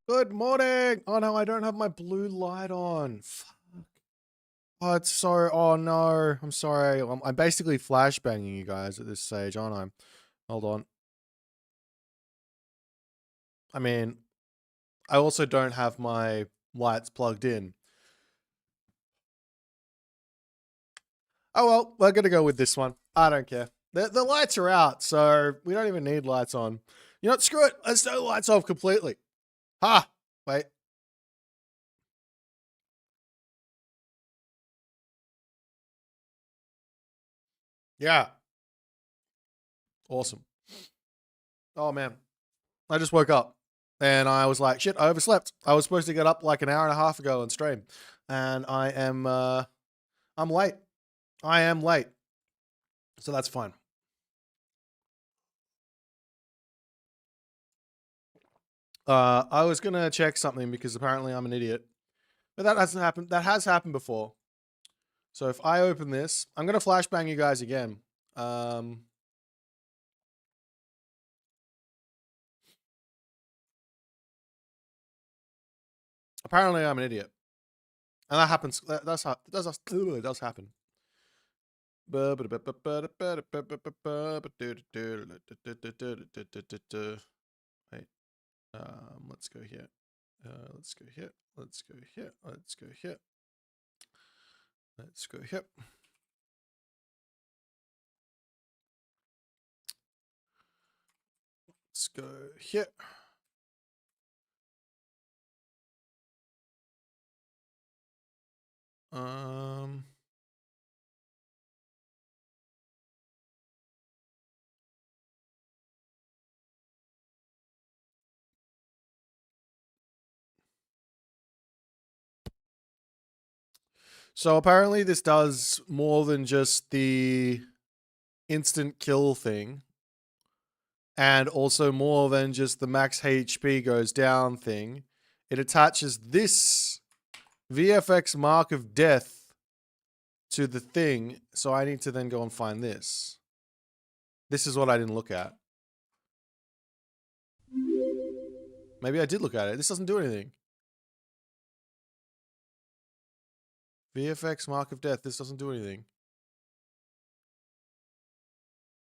Good morning. Oh no, I don't have my blue light on. Fuck. Oh, it's so. Oh no, I'm sorry. I'm basically flashbanging you guys at this stage, aren't I? Hold on. I mean, I also don't have my lights plugged in. Oh well, we're gonna go with this one. I don't care. The lights are out, so we don't even need lights on. You know what? Screw it. Let's turn the lights off completely. Ha! Wait. Yeah. Awesome. Oh man. I just woke up and I was like, shit, I overslept. I was supposed to get up like an hour and a half ago and stream. And I'm late. I am late. So that's fine. I was gonna check something because apparently I'm an idiot. But that hasn't happened. That has happened before. So if I open this, I'm gonna flashbang you guys again. Apparently I'm an idiot. And that happens. That does happen. Wait. Let's go here. Let's go here. Let's go here. Let's go here. Let's go here. Let's go here. So apparently this does more than just the instant kill thing. And also more than just the max HP goes down thing. It attaches this VFX mark of death to the thing. So I need to then go and find this. This is what I didn't look at. Maybe I did look at it. This doesn't do anything. VFX mark of death. This doesn't do anything.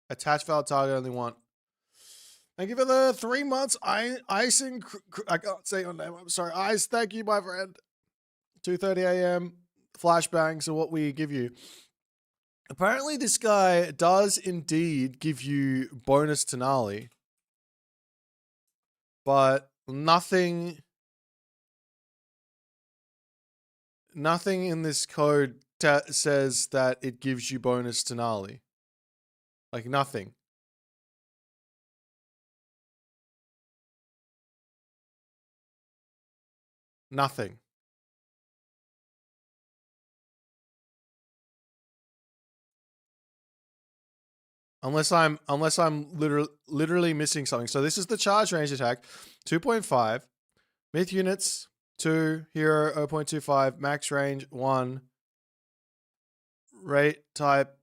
Attach valid target only one. Thank you for the 3 months. Icing. I can't say your name. I'm sorry. Ice. Thank you, my friend. 2:30 a.m. Flashbangs are what we give you. Apparently, this guy does indeed give you bonus Tenali, but nothing in this code says that it gives you bonus Tenali. Like nothing. Nothing. Unless I'm literally missing something. So this is the charge range attack, 2.5, myth units 2, hero 0.25, max range 1, rate type.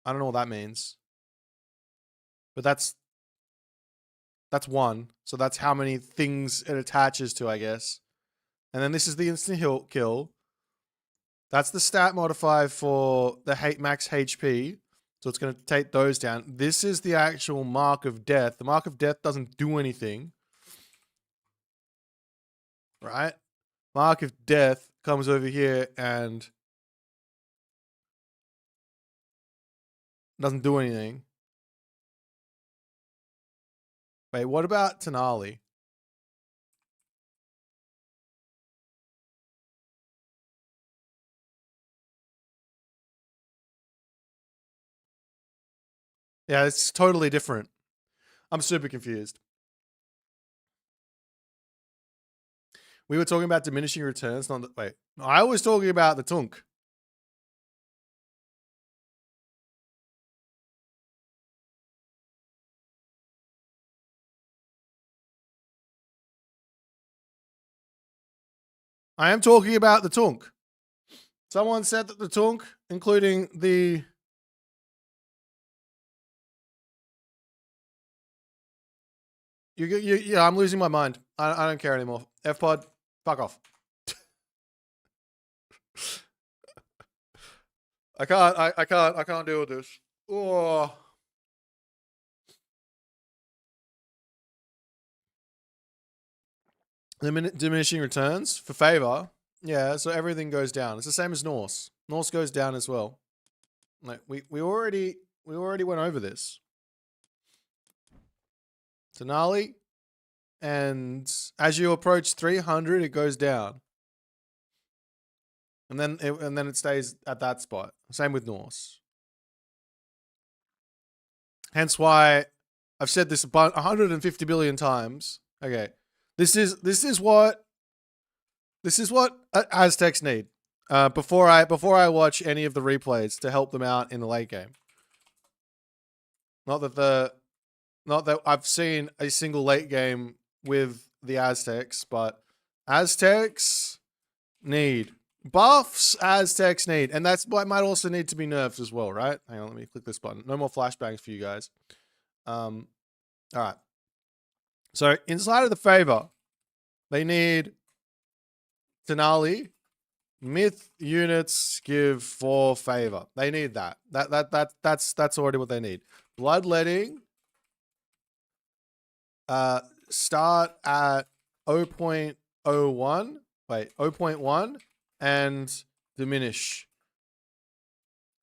I don't know what that means, but that's 1. So that's how many things it attaches to, I guess. And then this is the instant kill. That's the stat modifier for the max HP. So it's going to take those down. This is the actual mark of death. The mark of death doesn't do anything. Right? Mark of death comes over here and doesn't do anything. Wait, what about Tenali? Yeah, it's totally different. I'm super confused. We were talking about diminishing returns. Wait, I was talking about the Tunk. I am talking about the Tunk. Someone said that the Tunk, including the... Yeah, I'm losing my mind. I don't care anymore. F-pod, fuck off. I can't deal with this. Oh. Diminishing returns for favor. Yeah, so everything goes down. It's the same as Norse. Norse goes down as well. Like we already went over this. Tenali, and as you approach 300, it goes down, and then it stays at that spot. Same with Norse. Hence why I've said this about 150 billion times. Okay, this is what Aztecs need. Before I watch any of the replays to help them out in the late game. Not that I've seen a single late game with the Aztecs, but Aztecs need buffs. Aztecs need, and that's what might also need to be nerfed as well, right? Hang on, let me click this button. No more flashbangs for you guys. All right. So inside of the favor, they need Tenali. Myth units give 4 favor. They need that. That's already what they need. Bloodletting. Start at 0.01. Wait, 0.1 and diminish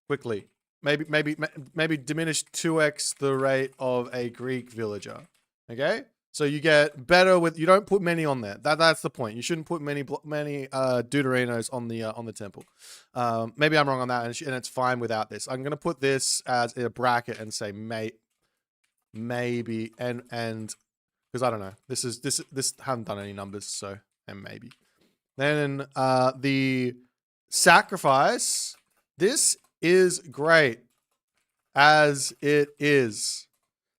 quickly. Maybe diminish 2x the rate of a Greek villager. Okay? So you get better with, you don't put many on there. That's the point. You shouldn't put many deuterinos on the temple. Maybe I'm wrong on that, and it's fine without this. I'm gonna put this as a bracket and say maybe and because I don't know. This haven't done any numbers, so and maybe. Then the sacrifice. This is great as it is.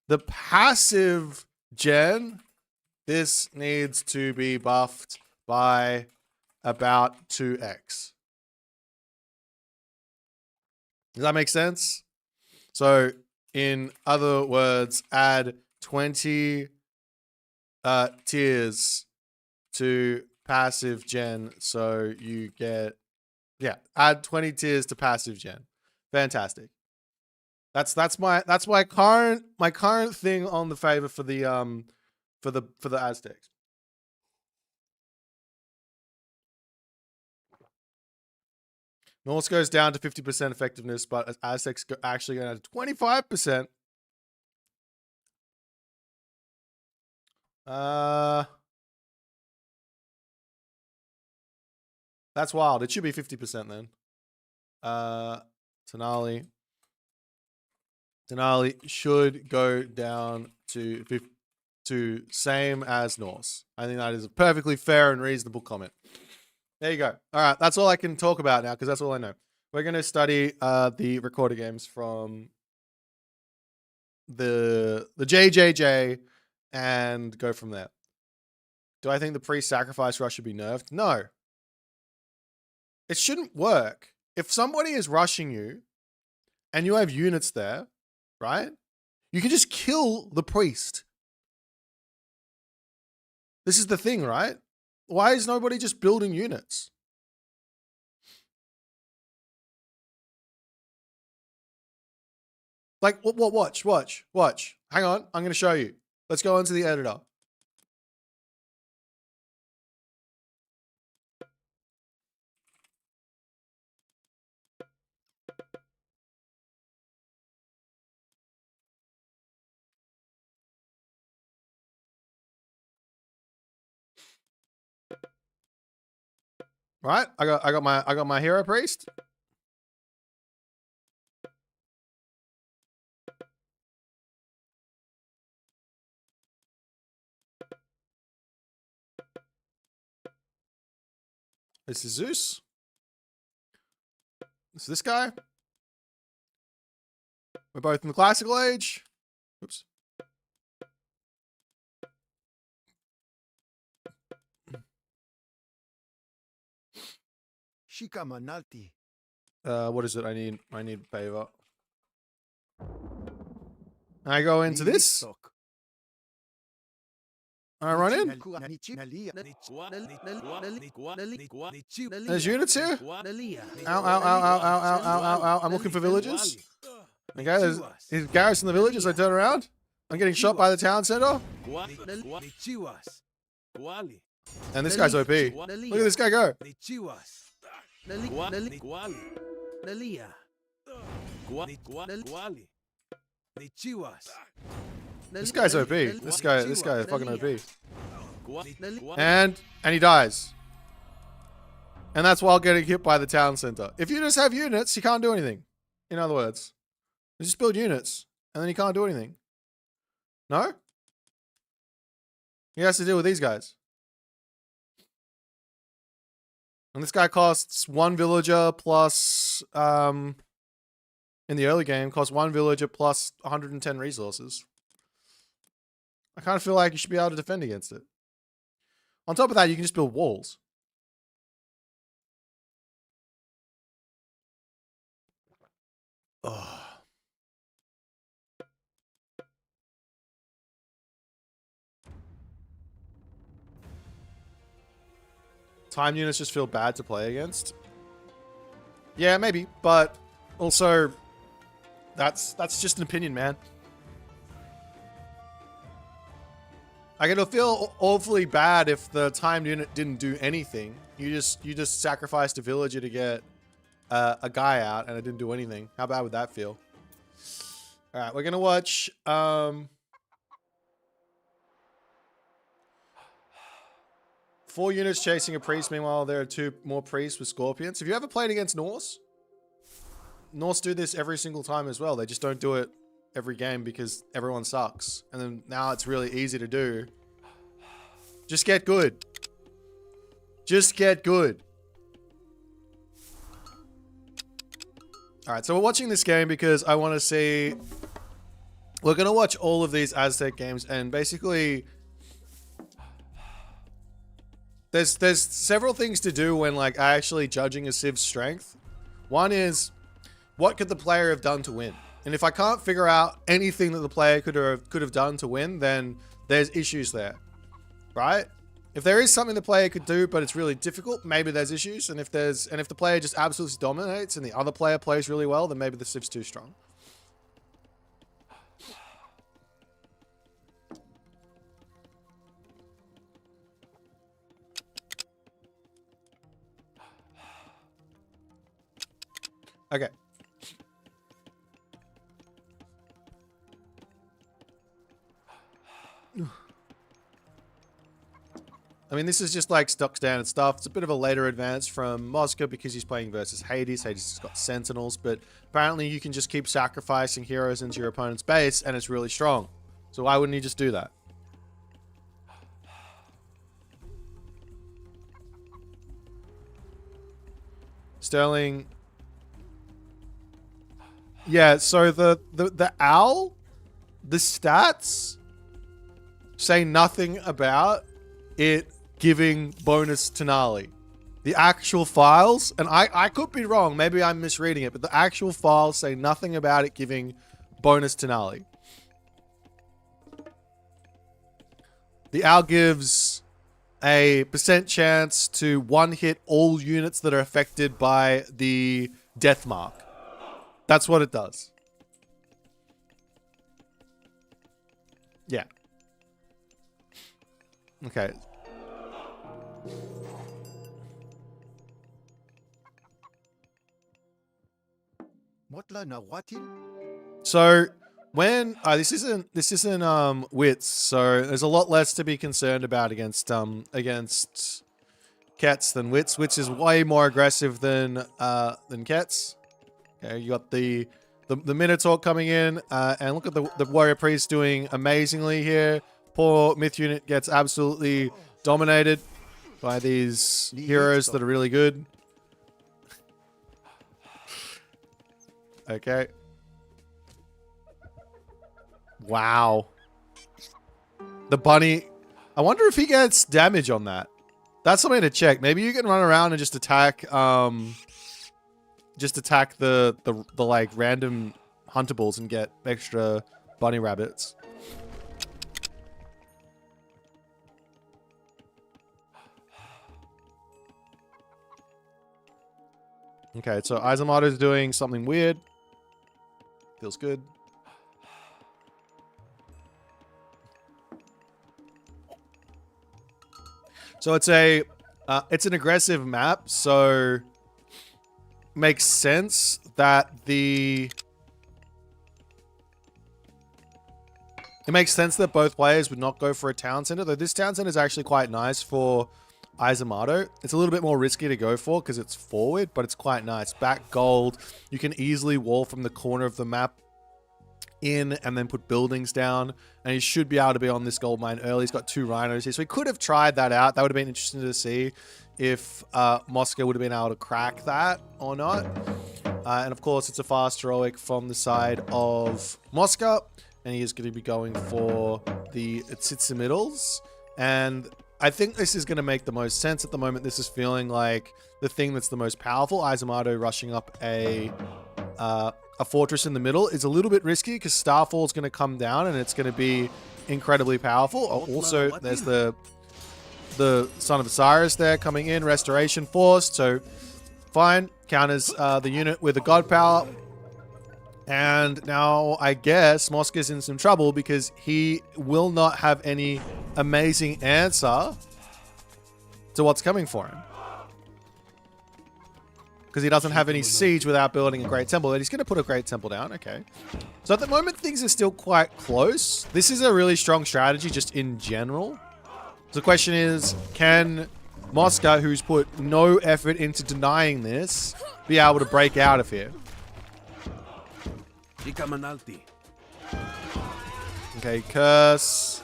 The passive gen, this needs to be buffed by about 2x. Does that make sense? So, in other words, add 20 tiers to passive gen, so you get, yeah, add 20 tiers to passive gen. Fantastic. That's my current thing on the favor for the Aztecs. Norse goes down to 50% effectiveness, but Aztecs actually go down to 25%. That's wild. It should be 50% then. Tenali should go down to same as Norse. I think that is a perfectly fair and reasonable comment. There you go. All right, that's all I can talk about now because that's all I know. We're going to study the recorder games from the JJJ and go from there. Do I think the pre-sacrifice rush should be nerfed? No. It shouldn't work. If somebody is rushing you and you have units there, right? You can just kill the priest. This is the thing, right? Why is nobody just building units? Like, watch. Hang on, I'm going to show you. Let's go into the editor. Right? I got my hero priest. This is Zeus. This is this guy. We're both in the classical age. Oops. What is it? I need favor. I go into this. I run in. There's units here. Ow, ow, ow, ow, ow, ow, ow, ow, ow. I'm looking for villagers. Okay, there's garrison the villagers. I turn around. I'm getting shot by the town center. And this guy's OP. Look at this guy go. This guy's OP. This guy is fucking OP. And he dies. And that's while getting hit by the town center. If you just have units, you can't do anything. In other words, you just build units, and then you can't do anything. No? He has to deal with these guys. And this guy costs 1 villager plus, in the early game, costs 1 villager plus 110 resources. I kind of feel like you should be able to defend against it. On top of that, you can just build walls. Oh. Time units just feel bad to play against. Yeah, maybe, but also that's just an opinion, man. Like, it'll feel awfully bad if the timed unit didn't do anything. You just sacrificed a villager to get a guy out, and it didn't do anything. How bad would that feel? All right, we're gonna watch. 4 units chasing a priest. Meanwhile, there are 2 more priests with scorpions. Have you ever played against Norse? Norse do this every single time as well. They just don't do it every game because everyone sucks. And then now it's really easy to do. Just get good. Just get good. All right, so we're watching this game because I want to see... We're going to watch all of these Aztec games, and basically... There's several things to do when, like, actually judging a Civ's strength. One is, what could the player have done to win? And if I can't figure out anything that the player could have done to win, then there's issues there, right? If there is something the player could do, but it's really difficult, maybe there's issues. And if the player just absolutely dominates and the other player plays really well, then maybe the Civ's too strong. Okay. I mean, this is just like stock standard stuff. It's a bit of a later advance from Moska because he's playing versus Hades. Hades has got sentinels, but apparently you can just keep sacrificing heroes into your opponent's base and it's really strong. So why wouldn't he just do that? Sterling. Yeah, so the owl, the stats say nothing about it giving bonus to Nali. The actual files, and I could be wrong, maybe I'm misreading it, but the actual files say nothing about it giving bonus to Nali. The owl gives a % chance to one-hit all units that are affected by the death mark. That's what it does. Yeah. Okay. So when this isn't wits, so there's a lot less to be concerned about against Kets than wits. Wits is way more aggressive than Kets. Okay, you got the Minotaur coming in, and look at the warrior priest doing amazingly here. Poor myth unit gets absolutely dominated by these heroes that are really good. Okay. Wow. The bunny. I wonder if he gets damage on that. That's something to check. Maybe you can run around and just attack the like random huntables and get extra bunny rabbits. Okay, so Eizimardo is doing something weird. Feels good. So it's an aggressive map, so makes sense that both players would not go for a town center, though this town center is actually quite nice for Eizimardo. It's a little bit more risky to go for because it's forward, but it's quite nice. Back gold. You can easily wall from the corner of the map in and then put buildings down, and he should be able to be on this gold mine early. He's got 2 rhinos here, so he could have tried that out. That would have been interesting to see if Moska would have been able to crack that or not. And of course, it's a fast heroic from the side of Moska, and he is going to be going for the Eizimardos. And I think this is going to make the most sense at the moment. This is feeling like the thing that's the most powerful. Eizimardo rushing up a fortress in the middle is a little bit risky because Starfall is going to come down and it's going to be incredibly powerful. Also, there's the Son of Osiris there coming in, Restoration Force. So fine, counters the unit with a God Power. And now I guess Moska's in some trouble because he will not have any amazing answer to what's coming for him. Because he doesn't have any siege without building a great temple. But he's going to put a great temple down. Okay. So at the moment, things are still quite close. This is a really strong strategy just in general. So the question is, can Moska, who's put no effort into denying this, be able to break out of here? Okay, curse.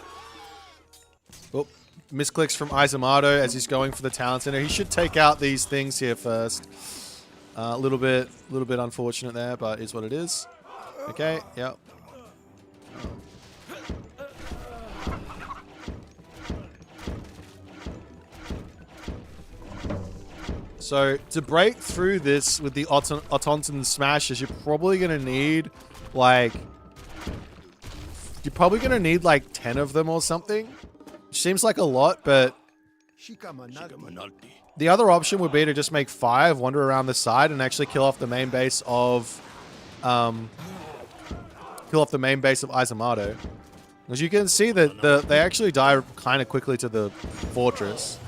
Oh, misclicks from Eizimardo as he's going for the talent center. He should take out these things here first. A little bit unfortunate there, but is what it is. Okay, yep. So to break through this with the Automaton smashes, you're probably gonna need like 10 of them or something. Which seems like a lot, but the other option would be to just make 5, wander around the side, and actually kill off the main base of Eizimardo. As you can see that they actually die kind of quickly to the fortress.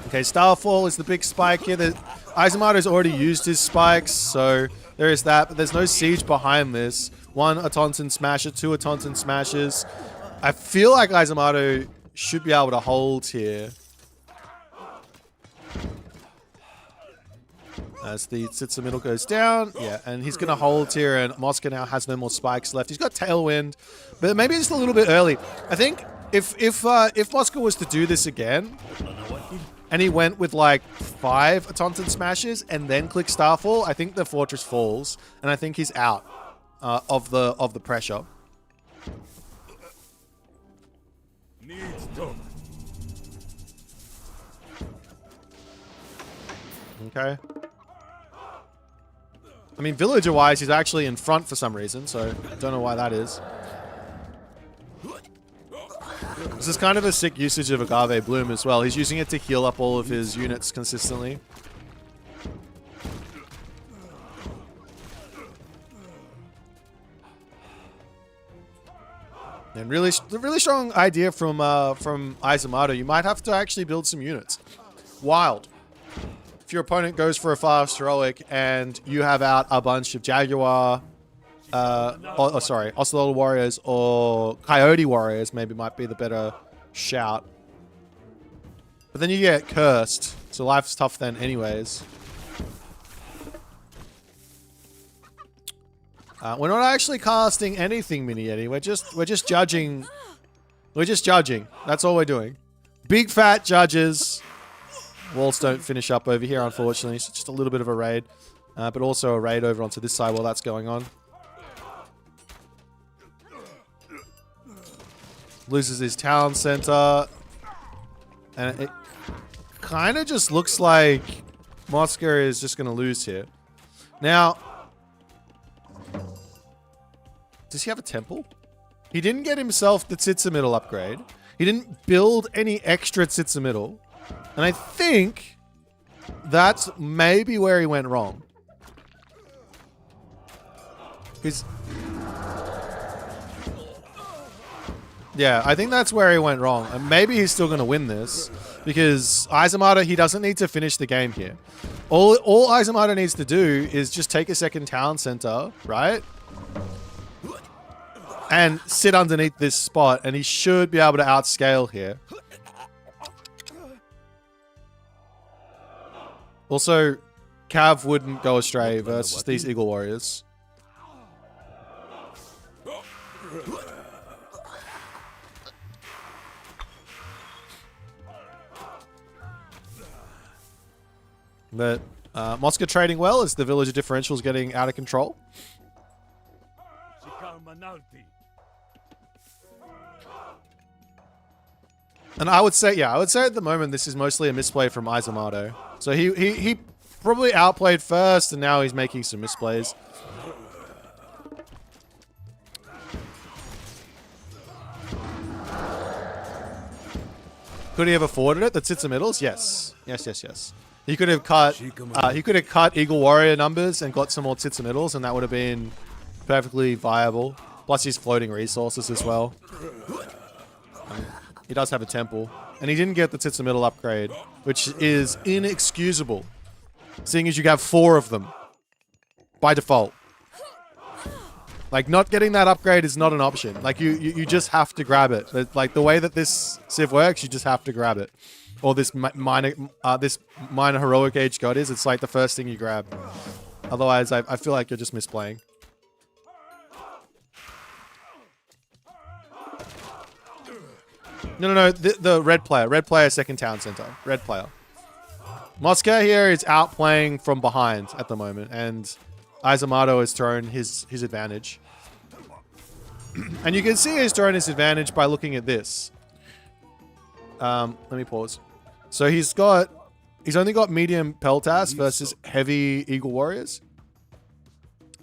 Okay, Starfall is the big spike here. Eizimardo's already used his spikes, so there is that, but there's no siege behind this. 1 Automaton smasher, 2 Automaton smashes. I feel like Eizimardo should be able to hold here. As the Eizimardo goes down, yeah, and he's going to hold here, and Moska now has no more spikes left. He's got Tailwind, but maybe just a little bit early. I think if Moska was to do this again, and he went with like 5 Automaton smashes and then click Starfall, I think the fortress falls, and I think he's out of the pressure. Okay. I mean, villager-wise, he's actually in front for some reason, so I don't know why that is. This is kind of a sick usage of Agave Bloom as well. He's using it to heal up all of his units consistently. And really strong idea from Eizimardo. You might have to actually build some units. Wild. If your opponent goes for a fast heroic and you have out a bunch of Jaguar, Ocelot warriors or Coyote warriors, maybe might be the better shout. But then you get cursed, so life's tough then anyways. We're not actually casting anything, Mini Yeti. We're just judging. We're just judging. That's all we're doing. Big fat judges. Walls don't finish up over here, unfortunately. So just a little bit of a raid. But also a raid over onto this side while that's going on. Loses his town center. And it kind of just looks like Moska is just going to lose here. Now, does he have a temple? He didn't get himself the Eizimardo upgrade. He didn't build any extra Eizimardo. And I think that's maybe where he went wrong. Yeah, I think that's where he went wrong. And maybe he's still going to win this. Because Eizimardo, he doesn't need to finish the game here. All Eizimardo needs to do is just take a second town center, right? And sit underneath this spot, and he should be able to outscale here. Also, Cav wouldn't go astray versus these Eagle Warriors. But Moska trading well as the villager differential is getting out of control. And I would say, yeah, at the moment this is mostly a misplay from Eizimardo. So he probably outplayed first, and now he's making some misplays. Could he have afforded it? The Tits middles? Yes. Yes. He could have cut Eagle Warrior numbers and got some more Tits middles, and that would have been perfectly viable. Plus he's floating resources as well. He does have a temple. And he didn't get the Tits middle upgrade, which is inexcusable. Seeing as you have 4 of them. By default. Like, not getting that upgrade is not an option. Like, you just have to grab it. Like, the way that this Civ works, you just have to grab it. Or this minor heroic age god is, it's like the first thing you grab. Otherwise, I feel like you're just misplaying. No. The red player. Red player, second town center. Red player. Moska here is outplaying from behind at the moment, and Eizimardo has thrown his advantage. And you can see he's thrown his advantage by looking at this. Let me pause. So he's only got medium Peltas versus heavy Eagle Warriors.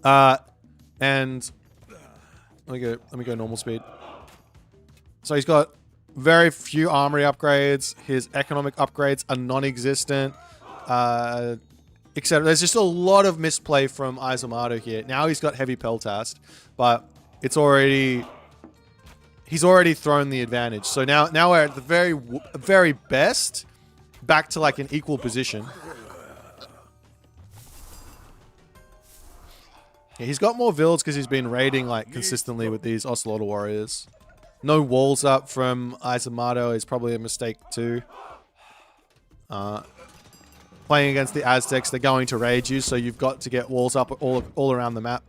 And let me go normal speed. So he's got very few armory upgrades. His economic upgrades are non-existent, etc. There's just a lot of misplay from Eizimardo here. Now he's got heavy Peltast, but he's already thrown the advantage. So now we're at the very best, back to like an equal position. Yeah, he's got more builds because he's been raiding like consistently with these Ocelot warriors. No walls up from Eizimardo is probably a mistake too. Playing against the Aztecs, they're going to raid you, so you've got to get walls up all around the map.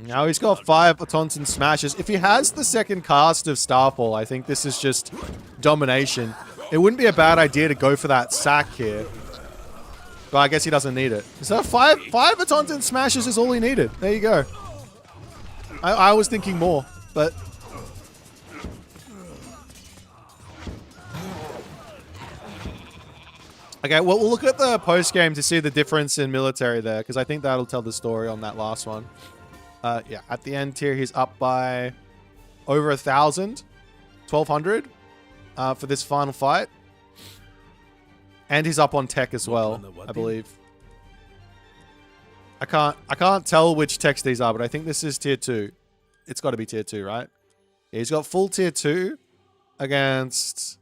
Now he's got 5 taunts and smashes. If he has the second cast of Starfall, I think this is just domination. It wouldn't be a bad idea to go for that sack here. But I guess he doesn't need it. So 5 taunts and smashes is all he needed. There you go. I was thinking more, but... Okay, well, we'll look at the post-game to see the difference in military there, because I think that'll tell the story on that last one. Yeah, at the end here, he's up by over 1,000, 1,200 for this final fight. And he's up on tech as well, I believe. I can't tell which techs these are, but I think this is tier 2. It's got to be tier 2, right? Yeah, he's got full tier 2 against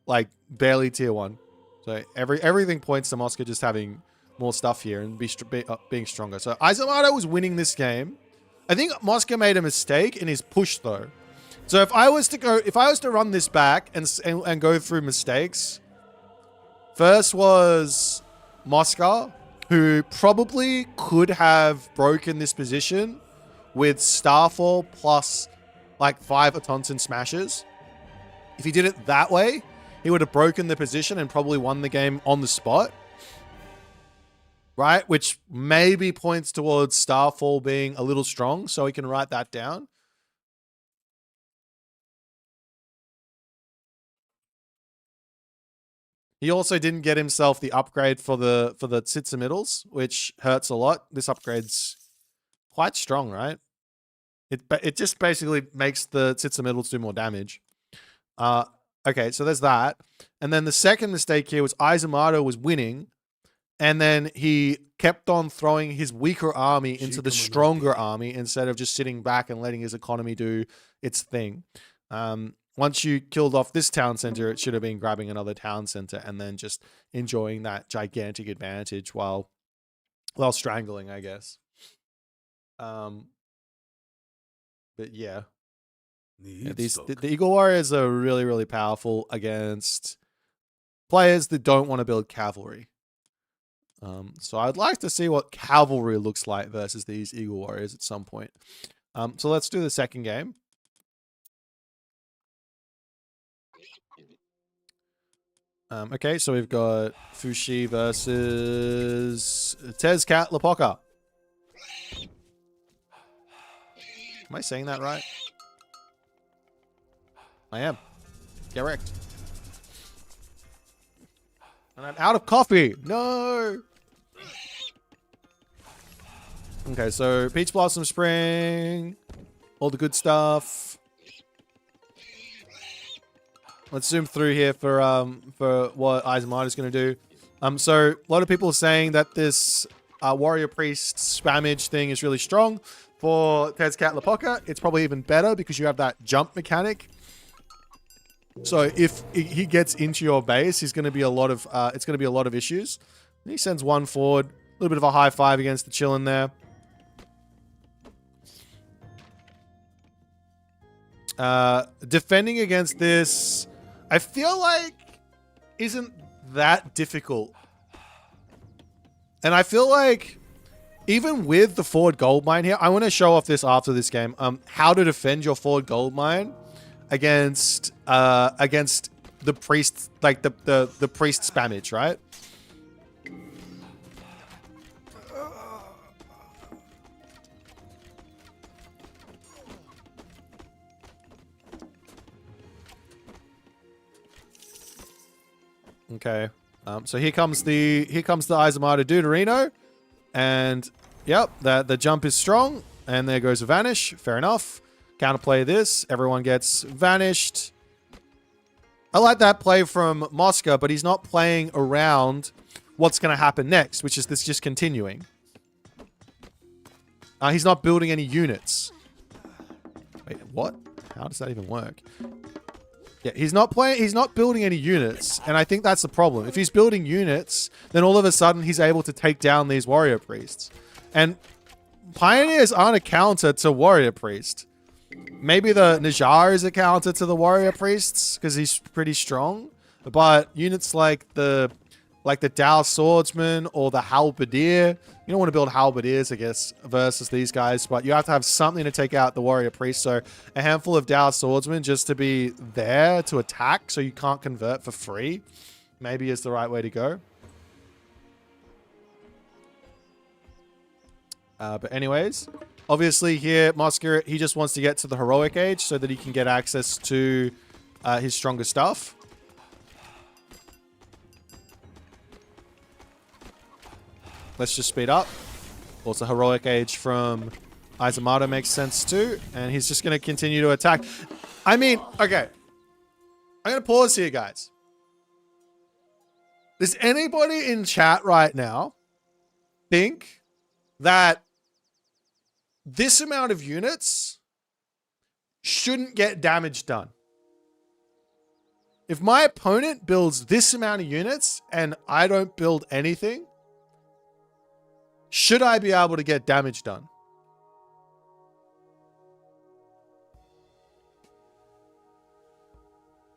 like barely tier 1. So everything points to Moska just having more stuff here and being stronger. So Eizimardo was winning this game. I think Moska made a mistake in his push though. So if I was to run this back and go through mistakes, first was Moska, who probably could have broken this position with Starfall plus like 5 Attons and Smashes. If he did it that way, he would have broken the position and probably won the game on the spot. Right? Which maybe points towards Starfall being a little strong, so he can write that down. He also didn't get himself the upgrade for the Tsitsa middles, which hurts a lot. This upgrade's quite strong, right? It just basically makes the Tsitsa middles do more damage. Okay, so there's that. And then the second mistake here was Eizimardo was winning, and then he kept on throwing his weaker army into the stronger army instead of just sitting back and letting his economy do its thing. Once you killed off this town center, it should have been grabbing another town center and then just enjoying that gigantic advantage while strangling, I guess. But yeah. The Eagle Warriors are really, really powerful against players that don't want to build cavalry. So I'd like to see what cavalry looks like versus these Eagle Warriors at some point. So let's do the second game. Okay, so we've got Fushi versus Tezcat Lapoka. Am I saying that right? I am. Correct. And I'm out of coffee. No. Okay, so Peach Blossom Spring. All the good stuff. Let's zoom through here for what Eizimardo is going to do. So a lot of people are saying that this Warrior Priest spammage thing is really strong. For Tezcat Lapoka, it's probably even better because you have that jump mechanic. So if he gets into your base, he's going to be a lot of it's going to be a lot of issues. And he sends one forward, a little bit of a high five against the Chillin there. Defending against this, I feel like isn't that difficult. And I feel like even with the forward gold mine here, I want to show off this after this game. How to defend your forward gold mine against the priest, like the priest spammage, right? Okay. So here comes the Eizimardo Deuterino, and yep, the jump is strong, and there goes a vanish. Fair enough. Counterplay this. Everyone gets vanished. I like that play from Moska, but he's not playing around what's going to happen next, which is this just continuing. He's not building any units. Wait, what? How does that even work? Yeah, he's not building any units, and I think that's the problem. If he's building units, then all of a sudden he's able to take down these warrior priests. And pioneers aren't a counter to warrior priest. Maybe the Najar is a counter to the warrior priests because he's pretty strong, but units like the Dao swordsman or the halberdier, you don't want to build halberdiers, I guess, versus these guys, but you have to have something to take out the warrior priest. So a handful of Dao swordsmen just to be there to attack, so you can't convert for free, maybe is the right way to go. But anyways, obviously here, Moska, he just wants to get to the heroic age so that he can get access to his stronger stuff. Let's just speed up. Also, heroic age from Eizimardo makes sense too. And he's just going to continue to attack. I mean, okay. I'm going to pause here, guys. Does anybody in chat right now think that this amount of units shouldn't get damage done? If my opponent builds this amount of units and I don't build anything, should I be able to get damage done?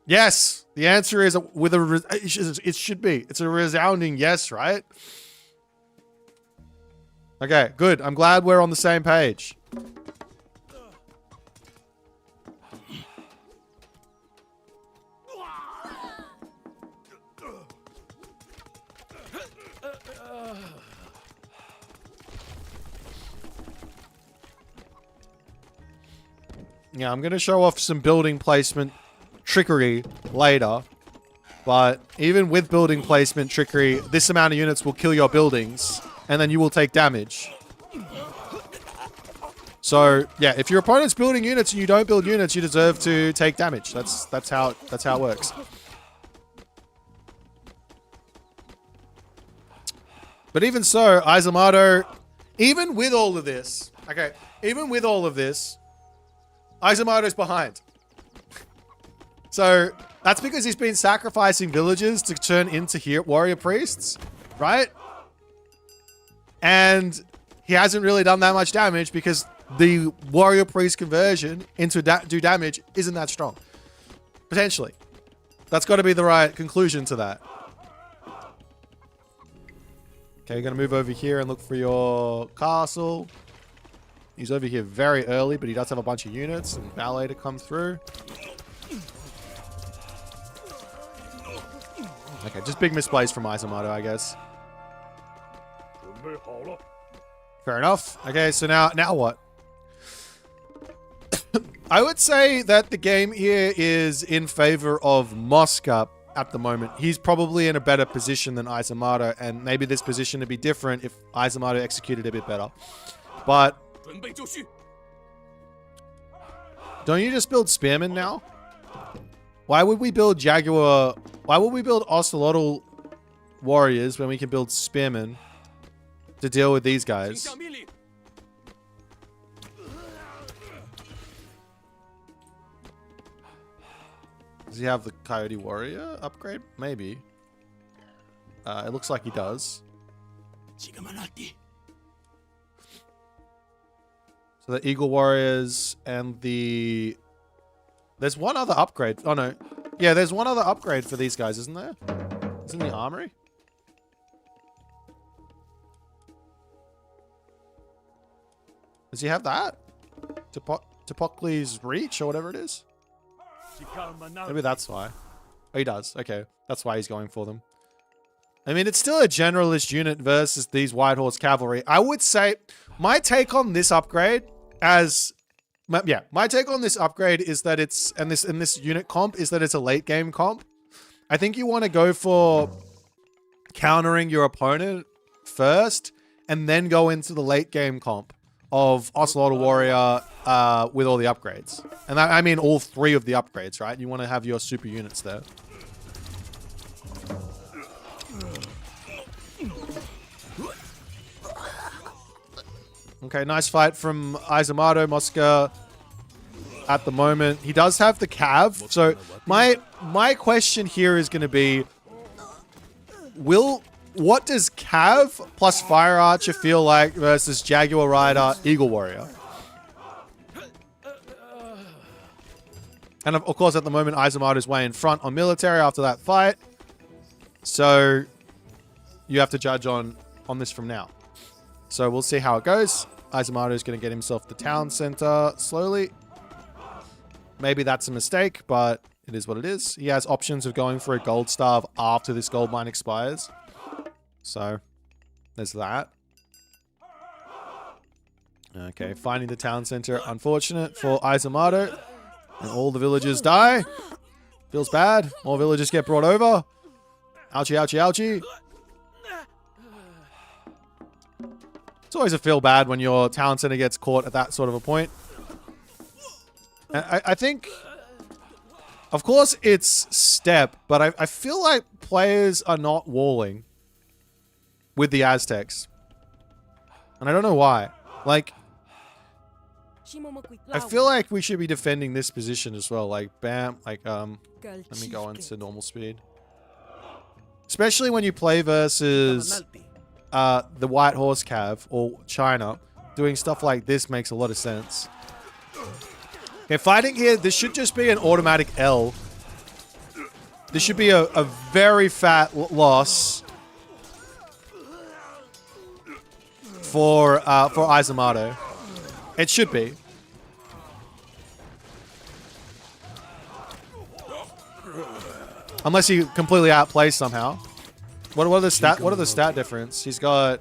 Yes. The answer is it should be. It's a resounding yes, right? Okay, good. I'm glad we're on the same page. Yeah, I'm going to show off some building placement trickery later. But even with building placement trickery, this amount of units will kill your buildings. And then you will take damage. So yeah, if your opponent's building units and you don't build units, you deserve to take damage. That's how it works. But even so, Eizimardo, even with all of this, Eizimardo's behind. So that's because he's been sacrificing villagers to turn into warrior priests, right? And he hasn't really done that much damage because the warrior priest conversion into do damage isn't that strong. Potentially. That's got to be the right conclusion to that. Okay, you're going to move over here and look for your castle. He's over here very early, but he does have a bunch of units and ballet to come through. Okay, just big misplays from Eizimardo, I guess. Fair enough. Okay, so now what? I would say that the game here is in favor of Moska at the moment. He's probably in a better position than Eizimardo, and maybe this position would be different if Eizimardo executed a bit better. But don't you just build spearmen now? Why would we build Jaguar? Why would we build Ocelotl warriors when we can build spearmen to deal with these guys? Does he have the Coyote Warrior upgrade? Maybe. It looks like he does. So the Eagle Warriors and the... There's one other upgrade. Oh, no. Yeah, there's one other upgrade for these guys, isn't there? Isn't the armory? Does he have that? Topocles Reach or whatever it is? Maybe that's why. Oh, he does. Okay. That's why he's going for them. I mean, it's still a generalist unit versus these White Horse Cavalry. I would say my take on this upgrade my take on this upgrade is that it's, and this unit comp is that it's a late game comp. I think you want to go for countering your opponent first and then go into the late game comp of Ocelotl Warrior with all the upgrades. And that, I mean all three of the upgrades, right? You want to have your super units there. Okay, nice fight from Eizimardo. Moska at the moment. He does have the cav. So my question here is going to be, what does cav plus fire archer feel like versus Jaguar Rider Eagle Warrior? And of course, at the moment, Eizimardo is way in front on military after that fight. So you have to judge on this from now. So we'll see how it goes. Eizimardo is going to get himself the town center slowly. Maybe that's a mistake, but it is what it is. He has options of going for a gold starve after this gold mine expires. So there's that. Okay, finding the town center. Unfortunate for Eizimardo. And all the villagers die. Feels bad. More villagers get brought over. Ouchie, ouchie, ouchie. It's always a feel bad when your town center gets caught at that sort of a point. I think, of course, it's step, but I feel like players are not walling with the Aztecs. And I don't know why. Like, I feel like we should be defending this position as well. Like, bam, like, let me go into normal speed. Especially when you play versus the White Horse Cav or China. Doing stuff like this makes a lot of sense. Okay, fighting here, this should just be an automatic L. This should be a very fat loss for Eizimardo. It should be. Unless he completely outplays somehow. What are the stat difference? He's got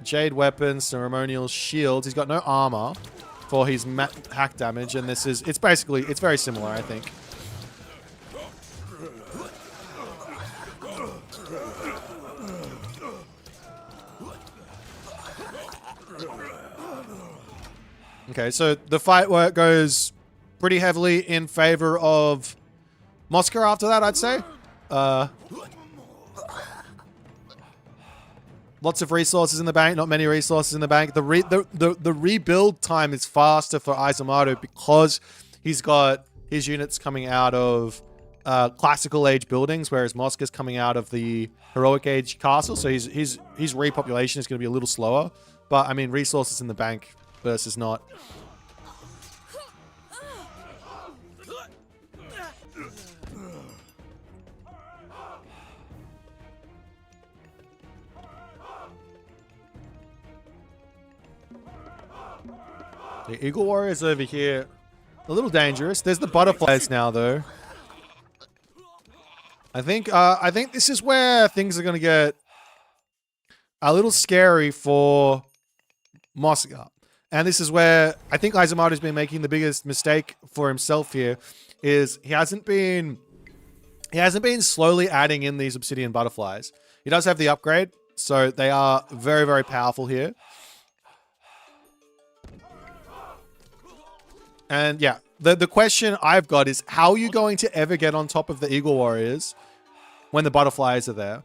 jade weapons, ceremonial shields. He's got no armor for his hack damage, and it's very similar, I think. Okay, so the fight work goes pretty heavily in favor of Moska after that, I'd say. Lots of resources in the bank, not many resources in the bank. The rebuild time is faster for Eizimardo because he's got his units coming out of classical age buildings, whereas Moska's coming out of the heroic age castle. So his repopulation is going to be a little slower. But I mean, resources in the bank versus not. The Eagle Warriors over here, a little dangerous. There's the butterflies now, though. I think this is where things are going to get a little scary for Moska. And this is where I think Eizimardo's been making the biggest mistake for himself here, is he hasn't been slowly adding in these obsidian butterflies. He does have the upgrade, so they are very, very powerful here. And yeah, the question I've got is, how are you going to ever get on top of the Eagle Warriors when the butterflies are there?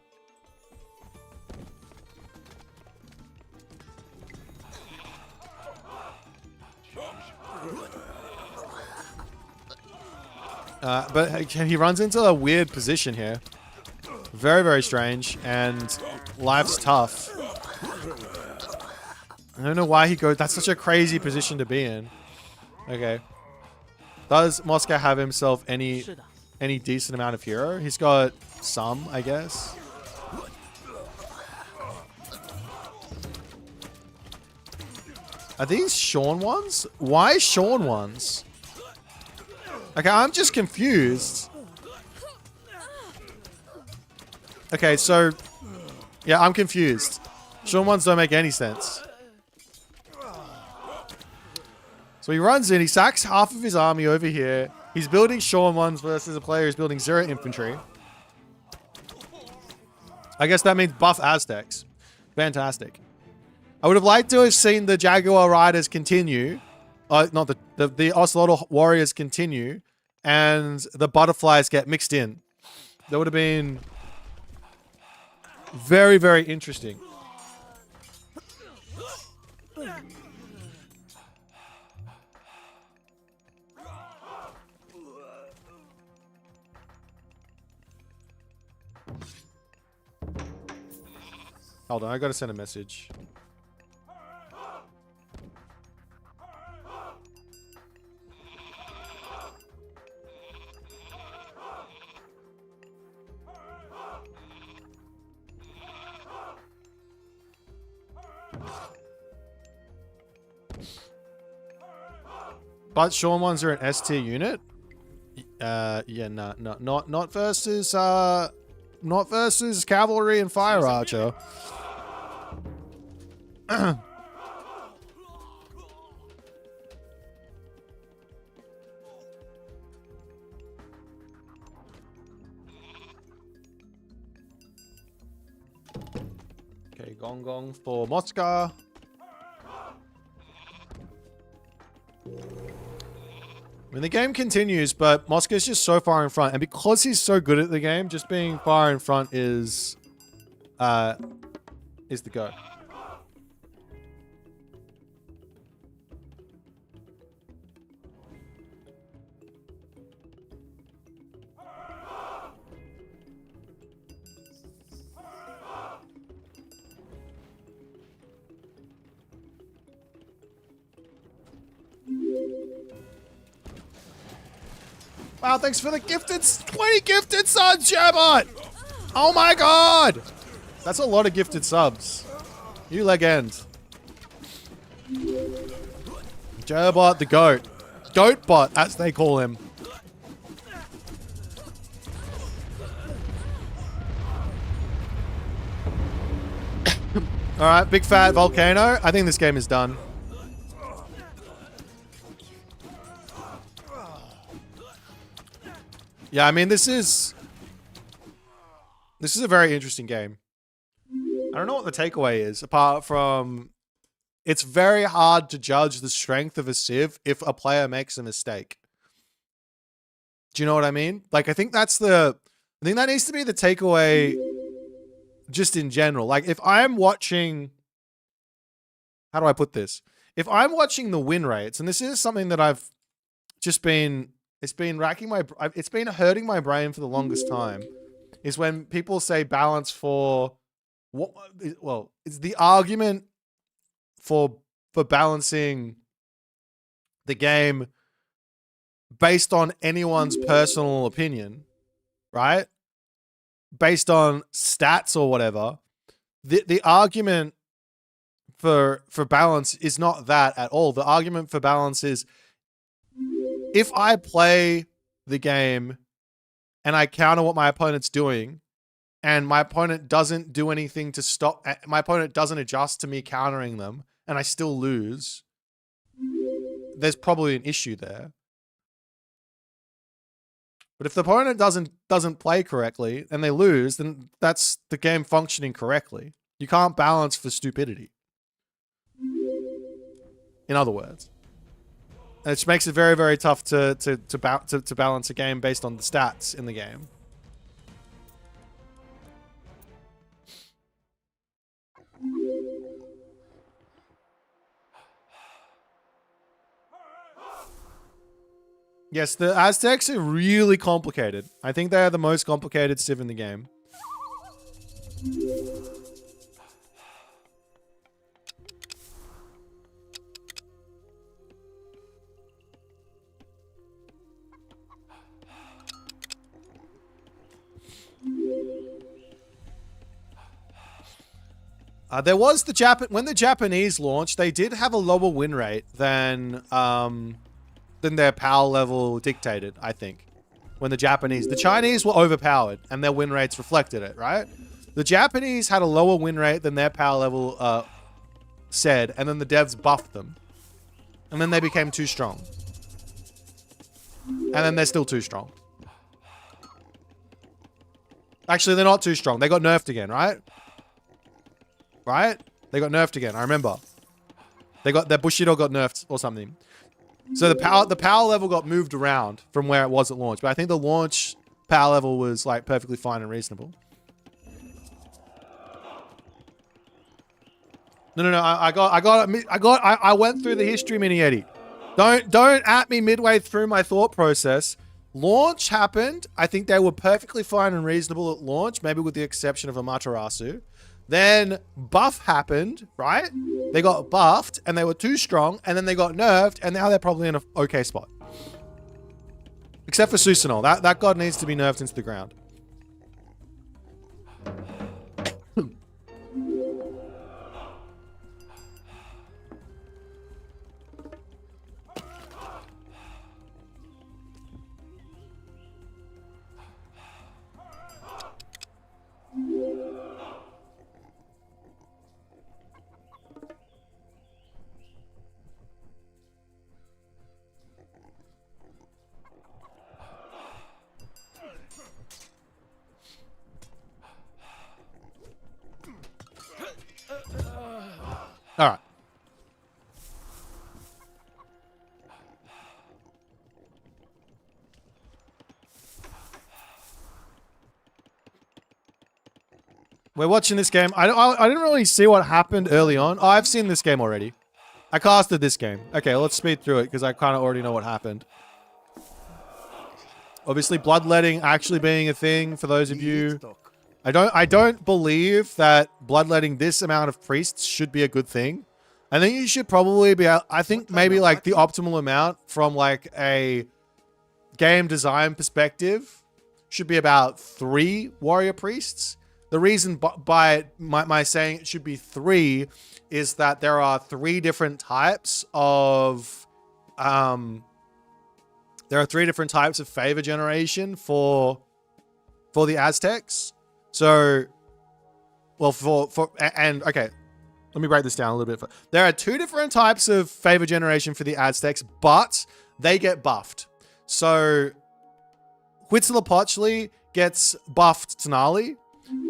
But he runs into a weird position here. Very, very strange. And life's tough. I don't know why he goes... That's such a crazy position to be in. Okay. Does Moska have himself any decent amount of hero? He's got some, I guess. Are these Sean ones? Why Sean ones? Okay, I'm just confused. Okay, so... Yeah, I'm confused. Sean ones don't make any sense. So he runs in, he sacks half of his army over here. He's building Sean ones versus a player who's building 0 infantry. I guess that means buff Aztecs. Fantastic. I would have liked to have seen the Jaguar Riders continue. Not the Ocelot Warriors continue. And the butterflies get mixed in. That would have been very, very interesting. Hold on, I gotta send a message. But Sean ones are an S tier unit. Yeah, no, not versus cavalry and fire archer. Okay, gong for Moska. I mean, the game continues, but Moska's just so far in front. And because he's so good at the game, just being far in front is the go. Wow, thanks for the gifted 20 gifted subs, Gerbot! Oh my god! That's a lot of gifted subs. You legend. Gerbot the goat. Goatbot, as they call him. Alright, big fat volcano. I think this game is done. Yeah, I mean, this is a very interesting game. I don't know what the takeaway is, apart from it's very hard to judge the strength of a civ if a player makes a mistake. Do you know what I mean? Like, I think that needs to be the takeaway just in general. Like, if I'm watching, how do I put this? If I'm watching the win rates, and this is something that I've just been, it's been hurting my brain for the longest time, is when people say balance for what, well, it's the argument for balancing the game based on anyone's personal opinion, right? Based on stats or whatever. The argument for balance is not that at all. The argument for balance is, if I play the game and I counter what my opponent's doing, and my opponent doesn't do anything to stop, my opponent doesn't adjust to me countering them, and I still lose, there's probably an issue there. But if the opponent doesn't play correctly and they lose, then that's the game functioning correctly. You can't balance for stupidity. In other words. And it makes it very, very tough to balance a game based on the stats in the game. Yes, the Aztecs are really complicated. I think they are the most complicated civ in the game. There was when the Japanese launched, they did have a lower win rate than their power level dictated, I think. When the Chinese were overpowered and their win rates reflected it, right? The Japanese had a lower win rate than their power level said, and then the devs buffed them. And then they became too strong. And then they're still too strong. Actually, they're not too strong. They got nerfed again, right? Right? They got nerfed again, I remember. Their Bushido got nerfed or something. So the power level got moved around from where it was at launch, but I think the launch power level was like perfectly fine and reasonable. No. I went through the history, Mini Eddie. Don't at me midway through my thought process. Launch happened. I think they were perfectly fine and reasonable at launch, maybe with the exception of Amaterasu. Then buff happened, right? They got buffed and they were too strong, and then they got nerfed, and now they're probably in an okay spot. Except for Susanoo. That god needs to be nerfed into the ground. All right. We're watching this game. I didn't really see what happened early on. Oh, I've seen this game already. I casted this game. Okay, let's speed through it because I kind of already know what happened. Obviously, bloodletting actually being a thing for those of you. I don't believe that bloodletting this amount of priests should be a good thing. I think you should probably be, I think maybe like the optimal amount from like a game design perspective should be about 3 warrior priests. The reason by my saying it should be 3 is that there are 3 different types of, favor generation for the Aztecs. So, well, okay. Let me break this down a little bit. There are 2 different types of favor generation for the Aztecs, but they get buffed. So, Huitzilopochtli gets buffed Tenali,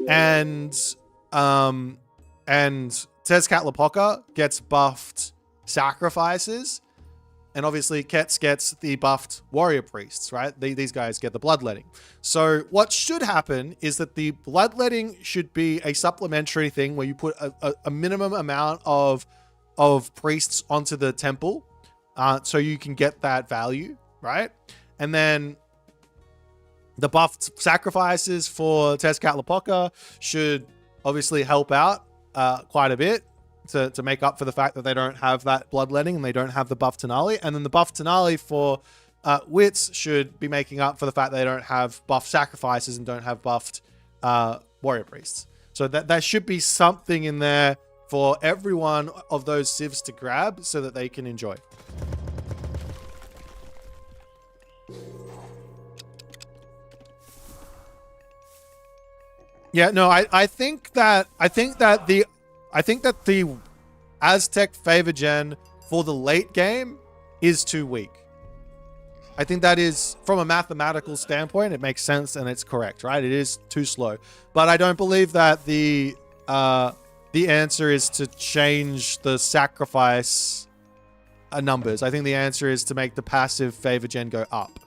and And Tezcatlipoca gets buffed sacrifices. And obviously Ketz gets the buffed warrior priests, right? These guys get the bloodletting. So what should happen is that the bloodletting should be a supplementary thing where you put a minimum amount of priests onto the temple so you can get that value, right? And then the buffed sacrifices for Tezcatlipoca should obviously help out quite a bit to make up for the fact that they don't have that bloodletting and they don't have the buff Tenali. And then the buff Tenali for wits should be making up for the fact they don't have buff sacrifices and don't have buffed warrior priests. So that should be something in there for every one of those civs to grab so that they can enjoy. Yeah, no, I think that the Aztec favor gen for the late game is too weak. I think that is, from a mathematical standpoint, it makes sense and it's correct, right? It is too slow. But I don't believe that the answer is to change the sacrifice numbers. I think the answer is to make the passive favor gen go up.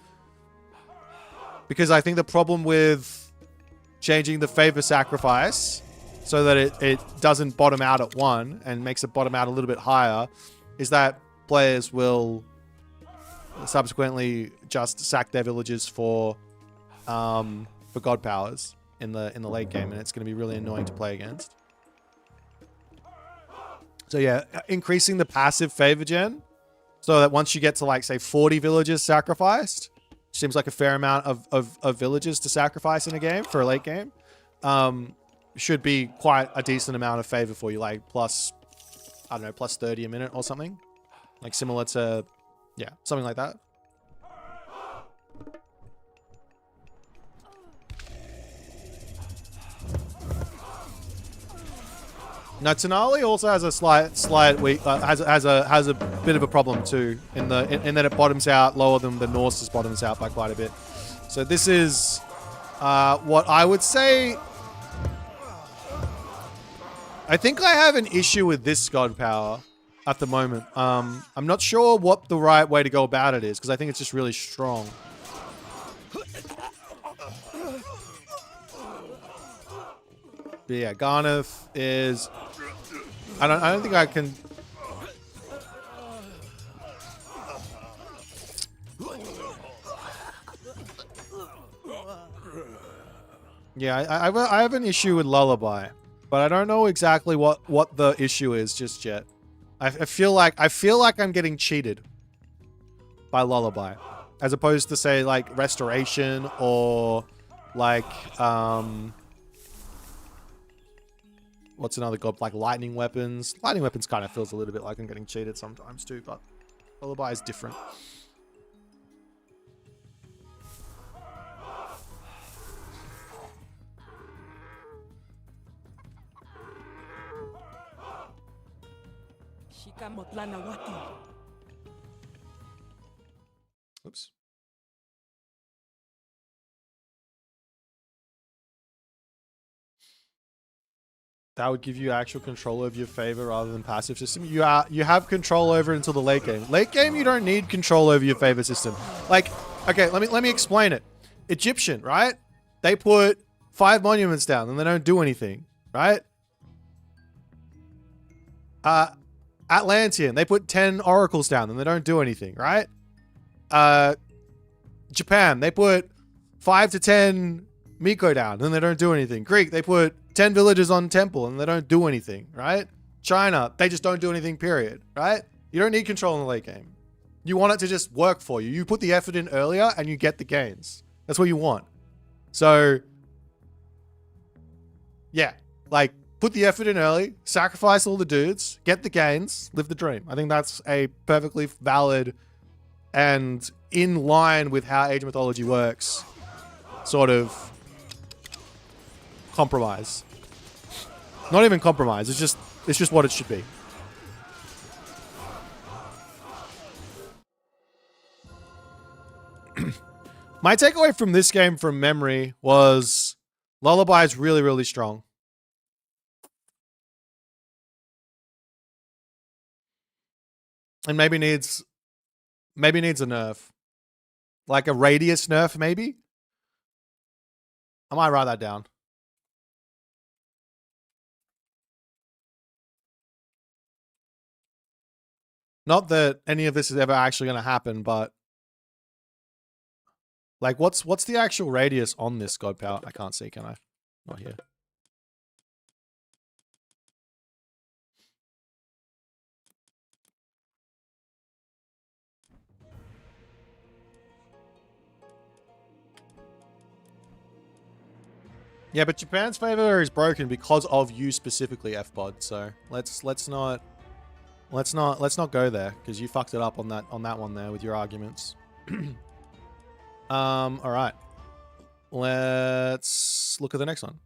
Because I think the problem with changing the favor sacrifice so that it doesn't bottom out at 1 and makes it bottom out a little bit higher is that players will subsequently just sack their villages for god powers in the late game, and it's going to be really annoying to play against. So yeah, increasing the passive favor gen so that once you get to, like, say 40 villages sacrificed, seems like a fair amount of villages to sacrifice in a game for a late game, should be quite a decent amount of favor for you, like plus, I don't know, plus 30 a minute or something, like similar to, yeah, something like that. Now Tenali also has a slight weak, has a bit of a problem too, in that it bottoms out lower than the Norse's bottoms out by quite a bit. So this is what I would say. I think I have an issue with this god power at the moment. I'm not sure what the right way to go about it is, because I think it's just really strong. But yeah, Garnath is. I don't think I can. Yeah, I have an issue with Lullaby, but I don't know exactly what the issue is just yet. I feel like I'm getting cheated by Lullaby, as opposed to, say, like Restoration or like what's another god, like Lightning Weapons. Lightning Weapons kind of feels a little bit like I'm getting cheated sometimes too, but Lullaby is different. Oops. That would give you actual control over your favor rather than passive system. You have control over it until the late game. Late game, you don't need control over your favor system. Like, okay, let me explain it. Egyptian, right? They put 5 monuments down and they don't do anything, right? Atlantean, they put 10 oracles down and they don't do anything, right? Japan, they put 5 to 10 Miko down and they don't do anything. Greek, they put 10 villages on temple and they don't do anything, right? China, they just don't do anything, period, right? You don't need control in the late game. You want it to just work for you. You put the effort in earlier and you get the gains. That's what you want. So, yeah, like, put the effort in early, sacrifice all the dudes, get the gains, live the dream. I think that's a perfectly valid and in line with how Age of Mythology works sort of compromise. Not even compromise, it's just what it should be. My takeaway from this game from memory was Lullaby is really, really strong. And maybe needs a nerf. Like a radius nerf, maybe? I might write that down. Not that any of this is ever actually going to happen, but like, what's the actual radius on this god power? I can't see, can I? Not here. Yeah, but Japan's favor is broken because of you specifically, FBOD. So let's not go there because you fucked it up on that one there with your arguments. All right. Let's look at the next one.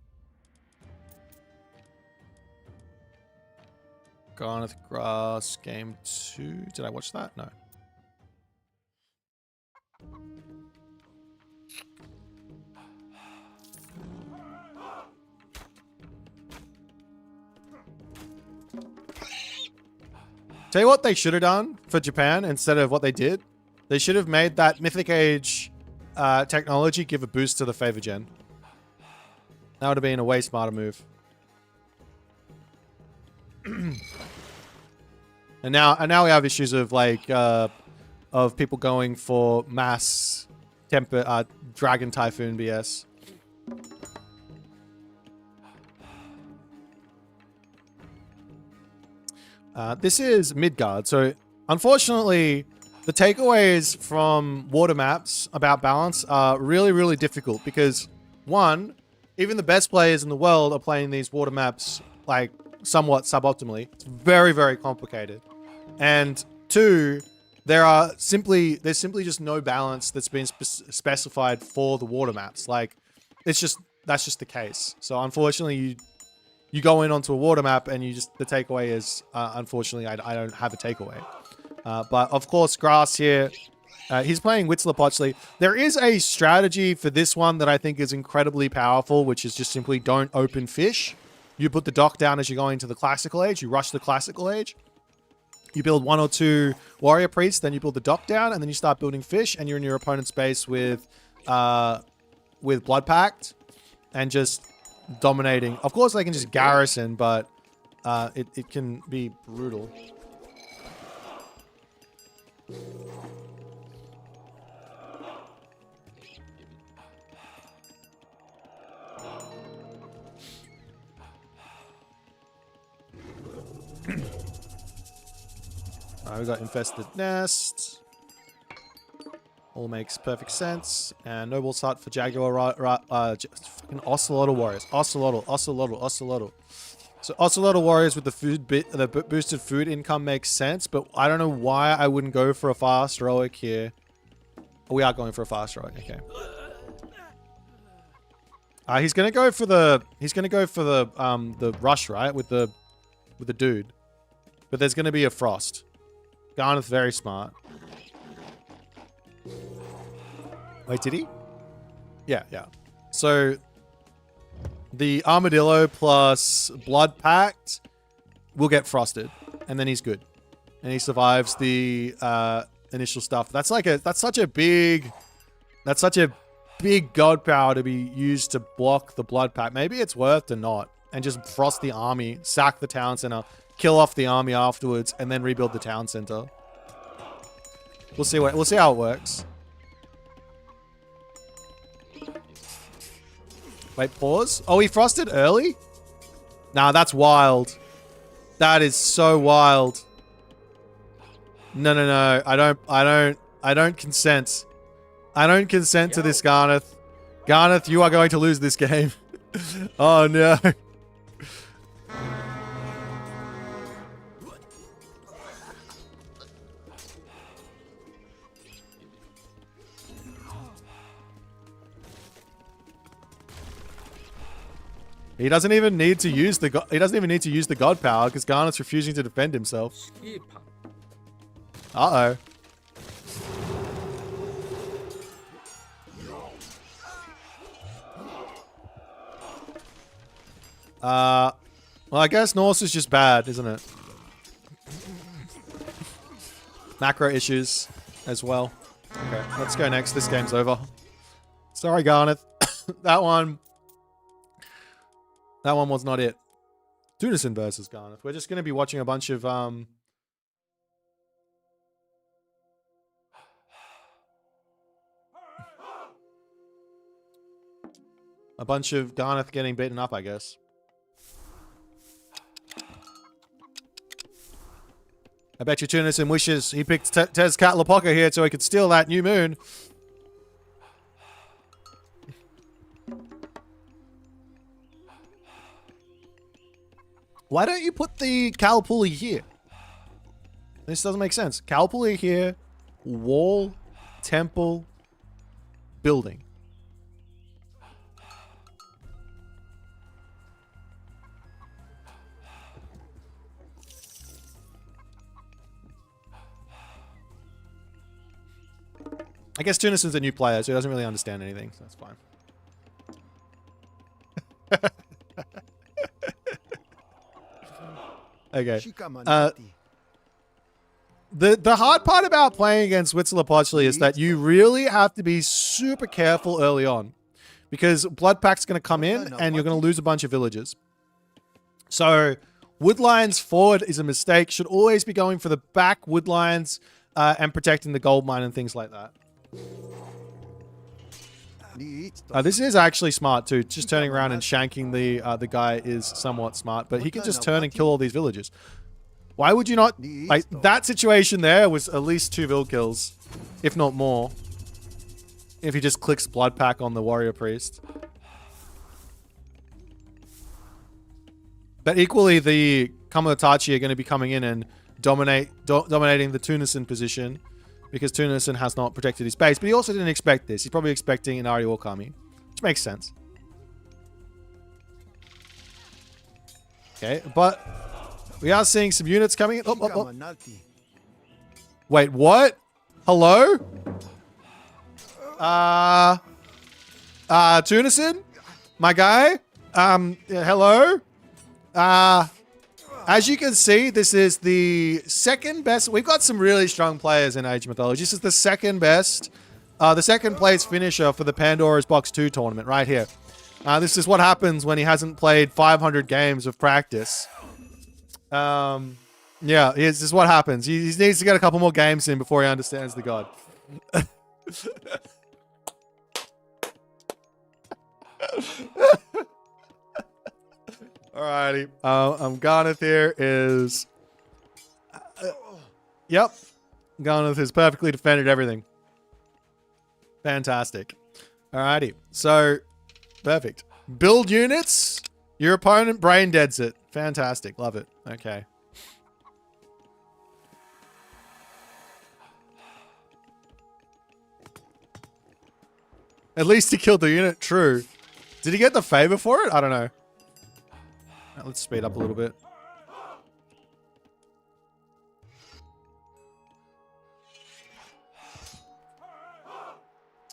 Garnath Grass Game 2. Did I watch that? No. Tell you what they should have done for Japan instead of what they did. They should have made that Mythic Age technology give a boost to the favor gen. That would have been a way smarter move. and now we have issues of like of people going for mass Dragon Typhoon BS. This is Midgard, so unfortunately, the takeaways from water maps about balance are really, really difficult because, one, even the best players in the world are playing these water maps like somewhat suboptimally. It's very, very complicated. And two, there's simply just no balance that's been specified for the water maps. Like, that's just the case. So unfortunately, you go in onto a water map and the takeaway is, unfortunately, I don't have a takeaway. But of course, Grass here, he's playing Huitzilopochtli. There is a strategy for this one that I think is incredibly powerful, which is just simply don't open fish. You put the dock down as you're going to the classical age. You rush the classical age. You build 1 or 2 warrior priests, then you build the dock down, and then you start building fish, and you're in your opponent's base with Blood Pact, and just dominating. Of course, they can just garrison, but it can be brutal. We got Infested Nest. All makes perfect sense. And Noble's Hut for Jaguar, fucking Ocelotl Warriors. Ocelotl. So Ocelotl Warriors with the boosted food income makes sense, but I don't know why I wouldn't go for a fast heroic here. We are going for a fast heroic, okay. He's gonna go for the rush, right? With the dude. But there's gonna be a frost. Garnath very smart. Wait, did he? Yeah. So the Armadillo plus Blood Pact will get frosted, and then he's good, and he survives the initial stuff. That's such a big god power to be used to block the Blood Pact. Maybe it's worth to not, and just frost the army, sack the town center, kill off the army afterwards, and then rebuild the town center. We'll see how it works. Wait, pause. Oh, he frosted early? Nah, that's wild. That is so wild. No. I don't consent. I don't consent to this, Garnath. Garnath, you are going to lose this game. Oh no. He doesn't even need to use the god power because Garnath's refusing to defend himself. Uh-oh. Well, I guess Norse is just bad, isn't it? Macro issues as well. Okay, let's go next. This game's over. Sorry, Garnath. that one was not it. Tunis versus Garnath. We're just going to be watching a bunch of Garnath getting beaten up, I guess. I bet you Tunison wishes he picked Tezcatlipoca here so he could steal that new moon. Why don't you put the Calpulli here? This doesn't make sense. Calpulli here, wall, temple, building. I guess Tunison's a new player, so he doesn't really understand anything, so that's fine. Okay. The hard part about playing against Huitzilopochtli is that you really have to be super careful early on. Because Blood Pack's going to come in, and you're going to lose a bunch of villages. So, wood lines forward is a mistake. Should always be going for the back wood lines and protecting the gold mine and things like that. This is actually smart too. Just turning around and shanking the guy is somewhat smart, but he can just turn and kill all these villagers. Why would you not? Like, that situation there was at least 2 vill kills, if not more. If he just clicks Blood Pack on the warrior priest. But equally, the Kamotachi are going to be coming in and dominating the Tunison position. Because Tunison has not protected his base. But he also didn't expect this. He's probably expecting an Ari Orkami. Which makes sense. Okay, but we are seeing some units coming in. Oh. Wait, what? Hello? Tunison? My guy? Hello? As you can see, this is the second best. We've got some really strong players in Age of Mythology. This is the second best, the second place finisher for the Pandora's Box 2 tournament right here. This is what happens when he hasn't played 500 games of practice. Yeah, this is what happens. He needs to get a couple more games in before he understands the god. Alrighty. Garnath here is... yep. Garnath has perfectly defended everything. Fantastic. Alrighty. So, perfect. Build units. Your opponent brain deads it. Fantastic. Love it. Okay. At least he killed the unit. True. Did he get the favor for it? I don't know. Let's speed up a little bit.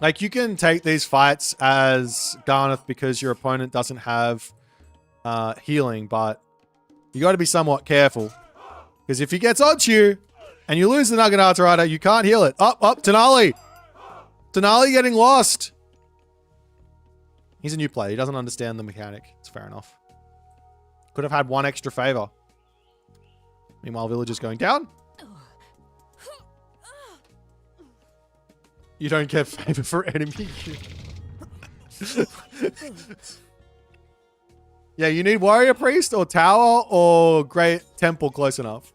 Like, you can take these fights as Garnath because your opponent doesn't have healing, but you got to be somewhat careful. Because if he gets onto you and you lose the Naginata Rider, you can't heal it. Up, Tenali! Tenali getting lost! He's a new player. He doesn't understand the mechanic. It's fair enough. Could have had one extra favor. Meanwhile, villagers going down. You don't get favor for enemy. Yeah, you need warrior priest or tower or great temple close enough.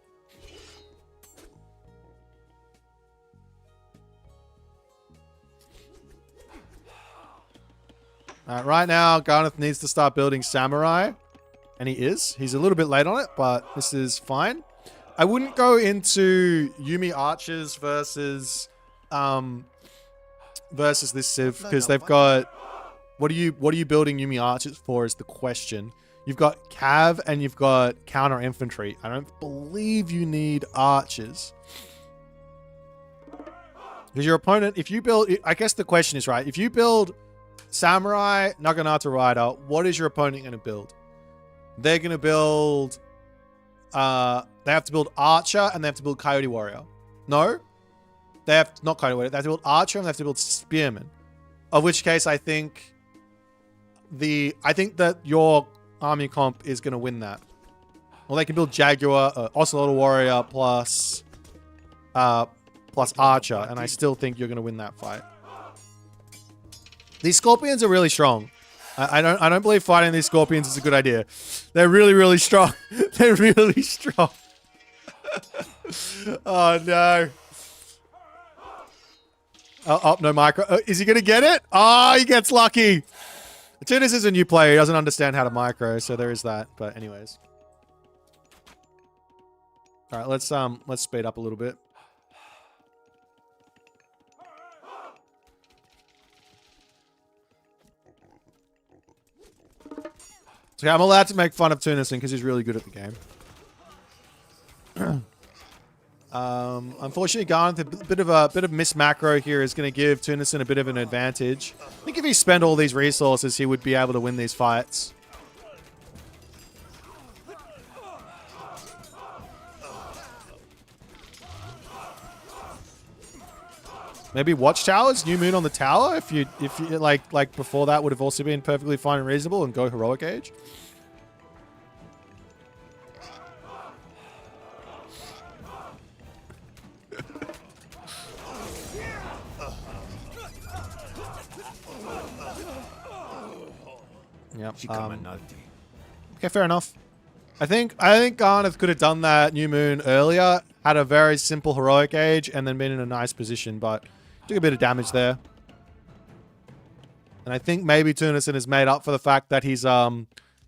Right now, Garnath needs to start building samurai. And he is. He's a little bit late on it, but this is fine. I wouldn't go into Yumi archers versus this civ because they've got. What are you building Yumi archers for? Is the question. You've got cav and you've got counter infantry. I don't believe you need archers because your opponent. If you build, I guess the question is right. If you build samurai Naginata Rider, what is your opponent going to build? They're going to build, they have to build Archer and they have to build Coyote Warrior. No. They have not kind of. They have to build archer and they have to build spearman. Of which case, I think that your army comp is going to win that. Well, they can build jaguar, ocelot warrior plus archer, and I still think you're going to win that fight. These scorpions are really strong. I don't believe fighting these scorpions is a good idea. They're really, really strong. They're really strong. Oh no. Oh, no micro. Is he going to get it? Oh, he gets lucky. Tunis is a new player. He doesn't understand how to micro, so there is that. But anyways. All right, let's speed up a little bit. So I'm allowed to make fun of Tunis because he's really good at the game. Unfortunately, Garnath, a bit of miss macro here is going to give Tunison a bit of an advantage. I think if he spent all these resources, he would be able to win these fights. Maybe watchtowers, new moon on the tower. If you like before that would have also been perfectly fine and reasonable, and go heroic age. Yep. Okay, fair enough. I think Garnath could have done that new moon earlier, had a very simple heroic age, and then been in a nice position, but took a bit of damage there. And I think maybe Tunison is made up for the fact that he's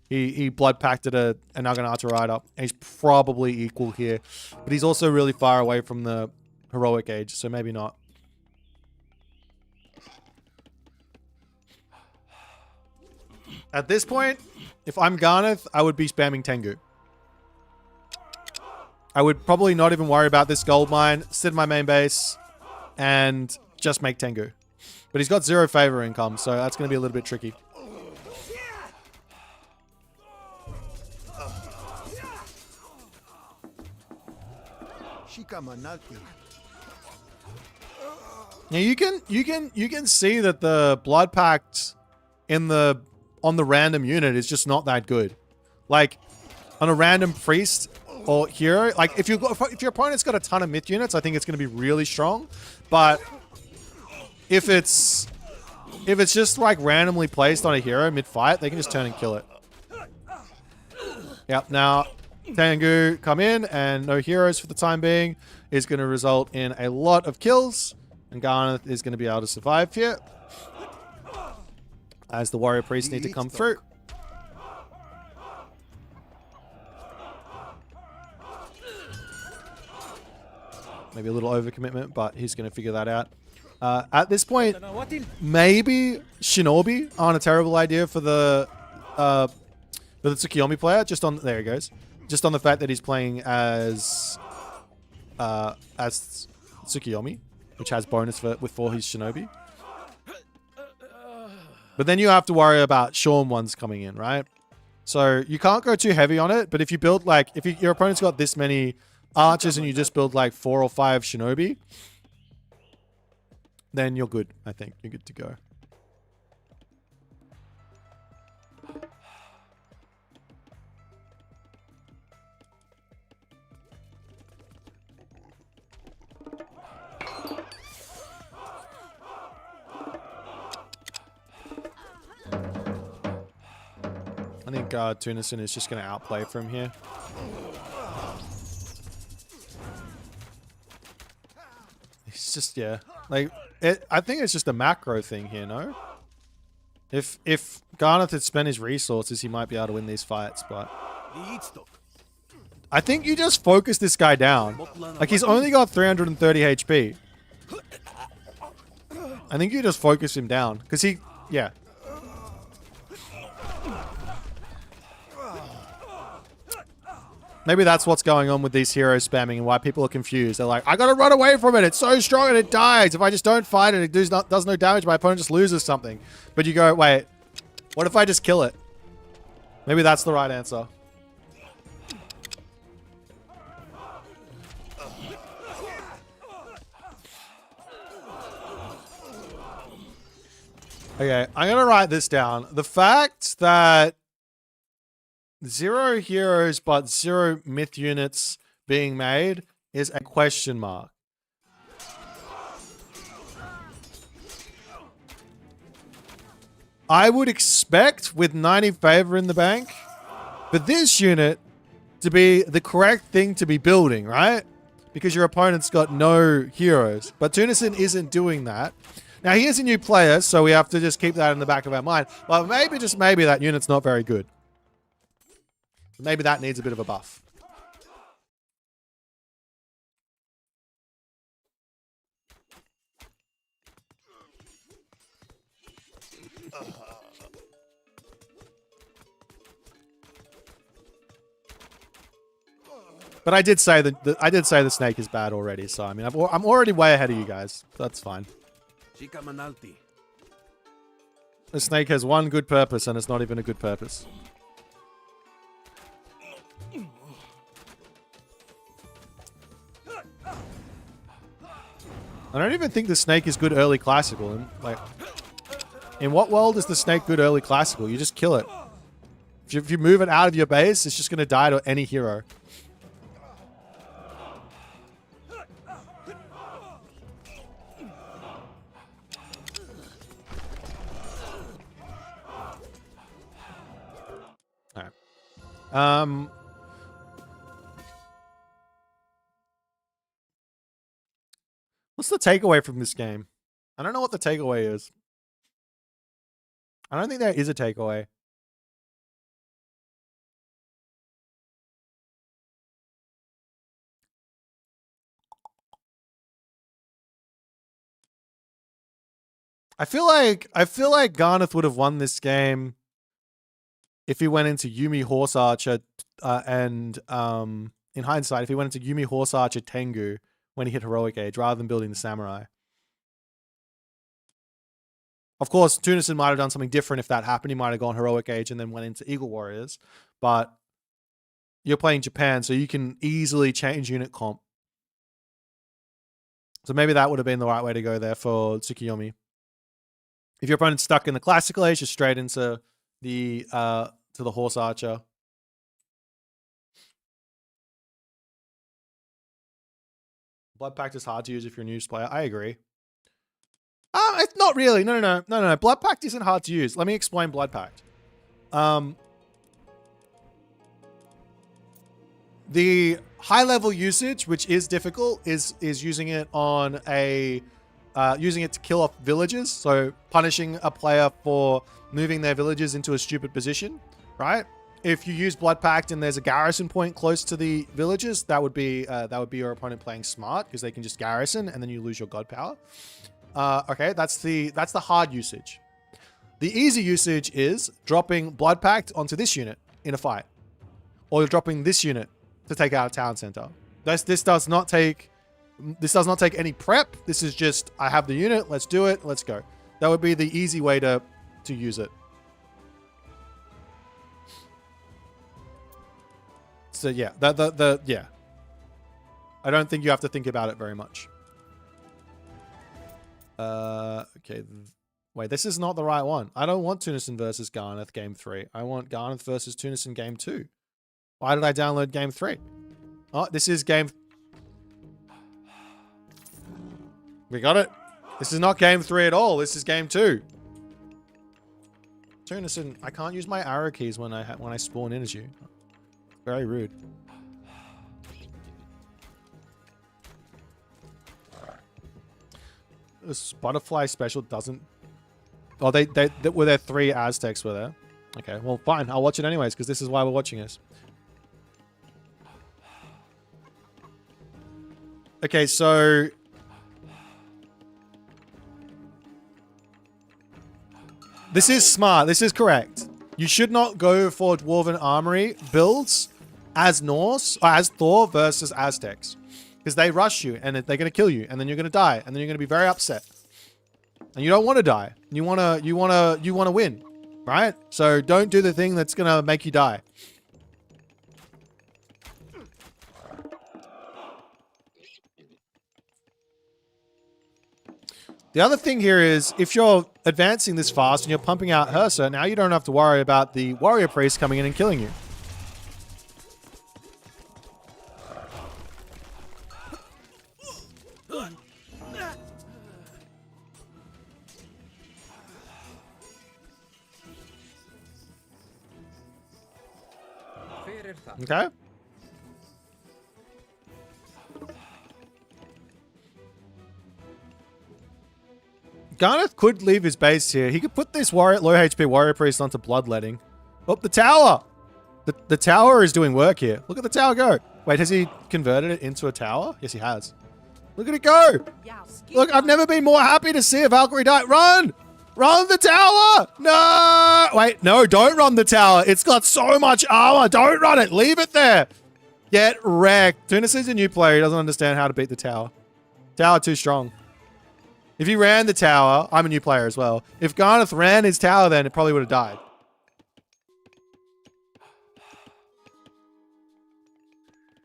he blood pacted a Naginata rider. He's probably equal here, but he's also really far away from the heroic age, so maybe not. At this point, if I'm Garnath, I would be spamming Tengu. I would probably not even worry about this gold mine, sit in my main base, and just make Tengu. But he's got 0 favor income, so that's going to be a little bit tricky. Now you can see that the blood pact on the random unit is just not that good. Like on a random priest or hero, like if your opponent's got a ton of myth units, I think it's going to be really strong. But if it's just like randomly placed on a hero mid-fight, they can just turn and kill it. Yep, now Tengu come in and no heroes for the time being is going to result in a lot of kills, and Garnath is going to be able to survive here as the warrior priests need to come through. Maybe a little overcommitment, but he's going to figure that out. At this point, maybe Shinobi aren't a terrible idea for the Tsukiyomi player. Just on there he goes. Just on the fact that he's playing as Tsukiyomi, which has bonus for his Shinobi. But then you have to worry about Shawn ones coming in, right? So you can't go too heavy on it. But if you build like, your opponent's got this many archers and you just build like 4 or 5 Shinobi, then you're good. I think you're good to go. I think Tunison is just going to outplay from here. It's just, yeah. Like, I think it's just a macro thing here, no? If Garnath had spent his resources, he might be able to win these fights, but I think you just focus this guy down. Like, he's only got 330 HP. I think you just focus him down. Because yeah. Maybe that's what's going on with these heroes spamming and why people are confused. They're like, I gotta run away from it. It's so strong and it dies. If I just don't fight it, it does no damage. My opponent just loses something. But you go, wait, what if I just kill it? Maybe that's the right answer. Okay, I'm going to write this down. The fact that 0 heroes but 0 myth units being made is a question mark. I would expect, with 90 favor in the bank, for this unit to be the correct thing to be building, right? Because your opponent's got no heroes. But Tunison isn't doing that. Now, he is a new player, so we have to just keep that in the back of our mind. But maybe, just maybe, that unit's not very good. Maybe that needs a bit of a buff. But I did say that the snake is bad already, so I mean I'm already way ahead of you guys. That's fine. The snake has one good purpose, and it's not even a good purpose. I don't even think the snake is good early classical. And like, in what world is the snake good early classical? You just kill it. If you move it out of your base, it's just going to die to any hero. Alright. What's the takeaway from this game? I don't know what the takeaway is. I don't think there is a takeaway. I feel like Garnath would have won this game if he went into Yumi Horse Archer and in hindsight, if he went into Yumi Horse Archer Tengu when he hit Heroic Age rather than building the Samurai. Of course, Tunison might have done something different if that happened. He might have gone Heroic Age and then went into Eagle Warriors. But you're playing Japan, so you can easily change unit comp. So maybe that would have been the right way to go there for Tsukiyomi. If your opponent's stuck in the Classical Age, just straight into the Horse Archer. Blood Pact is hard to use if you're a news player. I agree. It's not really. No. Blood Pact isn't hard to use. Let me explain Blood Pact. The high level usage, which is difficult, is using it on a using it to kill off villages. So punishing a player for moving their villages into a stupid position, right? If you use Blood Pact and there's a garrison point close to the villages, that would be your opponent playing smart because they can just garrison and then you lose your god power. Okay, that's the hard usage. The easy usage is dropping Blood Pact onto this unit in a fight, or you're dropping this unit to take out a town center. This does not take any prep. This is just, I have the unit, let's do it, let's go. That would be the easy way to use it. So yeah, yeah. I don't think you have to think about it very much. Okay. Wait, this is not the right one. I don't want Tunison versus Garnath game 3. I want Garnath versus Tunison game 2. Why did I download game 3? Oh, this is game... We got it. This is not game 3 at all. This is game 2. Tunison, I can't use my arrow keys when I spawn in as you. Very rude. This butterfly special doesn't... Oh, were there 3 Aztecs were there? Okay, well, fine. I'll watch it anyways, because this is why we're watching this. Okay, so... This is smart. This is correct. You should not go for Dwarven Armory builds as Norse, or as Thor versus Aztecs. Because they rush you, and they're going to kill you, and then you're going to die, and then you're going to be very upset. And you don't want to die. You want to win, right? So don't do the thing that's going to make you die. The other thing here is, if you're advancing this fast and you're pumping out Hersa, now you don't have to worry about the warrior priest coming in and killing you. Okay. Garnath could leave his base here. He could put this low HP warrior priest onto bloodletting. Oh, the tower! The tower is doing work here. Look at the tower go. Wait, has he converted it into a tower? Yes, he has. Look at it go! Look, I've never been more happy to see a Valkyrie die. Run! Run the tower! No! Wait, no, don't run the tower. It's got so much armor. Don't run it. Leave it there. Get wrecked. Tunis is a new player. He doesn't understand how to beat the tower. Tower too strong. If he ran the tower, I'm a new player as well. If Garnath ran his tower, then it probably would have died.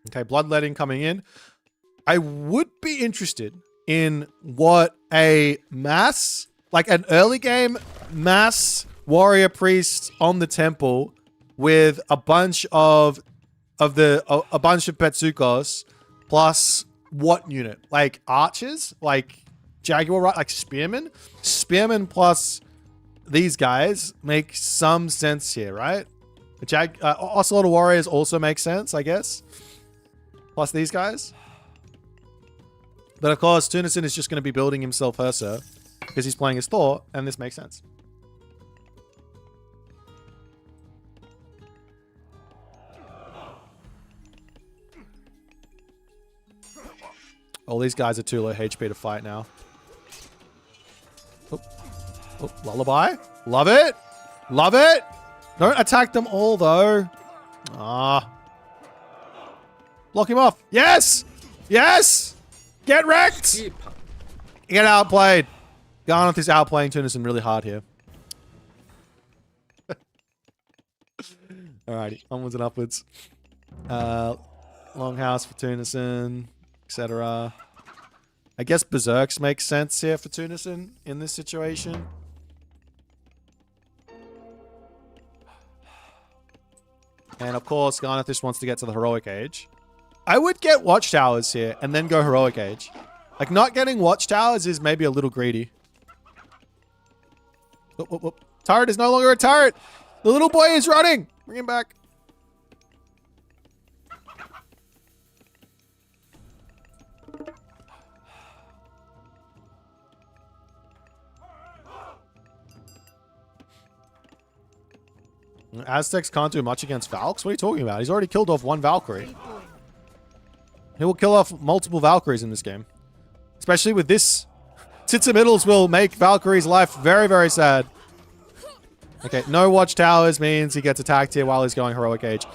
Okay, bloodletting coming in. I would be interested in what a mass, like an early game mass warrior priest on the temple with a bunch of Betsukos plus what unit? Like archers? Like Jaguar, right? Like spearmen? Spearmen plus these guys make some sense here, right? Ocelot warriors also make sense, I guess. Plus these guys. But of course, Tunison is just going to be building himself Hersa because he's playing as Thor, and this makes sense. All these guys are too low HP to fight now. Oh, oh, lullaby. Love it. Love it. Don't attack them all, though. Ah. Block him off. Yes. Yes. Get wrecked. Get outplayed. Garnath is outplaying Tunison really hard here. Alrighty. Onwards and upwards. Longhouse for Tunison, etc. I guess Berserks makes sense here for Tunison in this situation. And of course, Garnath just wants to get to the heroic age. I would get watchtowers here and then go heroic age. Like, not getting watchtowers is maybe a little greedy. Whoop, whoop, whoop. Turret is no longer a turret. The little boy is running. Bring him back. Aztecs can't do much against Valks? What are you talking about? He's already killed off one Valkyrie. He will kill off multiple Valkyries in this game. Especially with this. Titsamiddles will make Valkyrie's life very, very sad. Okay, no watchtowers means he gets attacked here while he's going heroic age.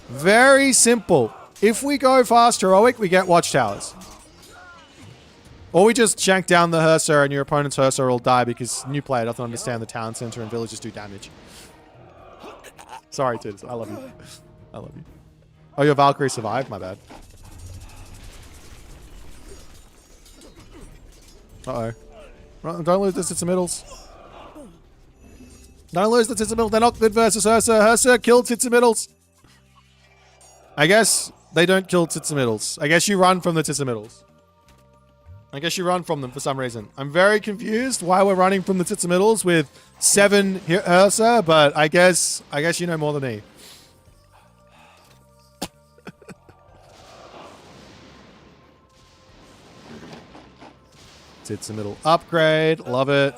Very simple. If we go fast heroic, we get watchtowers. Or we just shank down the Hersa and your opponent's Hersa will die because new player doesn't understand the town center and villages do damage. Sorry, Tids. I love you. I love you. Oh, your Valkyrie survived? My bad. Uh-oh. Don't lose the Titsamiddles. Don't lose the Titsamiddles. They're not good versus Hersa. Hersa killed Titsamiddles. I guess they don't kill Titsamiddles. I guess you run from the Titsamiddles. I guess you run from them for some reason. I'm very confused why we're running from the Titsamiddles with 7 Hersa, but I guess you know more than me. Titsamiddle upgrade. Love it.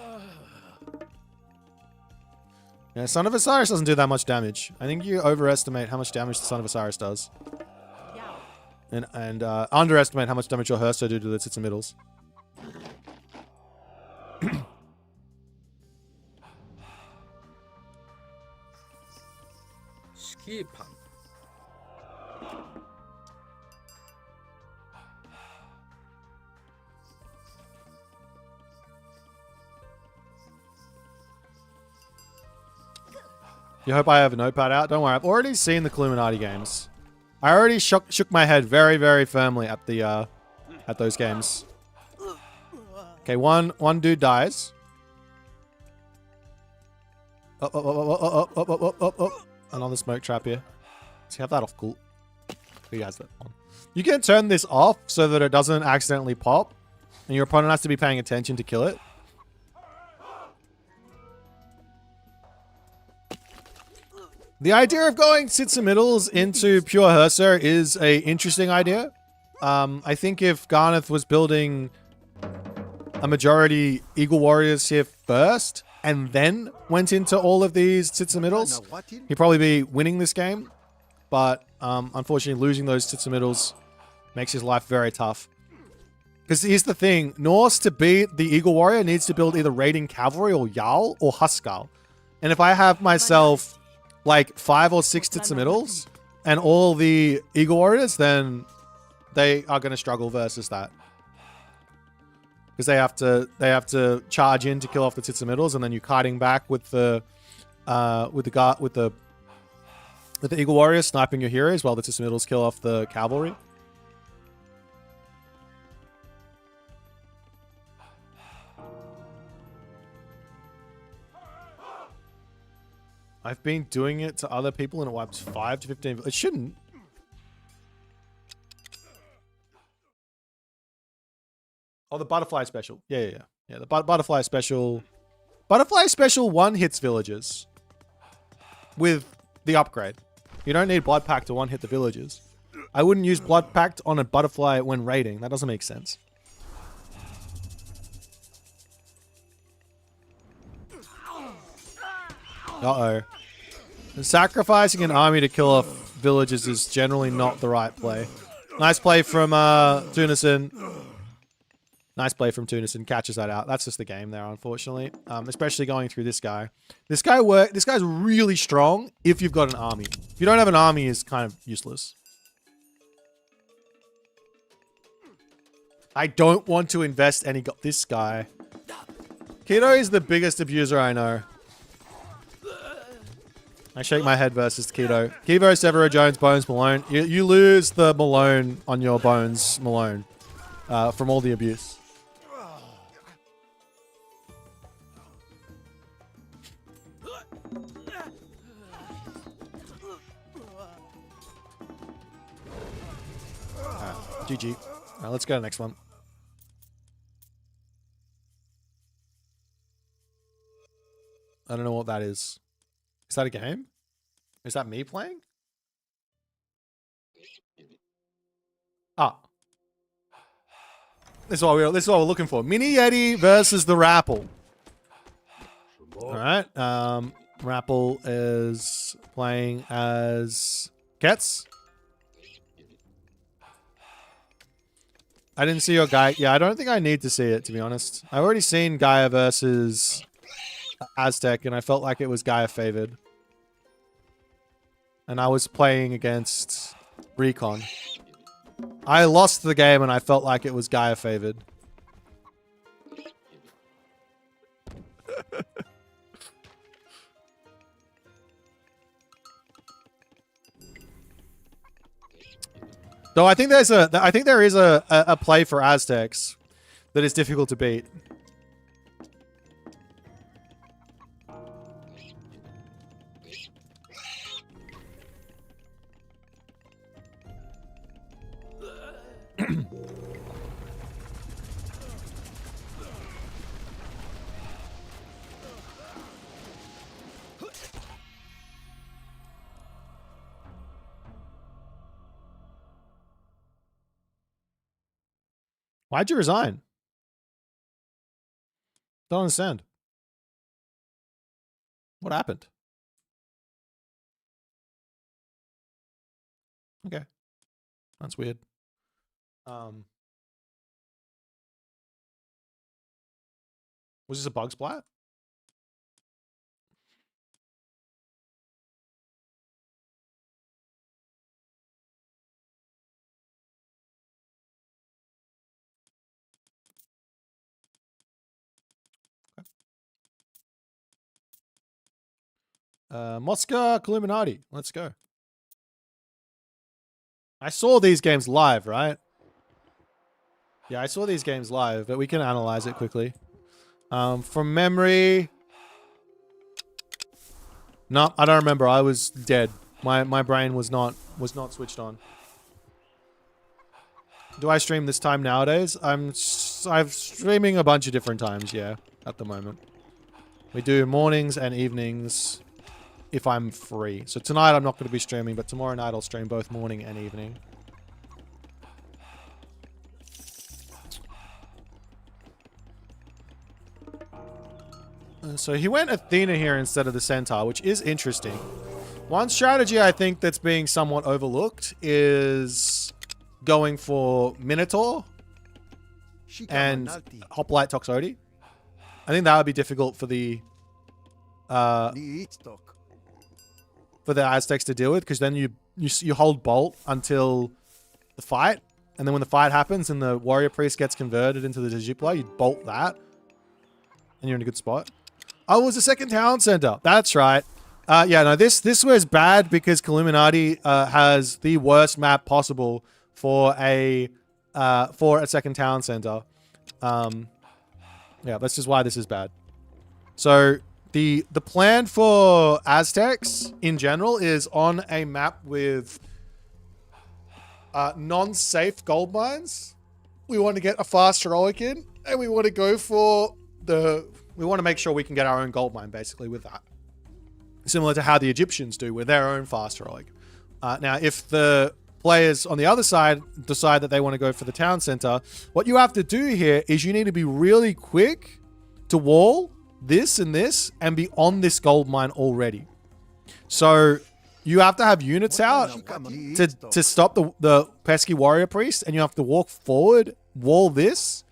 Yeah, Son of Osiris doesn't do that much damage. I think you overestimate how much damage the Son of Osiris does. And underestimate how much damage your Hersa do to the Titsamiddles. Ski pump. You hope I have a notepad out? Don't worry, I've already seen the Illuminati games. I already shook my head very, very firmly at the at those games. Okay, one dude dies. Another smoke trap here. Let's have that off. Cool. He has that on. You can turn this off so that it doesn't accidentally pop, and your opponent has to be paying attention to kill it. The idea of going sits and middles into pure Herser is a interesting idea. I think if Garnath was building a majority Eagle Warriors here first, and then went into all of these sits and middles, he'd probably be winning this game. But unfortunately, losing those sits and middles makes his life very tough. Because here's the thing, Norse to beat the Eagle Warrior needs to build either Raiding Cavalry or Jarl or Huskar. And if I have myself like 5 or 6 sits and middles and all the Eagle Warriors, then they are going to struggle versus that. Because they have to charge in to kill off the tits and middles, and then you're kiting back with the Eagle Warriors sniping your heroes while the tits and middles kill off the cavalry. I've been doing it to other people and it wipes 5 to 15. It shouldn't. Oh, the butterfly special. Yeah. The butterfly special. Butterfly special 1 hits villagers with the upgrade. You don't need Blood Pact to 1-hit the villagers. I wouldn't use Blood Pact on a butterfly when raiding. That doesn't make sense. Uh-oh. Sacrificing an army to kill off villagers is generally not the right play. Nice play from Tunis. Nice play from Tunis and catches that out. That's just the game there, unfortunately. Especially going through this guy. This guy's really strong if you've got an army. If you don't have an army, it's kind of useless. I don't want to invest any... This guy. Keto is the biggest abuser I know. I shake my head versus Keto. Kivo, Severo, Jones, Bones, Malone. You lose the Malone on your Bones, Malone. From all the abuse. GG. Let's go to the next one. I don't know what that is. Is that a game? Is that me playing? Ah. This is what we're looking for. Mini Yeti versus the Rapple. Alright. Rapple is playing as Kets. I didn't see your guy. Yeah, I don't think I need to see it, to be honest. I've already seen Gaia versus Aztec, and I felt like it was Gaia favored. And I was playing against Recon. I lost the game, and I felt like it was Gaia favored. Though I think there is a play for Aztecs that is difficult to beat. Why'd you resign? Don't understand. What happened? Okay. That's weird. Was this a bug splat? Moska Illuminati. Let's go. I saw these games live, right? Yeah, I saw these games live, but we can analyze it quickly. From memory... No, I don't remember. I was dead. My brain was not switched on. Do I stream this time nowadays? I'm streaming a bunch of different times, yeah, at the moment. We do mornings and evenings if I'm free. So tonight I'm not going to be streaming, but tomorrow night I'll stream both morning and evening. So he went Athena here instead of the Centaur, which is interesting. One strategy I think that's being somewhat overlooked is going for Minotaur and Hoplite Toxotes. I think that would be difficult for the Aztecs to deal with, because then you hold Bolt until the fight, and then when the fight happens and the warrior priest gets converted into the Djupla, you bolt that, and you're in a good spot. Oh, it was the second town center. That's right. Yeah, no, this was bad because Illuminati has the worst map possible for a second town center. Yeah, that's just why this is bad. So the plan for Aztecs in general is on a map with non-safe gold mines. We want to get a fast heroic in, and we want to go for we want to make sure we can get our own gold mine, basically, with that. Similar to how the Egyptians do with their own fast heroic. Now, if the players on the other side decide that they want to go for the town center, what you have to do here is you need to be really quick to wall this and be on this gold mine already. So you have to have units out to stop the pesky warrior priest, and you have to walk forward, wall this,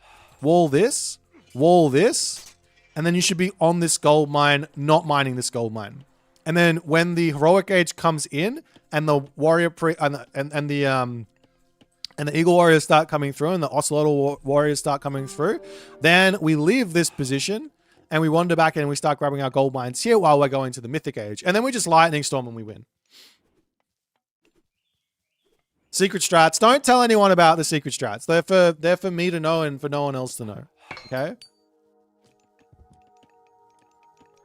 and then you should be on this gold mine, not mining this gold mine. And then when the heroic age comes in and the warrior and the eagle warriors start coming through and the ocelotl warriors start coming through, then we leave this position and we wander back and we start grabbing our gold mines here while we're going to the mythic age. And then we just lightning storm and we win. Secret strats. Don't tell anyone about the secret strats. They're for me to know and for no one else to know. Okay?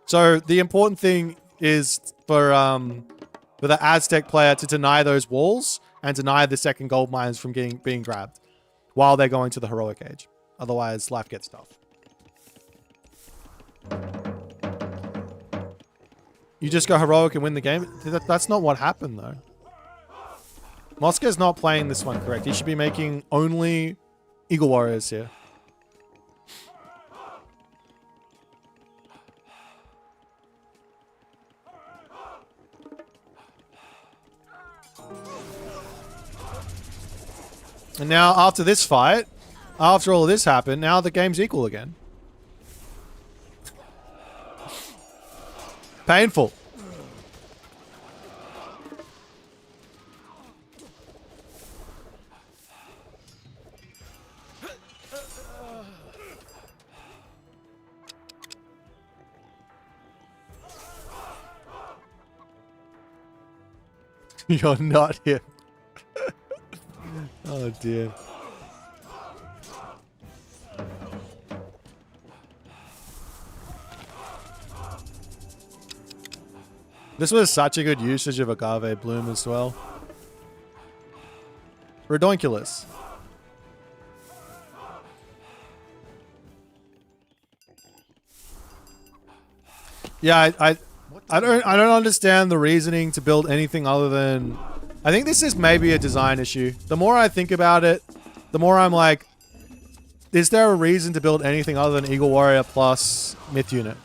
So the important thing is for the Aztec player to deny those walls and deny the second gold mines from being grabbed while they're going to the heroic age. Otherwise, life gets tough. You just go heroic and win the game? That's not what happened, though. Moska's not playing this one correct. He should be making only eagle warriors here. And now, after this fight, after all of this happened, now the game's equal again. Painful. You're not here. Oh dear. This was such a good usage of agave bloom as well. Redonkulous. Yeah, I don't understand the reasoning to build anything other than... I think this is maybe a design issue. The more I think about it, the more I'm like, is there a reason to build anything other than Eagle Warrior plus Myth Unit?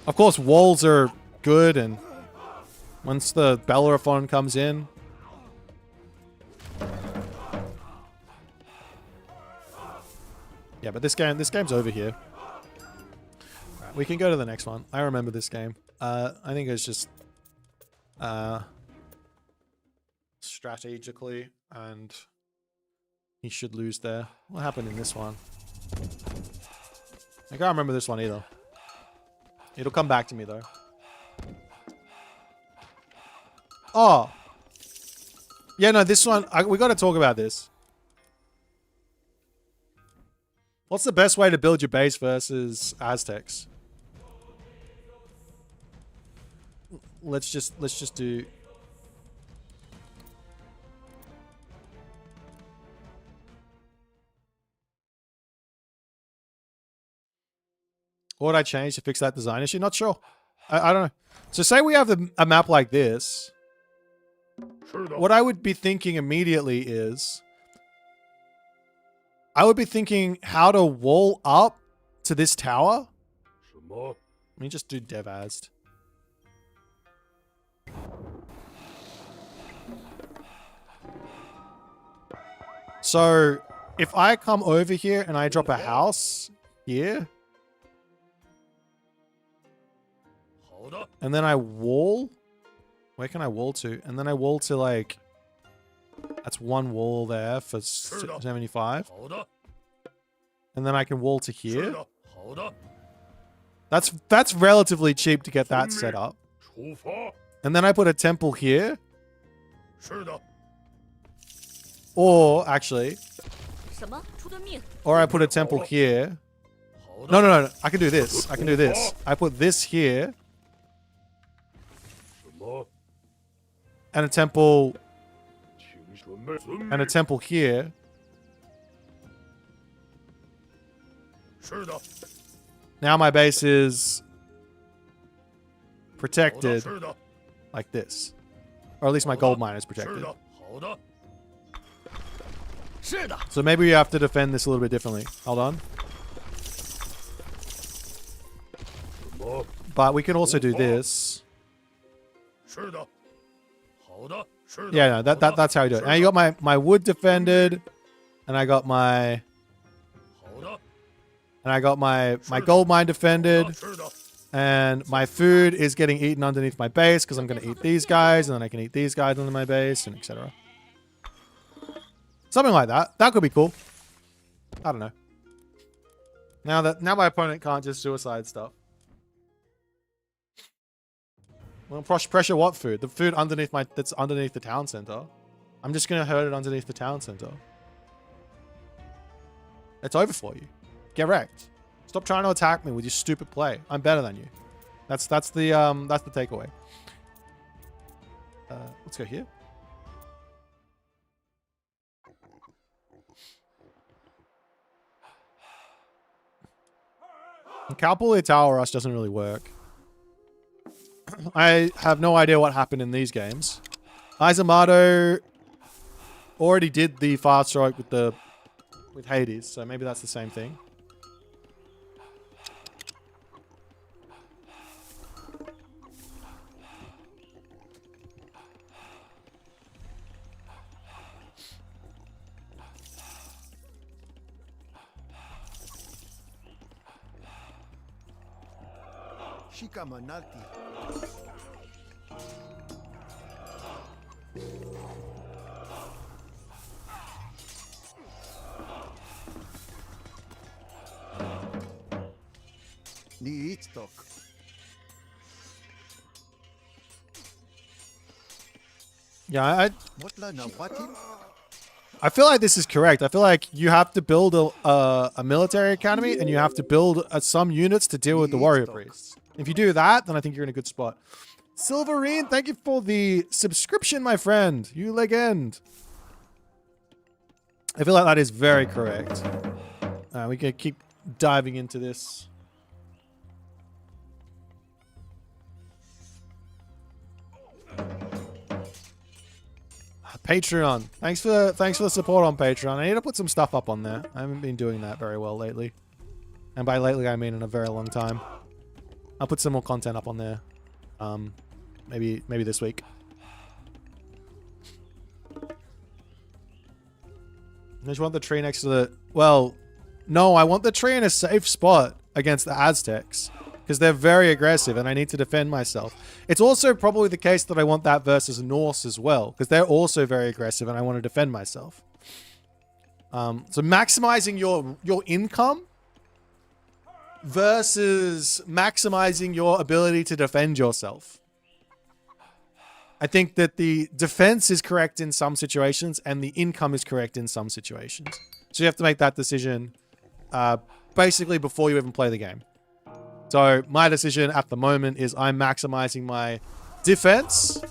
Of course, walls are good, and once the Bellerophon comes in... Yeah, but this game's over here. Right, we can go to the next one. I remember this game. I think it's just strategically, and he should lose there. What happened in this one? I can't remember this one either. It'll come back to me though. Oh. Yeah, no, this one, we got to talk about this. What's the best way to build your base versus Aztecs? Let's just do... What would I change to fix that design issue? Not sure. I don't know. So say we have a map like this. What I would be thinking immediately is... I would be thinking how to wall up to this tower. Let me just do devazed. So if I come over here and I drop a house here, and then I wall, where can I wall to? And then I wall to like, that's one wall there for 75. And then I can wall to here. That's relatively cheap to get that set up. And then I put a temple here. Or actually, or I put a temple here. No. I can do this. I can do this. I put this here. And a temple. And a temple here. Now my base is protected like this. Or at least my gold mine is protected. So maybe we have to defend this a little bit differently. Hold on. But we can also do this. Yeah, no, that's how we do it. Now you got my wood defended, and I got my gold mine defended, and my food is getting eaten underneath my base because I'm going to eat these guys, and then I can eat these guys under my base, and etc. Something like that. That could be cool. I don't know. Now my opponent can't just suicide stuff. Well, pressure what food? The food underneath that's underneath the town center. I'm just gonna herd it underneath the town center. It's over for you. Get wrecked. Stop trying to attack me with your stupid play. I'm better than you. That's the takeaway. Let's go here. Cowboy Tower Rush doesn't really work. I have no idea what happened in these games. Eizimardo already did the fast strike with Hades, so maybe that's the same thing. Yeah, I feel like this is correct. I feel like you have to build a military academy and you have to build some units to deal with the warrior priests. If you do that, then I think you're in a good spot. Silverine, thank you for the subscription, my friend. You legend. I feel like that is very correct. We can keep diving into this. Patreon. Thanks for the support on Patreon. I need to put some stuff up on there. I haven't been doing that very well lately. And by lately, I mean in a very long time. I'll put some more content up on there. Maybe this week. I just want the tree next to the... Well, no, I want the tree in a safe spot against the Aztecs. Because they're very aggressive and I need to defend myself. It's also probably the case that I want that versus Norse as well. Because they're also very aggressive and I want to defend myself. So maximizing your income versus maximizing your ability to defend yourself. I think that the defense is correct in some situations and the income is correct in some situations. So you have to make that decision basically before you even play the game. So my decision at the moment is I'm maximizing my defense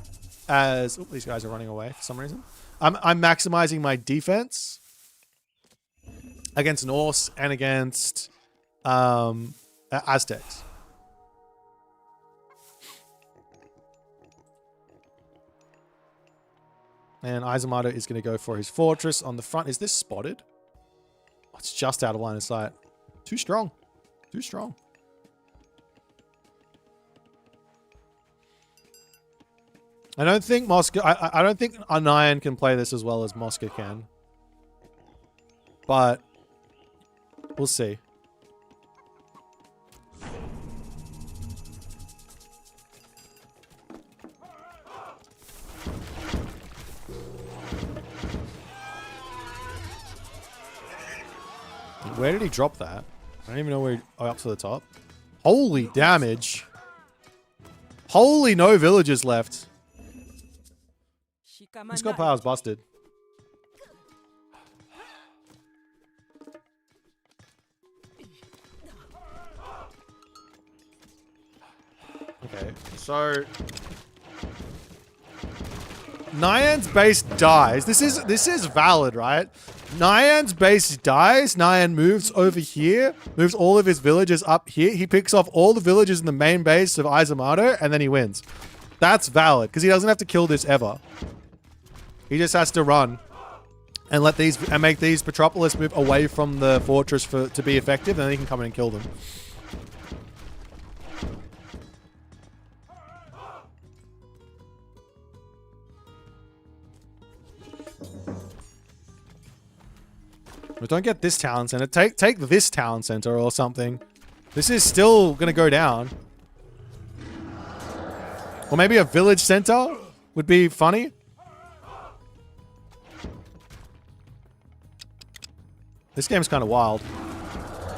as... Oh, these guys are running away for some reason. I'm maximizing my defense against Norse and against Aztecs. And Eizimardo is going to go for his fortress on the front. Is this spotted? Oh, it's just out of line of sight. Too strong. Too strong. I don't think Moska... I don't think Anayan can play this as well as Moska can. But we'll see. Where did he drop that? I don't even know where he... Oh, up to the top. Holy damage. Holy no villagers left. He's got powers busted. Okay, so... Nyan's base dies. This is valid, right? Nyan's base dies. Nyan moves over here, moves all of his villagers up here. He picks off all the villagers in the main base of Eizimardo, and then he wins. That's valid, because he doesn't have to kill this ever. He just has to run and let these and make these Petropolis move away from the fortress to be effective, and then he can come in and kill them. But don't get this town center. Take this town center or something. This is still gonna go down. Or maybe a village center would be funny. This game's kind of wild.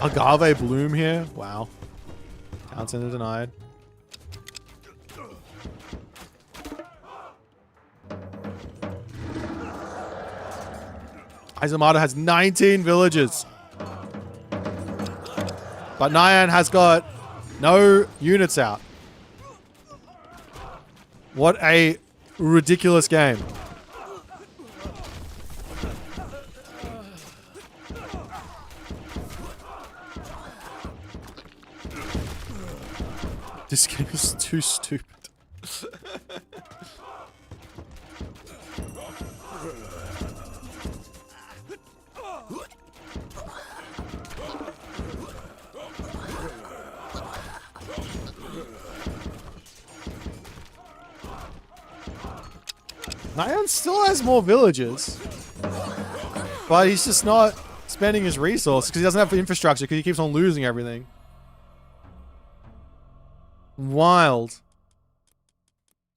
Agave bloom here. Wow. Town center denied. Eizimardo has 19 villages. But Nyan has got no units out. What a ridiculous game. This game is too stupid. Nyan still has more villages. But he's just not spending his resources because he doesn't have infrastructure because he keeps on losing everything. Wild.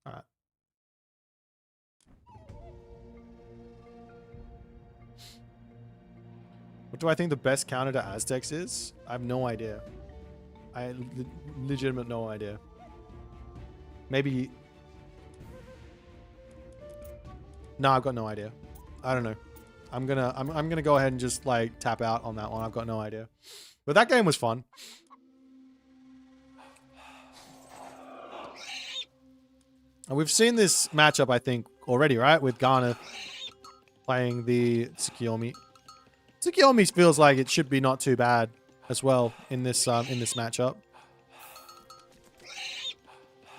Alright. What do I think the best counter to Aztecs is? I have no idea. I legitimate no idea. Maybe... No, I've got no idea. I don't know. I'm gonna go ahead and just like tap out on that one. I've got no idea. But that game was fun. And we've seen this matchup, I think, already, right? With Garnath playing the Tsukiyomi. Tsukiyomi feels like it should be not too bad as well in this matchup.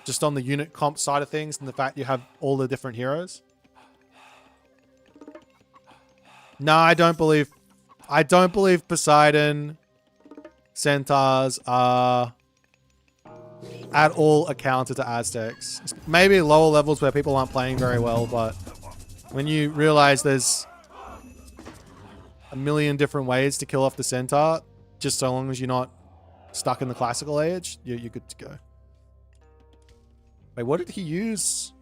Just on the unit comp side of things and the fact you have all the different heroes. No, I don't believe Poseidon centaurs are at all a counter to Aztecs. Maybe lower levels where people aren't playing very well, but when you realize there's a million different ways to kill off the centaur, just so long as you're not stuck in the classical age, you're good to go. Wait, what did he use?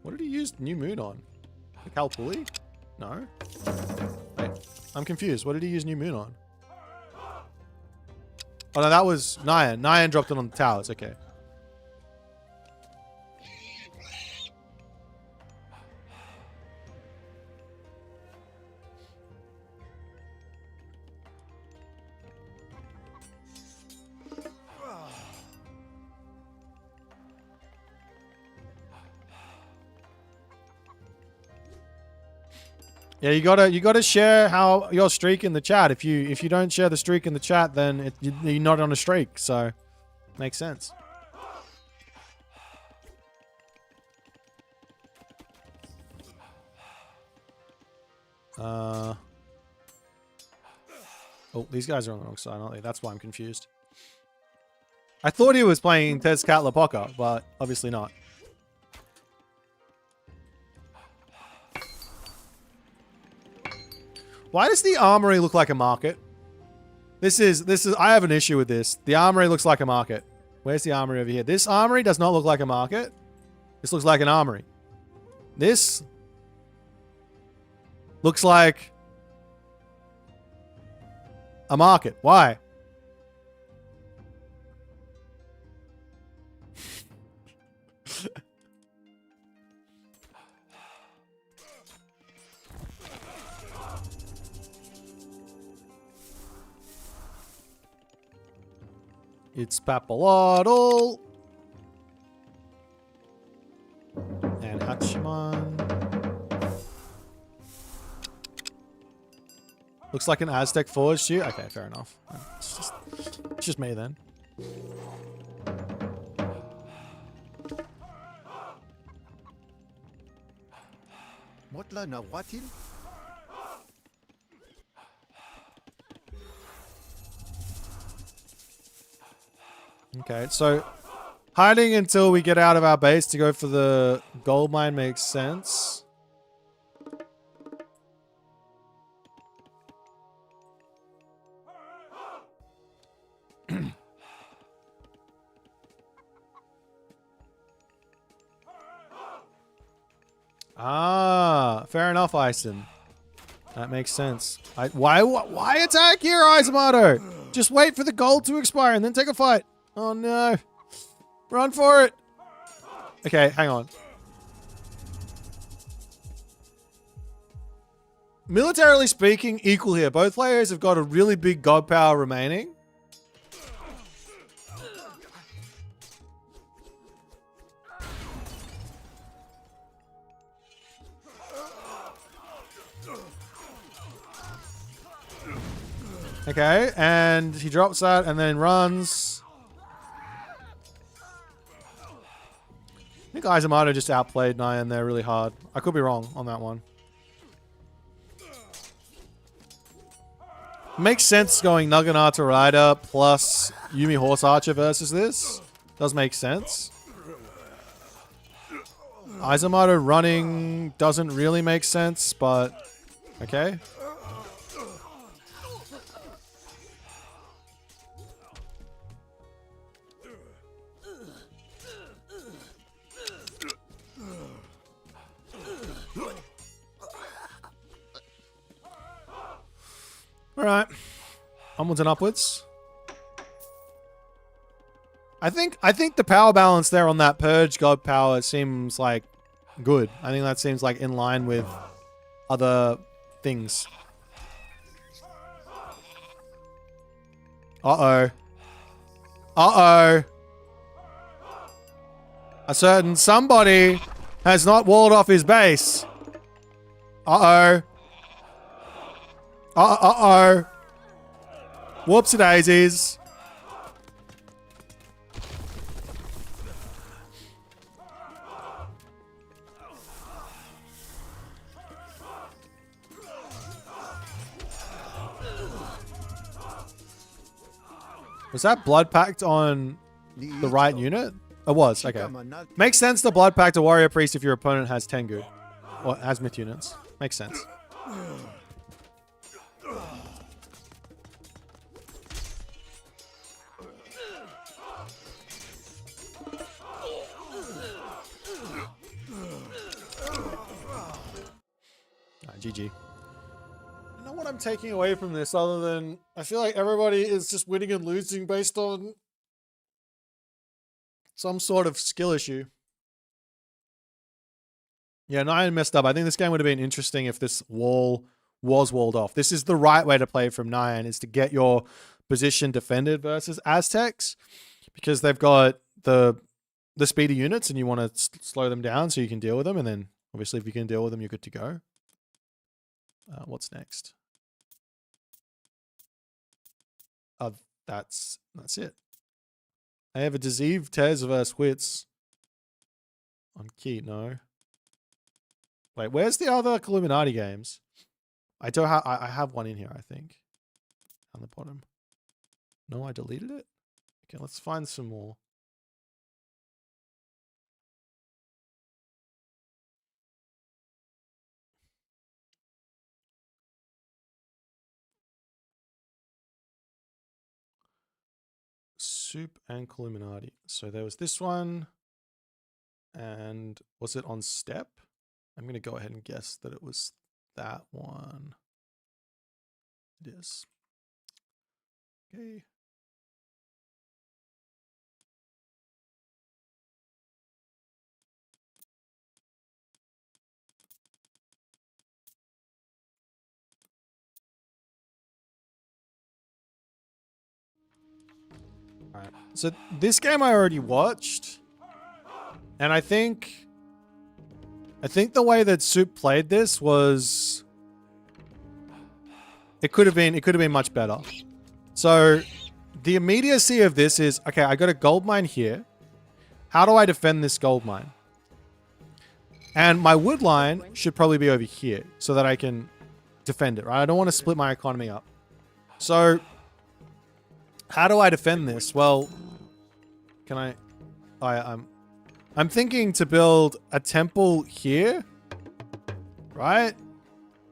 What did he use New Moon on? The Kalpuli? No. Wait, I'm confused. What did he use New Moon on? Oh no, that was Nyan. Nyan dropped it on the towers. Okay. Yeah, you gotta share how your streak in the chat. If you don't share the streak in the chat, then you're not on a streak. So, makes sense. Oh, these guys are on the wrong side, aren't they? That's why I'm confused. I thought he was playing Tezcatlipoca, but obviously not. Why does the armory look like a market? This is I have an issue with this. The armory looks like a market. Where's the armory over here? This armory does not look like a market. This looks like an armory. This looks like a market. Why? It's Papalotl. And Hachiman. Looks like an Aztec forward shoot. Okay, fair enough. It's just me then. Okay, so hiding until we get out of our base to go for the gold mine makes sense. Ah, fair enough, Ison. That makes sense. Why attack here, Eizimardo? Just wait for the gold to expire and then take a fight. Oh no. Run for it. Okay, hang on. Militarily speaking, equal here. Both players have got a really big god power remaining. Okay, and he drops that and then runs. I think Eizimardo just outplayed Nyan there really hard. I could be wrong on that one. Makes sense going Naginata Rider plus Yumi Horse Archer versus this. Does make sense. Eizimardo running doesn't really make sense, but okay. Alright. Onwards and upwards. I think the power balance there on that Purge God power seems like good. I think that seems like in line with other things. Uh-oh. Uh-oh. A certain somebody has not walled off his base. Uh-oh. Uh-oh. Whoopsie daisies. Was that blood pact on the right unit? It was, okay. Makes sense to blood pact a warrior priest if your opponent has Tengu. Or has myth units. Makes sense. GG. You know what I'm taking away from this other than I feel like everybody is just winning and losing based on some sort of skill issue. Yeah, Nyan messed up. I think this game would have been interesting if this wall was walled off. This is the right way to play from Nyan, is to get your position defended versus Aztecs, because they've got the speedy units and you want to slow them down so you can deal with them, and then obviously if you can deal with them, you're good to go. What's next? That's it. I have a deceive Tez versus Wits. On key, no. Wait, where's the other Illuminati games? I don't have. I have one in here, I think. On the bottom. No, I deleted it. Okay, let's find some more. Soup and Illuminati. So there was this one. And was it on step? I'm going to go ahead and guess that it was that one. It is. Okay. All right. So this game I already watched. And I think the way that Soup played this was it could have been much better. So the immediacy of this is, okay, I got a gold mine here. How do I defend this gold mine? And my wood line should probably be over here so that I can defend it, right? I don't want to split my economy up. So how do I defend this? Well, can I'm thinking to build a temple here, right?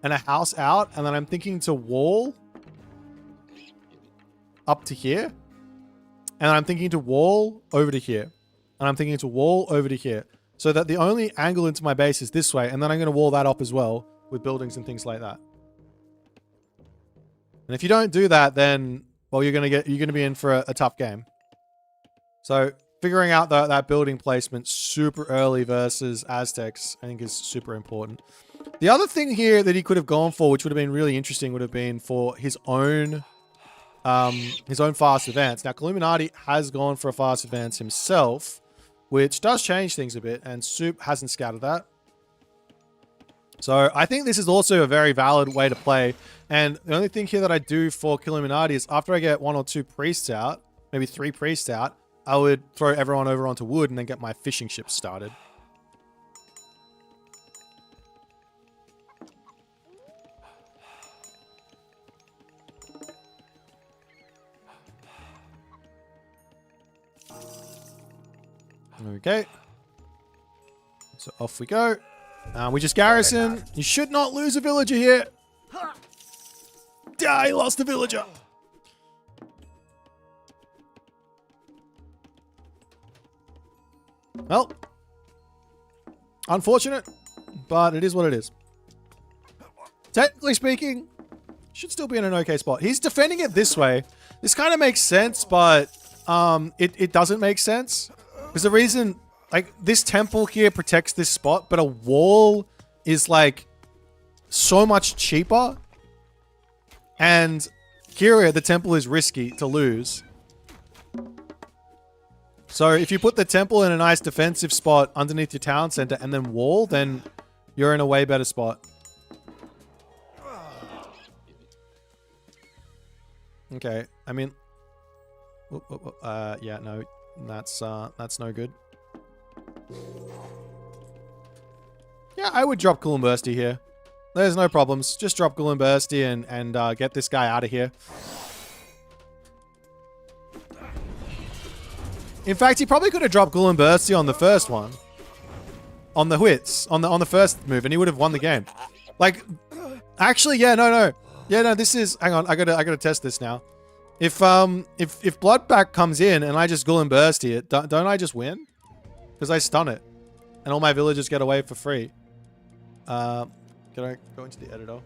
And a house out, and then I'm thinking to wall up to here. And I'm thinking to wall over to here. And I'm thinking to wall over to here. So that the only angle into my base is this way, and then I'm going to wall that up as well with buildings and things like that. And if you don't do that, then, well, you're going to be in for a tough game. So figuring out that building placement super early versus Aztecs, I think is super important. The other thing here that he could have gone for, which would have been really interesting, would have been for his own fast advance. Now, Illuminati has gone for a fast advance himself, which does change things a bit, and Soup hasn't scouted that. So I think this is also a very valid way to play. And the only thing here that I do for Illuminati is after I get 1 or 2 priests out, maybe 3 priests out, I would throw everyone over onto wood and then get my fishing ship started. Okay. So off we go. We just garrison. You should not lose a villager here. Die, lost a villager. Well, unfortunate, but it is what it is. Technically speaking, should still be in an okay spot. He's defending it this way. This kind of makes sense, but it doesn't make sense. Because the reason, like, this temple here protects this spot, but a wall is, like, so much cheaper. And here, the temple is risky to lose. So if you put the temple in a nice defensive spot underneath your town center and then wall, then you're in a way better spot. Okay, I mean, yeah, no, that's no good. Yeah, I would drop Kulumbursty here. There's no problems. Just drop Kulumbursty and get this guy out of here. In fact, he probably could have dropped Kulumbursty on the first one. On the Hwits. On the first move, and he would have won the game. Like, actually, yeah, no. Yeah, no, this is... Hang on, I gotta test this now. If Bloodback comes in and I just Kulumbursty it, don't I just win? Because I stun it. And all my villagers get away for free. Can I go into the editor?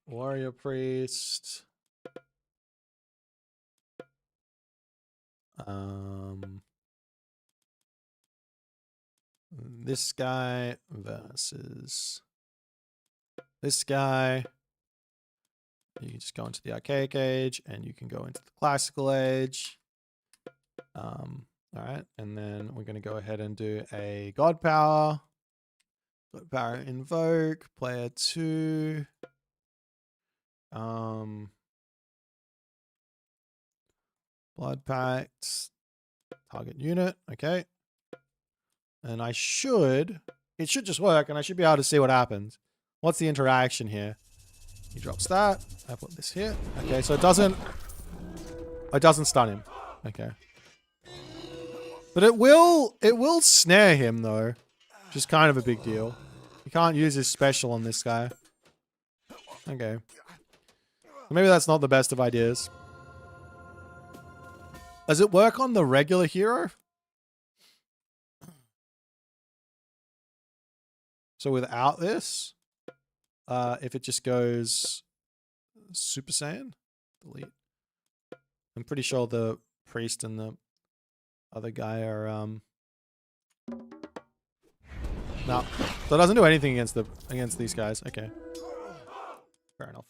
Warrior Priest. this guy versus this guy. You can just go into the archaic age and you can go into the classical age. All right, and then we're going to go ahead and do a god power. God power invoke, player 2. Blood pact, target unit, okay. And it should just work and I should be able to see what happens. What's the interaction here? He drops that. I put this here. Okay, so it doesn't stun him. Okay. But it will snare him though, which is kind of a big deal. You can't use his special on this guy. Okay. Maybe that's not the best of ideas. Does it work on the regular hero? So without this, if it just goes Super Saiyan, delete. I'm pretty sure the priest and the other guy are no. So it doesn't do anything against these guys. Okay. Fair enough.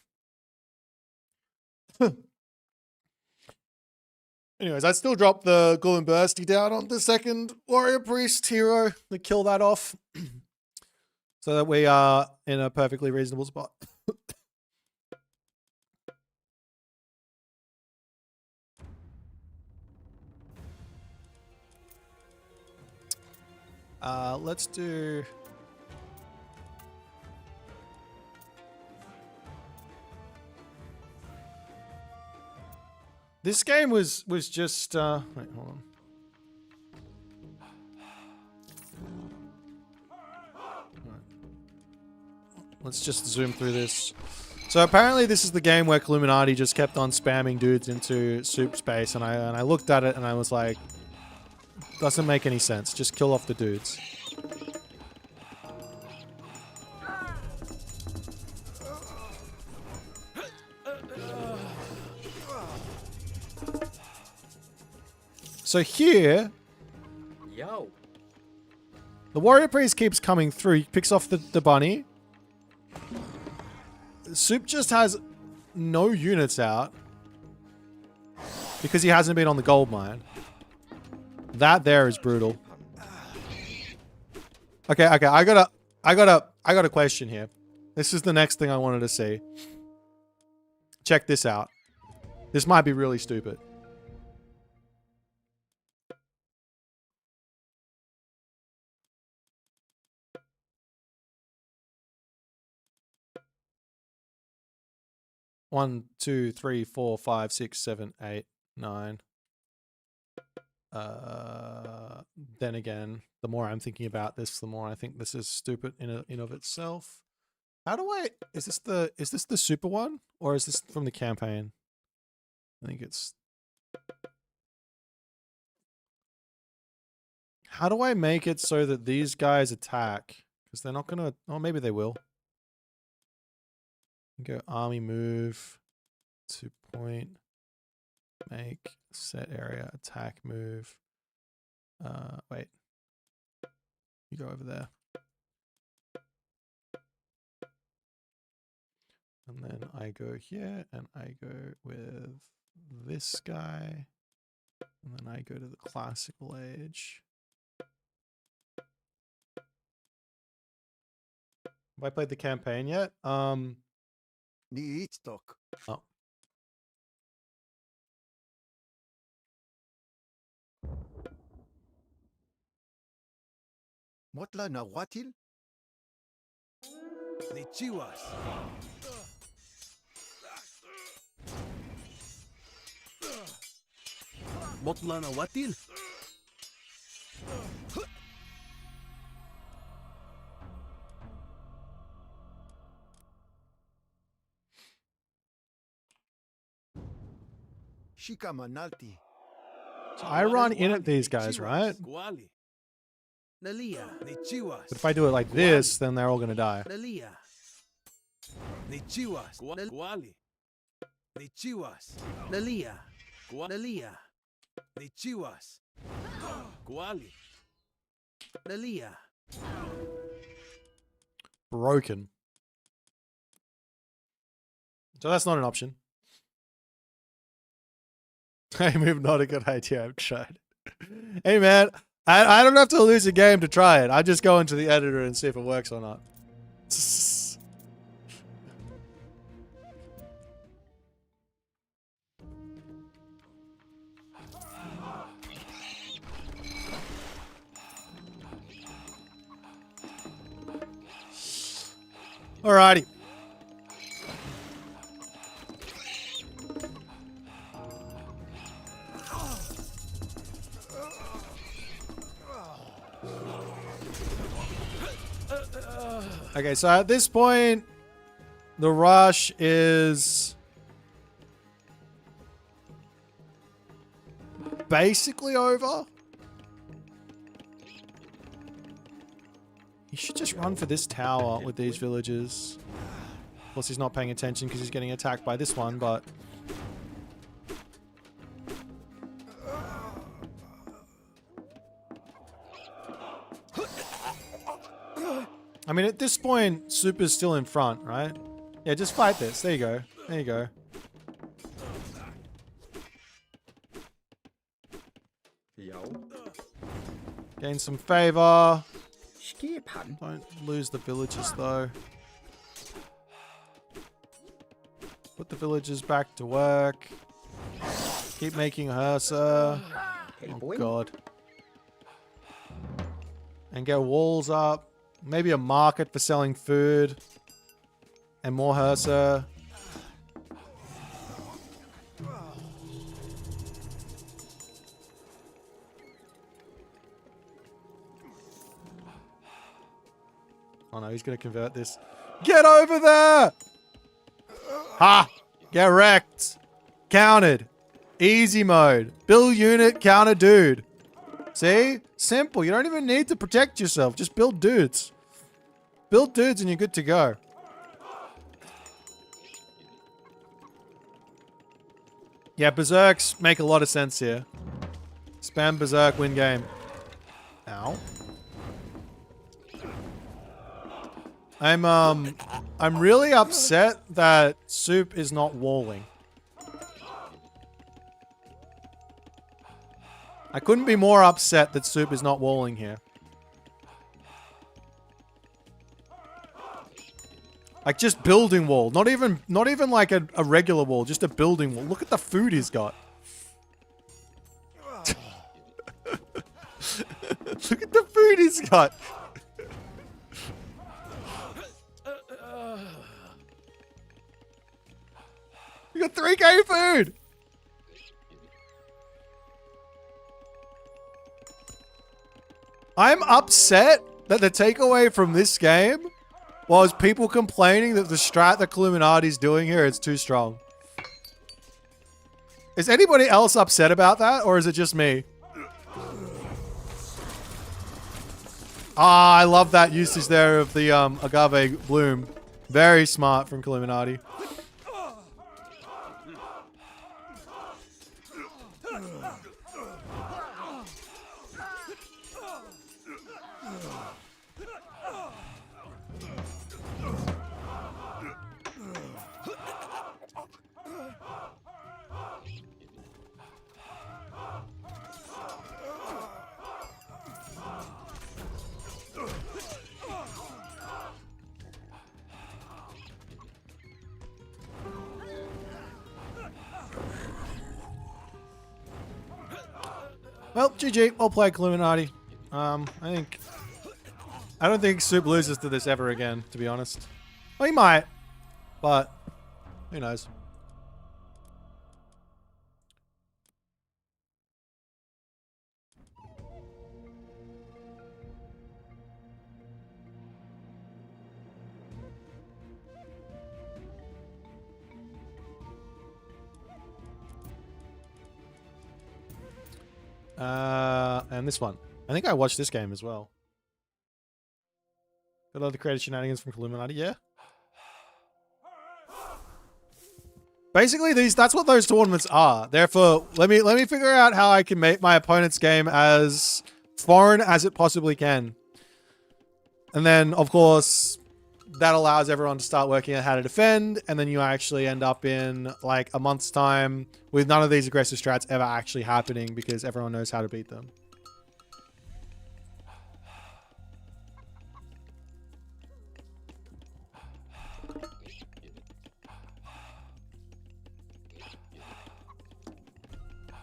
Anyways, I still dropped the Ghoul and Bursty down on the second warrior priest hero to kill that off. So that we are in a perfectly reasonable spot. Let's do... This game was just... wait, hold on. Let's just zoom through this. So apparently this is the game where Illuminati just kept on spamming dudes into soup space, and I looked at it and I was like, doesn't make any sense. Just kill off the dudes. So here, the warrior priest keeps coming through. He picks off the bunny. Soup just has no units out because he hasn't been on the gold mine. That there is brutal. Okay, I got a question here. This is the next thing I wanted to see. Check this out. This might be really stupid. One, two, three, 4, 5, 6, 7, 8, 9. Then again, the more I'm thinking about this, the more I think this is stupid in of itself. How do I... Is this the super one? Or is this from the campaign? I think it's... How do I make it so that these guys attack? Because they're not gonna... Oh, maybe they will. Go army move to point, make, set area, attack move. Wait. You go over there. And then I go here and I go with this guy. And then I go to the classical age. Have I played the campaign yet? Oh. Motla Nahuatil? De Chivas. Motla Nahuatil? Shika Manalti. So I run in at these guys, right? But if I do it like this, then they're all going to die. Broken. So that's not an option. Hey, move, not a good idea. I've tried. Hey, man, I don't have to lose a game to try it. I just go into the editor and see if it works or not. Alrighty. Okay, so at this point, the rush is basically over. He should just run for this tower with these villagers. Of course, he's not paying attention because he's getting attacked by this one, but... I mean, at this point, Soup is still in front, right? Yeah, just fight this. There you go. There you go. Gain some favor. Don't lose the villagers, though. Put the villagers back to work. Keep making Hersa. Oh, God. And get walls up. Maybe a market for selling food. And more Hersa. Oh no, he's gonna convert this. Get over there! Ha! Get wrecked. Counted. Easy mode. Build unit, counter dude. See? Simple. You don't even need to protect yourself. Just build dudes. Build dudes and you're good to go. Yeah, berserks make a lot of sense here. Spam berserk, win game. Ow. I'm really upset that Soup is not walling. I couldn't be more upset that Soup is not walling here. Like just building wall, not even like a regular wall, just a building wall. Look at the food he's got. Look at the food he's got. You got 3k food. I'm upset that the takeaway from this game was people complaining that the strat that Illuminati's doing here is too strong. Is anybody else upset about that, or is it just me? Ah, I love that usage there of the agave bloom. Very smart from Illuminati. Well, GG. Well played, Illuminati. I don't think Soup loses to this ever again, to be honest. Well, he might, but who knows? And this one. I think I watched this game as well. Got other creative shenanigans from Illuminati, yeah. Basically, that's what those tournaments are. Therefore, let me figure out how I can make my opponent's game as foreign as it possibly can. And then, of course, that allows everyone to start working out how to defend. And then you actually end up in like a month's time with none of these aggressive strats ever actually happening because everyone knows how to beat them.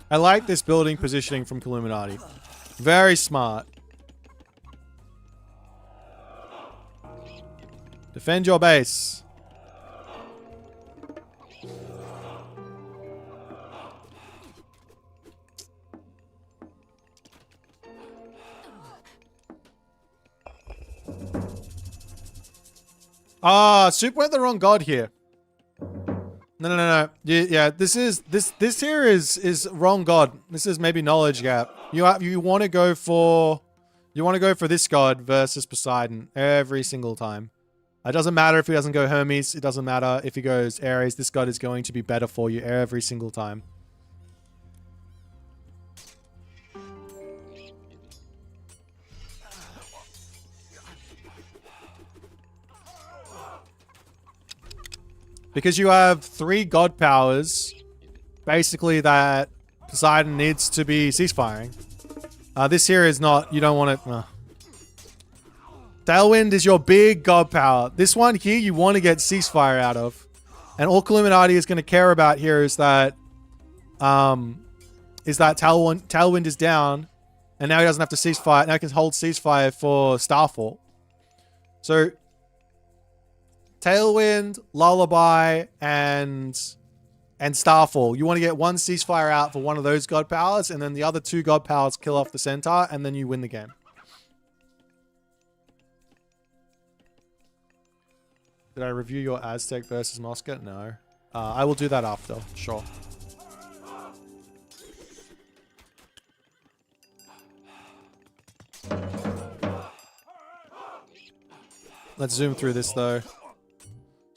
I like this building positioning from Illuminati. Very smart. Defend your base. Ah, Soup went the wrong god here. No. Yeah, this here is wrong god. This is maybe knowledge gap. You want to go for this god versus Poseidon every single time. It doesn't matter if he doesn't go Hermes. It doesn't matter if he goes Ares. This god is going to be better for you every single time. Because you have 3 god powers, basically, that Poseidon needs to be ceasefiring. This here is not, you don't want to... Tailwind is your big god power. This one here, you want to get ceasefire out of. And all Illuminati is going to care about here is that... Tailwind is down, and now he doesn't have to ceasefire. Now he can hold ceasefire for Starfall. So... Tailwind, Lullaby, and Starfall. You want to get one ceasefire out for one of those god powers, and then the other 2 god powers kill off the centaur, and then you win the game. Did I review your Aztec versus Moska? No. I will do that after. Sure. Let's zoom through this, though.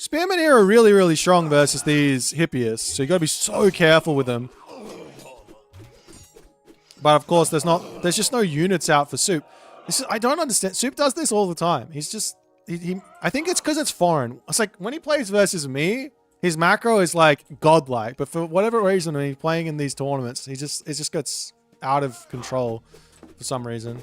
Spearmen here are really, really strong versus these Hippias, so you gotta be so careful with them. But of course, there's just no units out for Soup. I don't understand. Soup does this all the time. He's just, I think it's because it's foreign. It's like when he plays versus me, his macro is like godlike, but for whatever reason, when he's playing in these tournaments, it just gets out of control for some reason.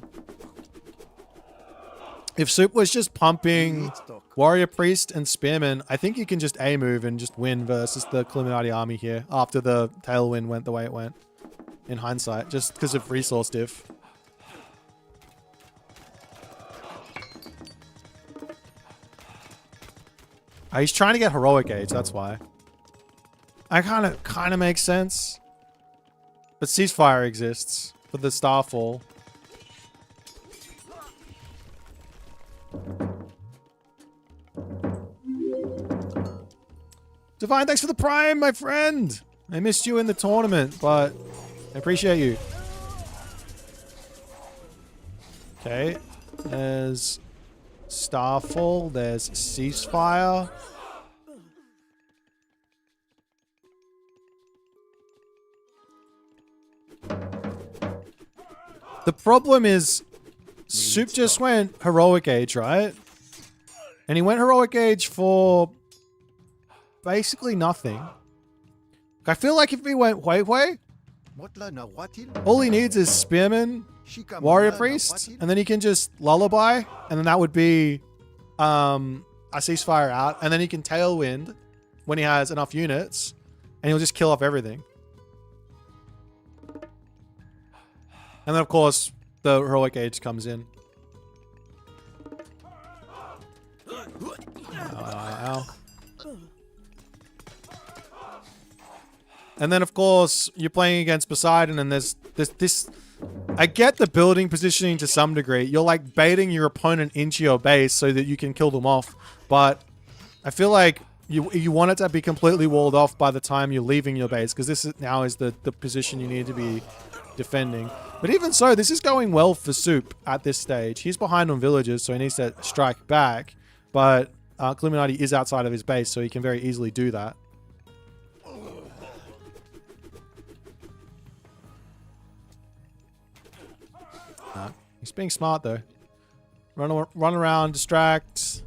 If Soup was just pumping Warrior Priest and Spearman, I think you can just A-move and just win versus the Illuminati army here after the Tailwind went the way it went. In hindsight, just because of resource diff. He's trying to get Heroic Age, that's why. I kind of makes sense. But Ceasefire exists for the Starfall. Divine, thanks for the Prime, my friend. I missed you in the tournament, but I appreciate you. Okay. There's Starfall. There's Ceasefire. The problem is Soup just went Heroic Age, right? And he went Heroic Age for basically nothing. I feel like if he went Huehue, all he needs is Spearman, Warrior Priest, and then he can just Lullaby, and then that would be a Ceasefire out, and then he can Tailwind when he has enough units, and he'll just kill off everything. And then, of course, the Heroic Age comes in. Ow. And then, of course, you're playing against Poseidon, and there's this... I get the building positioning to some degree. You're, like, baiting your opponent into your base so that you can kill them off. But I feel like you want it to be completely walled off by the time you're leaving your base, because this now is the position you need to be defending. But even so, this is going well for Soup at this stage. He's behind on villagers, so he needs to strike back. But Illuminati is outside of his base, so he can very easily do that. He's being smart, though. Run around, distract.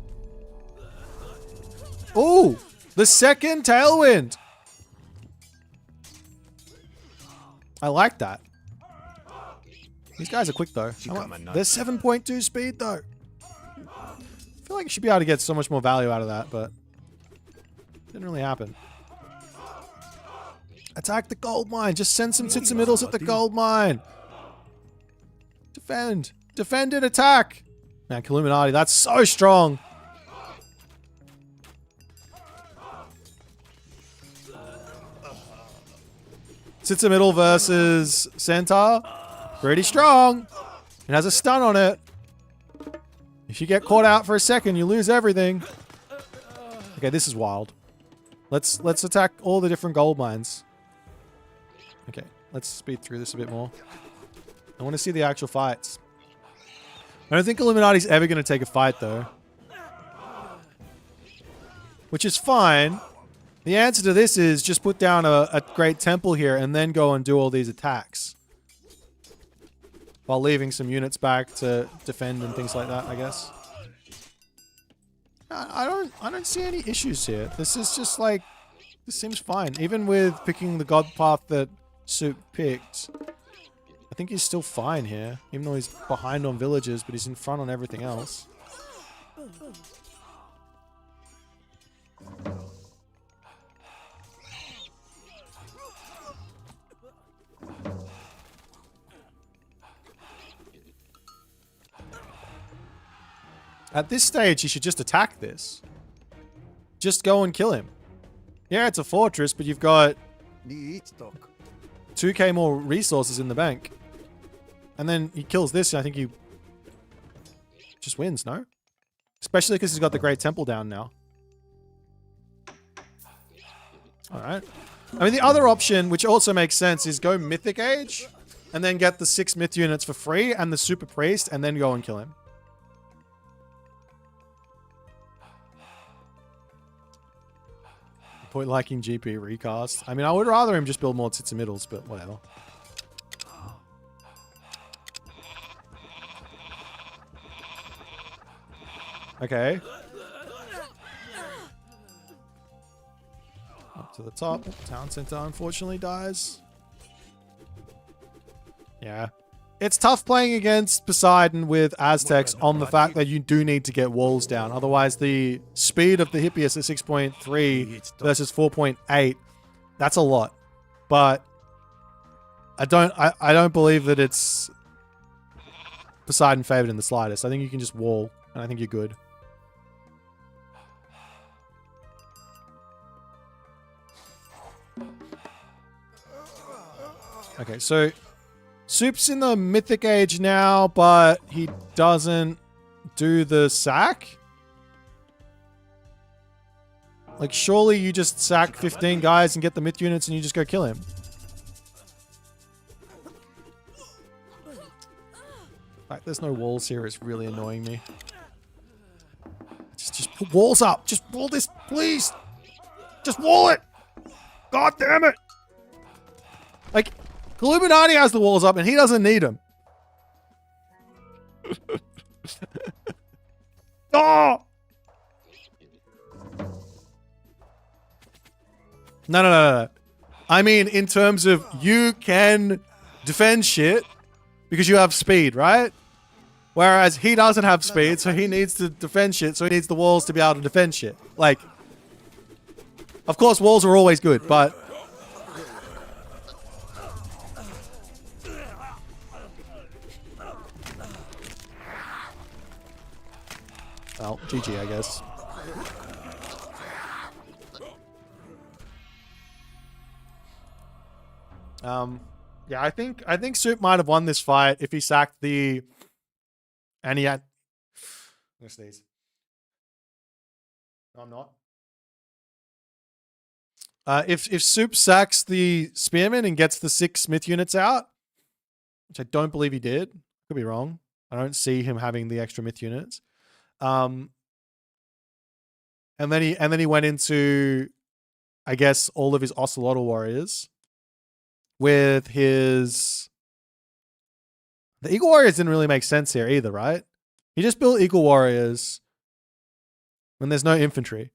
Ooh, the second tailwind. I like that. These guys are quick though. They're 7.2 speed though. I feel like you should be able to get so much more value out of that, but didn't really happen. Attack the gold mine. Just send some tits and middles at the gold mine. Defend. Defend and attack. Man, Illuminati, that's so strong. Sits a middle versus Centaur. Pretty strong. It has a stun on it. If you get caught out for a second, you lose everything. Okay, this is wild. Let's attack all the different gold mines. Okay, let's speed through this a bit more. I want to see the actual fights. I don't think Illuminati's ever going to take a fight though. Which is fine. The answer to this is just put down a great temple here and then go and do all these attacks. While leaving some units back to defend and things like that, I guess. I don't see any issues here. This is just like, this seems fine. Even with picking the god path that Soup picked, I think he's still fine here. Even though he's behind on villages, but he's in front on everything else. At this stage, you should just attack this. Just go and kill him. Yeah, it's a fortress, but you've got 2k more resources in the bank. And then he kills this, and I think he just wins, no? Especially because he's got the Great Temple down now. Alright. I mean, the other option, which also makes sense, is go Mythic Age, and then get the 6 Myth units for free, and the Super Priest, and then go and kill him. Point liking GP recast. I mean, I would rather him just build more tits and middles, but whatever. Okay. Up to the top. Town center unfortunately dies. Yeah. It's tough playing against Poseidon with Aztecs on the fact that you do need to get walls down. Otherwise, the speed of the Hippias at 6.3 versus 4.8, that's a lot. But I don't believe that it's Poseidon favored in the slightest. I think you can just wall, and I think you're good. Okay, so Soup's in the Mythic Age now, but he doesn't do the sack? Like, surely you just sack 15 guys and get the Myth units and you just go kill him. Like, there's no walls here. It's really annoying me. Just put walls up. Just wall this, please. Just wall it. God damn it. Like, Illuminati has the walls up and he doesn't need them. Oh! No. I mean, in terms of you can defend shit because you have speed, right? Whereas he doesn't have speed, so he needs to defend shit, so he needs the walls to be able to defend shit. Like, of course, walls are always good, but... Well, GG, I guess. Yeah, I think Soup might have won this fight if he sacked the... And he had... I'm gonna sneeze. No, I'm not. If Soup sacks the Spearman and gets the 6 Smith units out, which I don't believe he did, could be wrong. I don't see him having the extra Myth units. And then he went into, I guess, all of his Ocelotl warriors with his... The Eagle Warriors didn't really make sense here either, right? He just built Eagle Warriors when there's no infantry.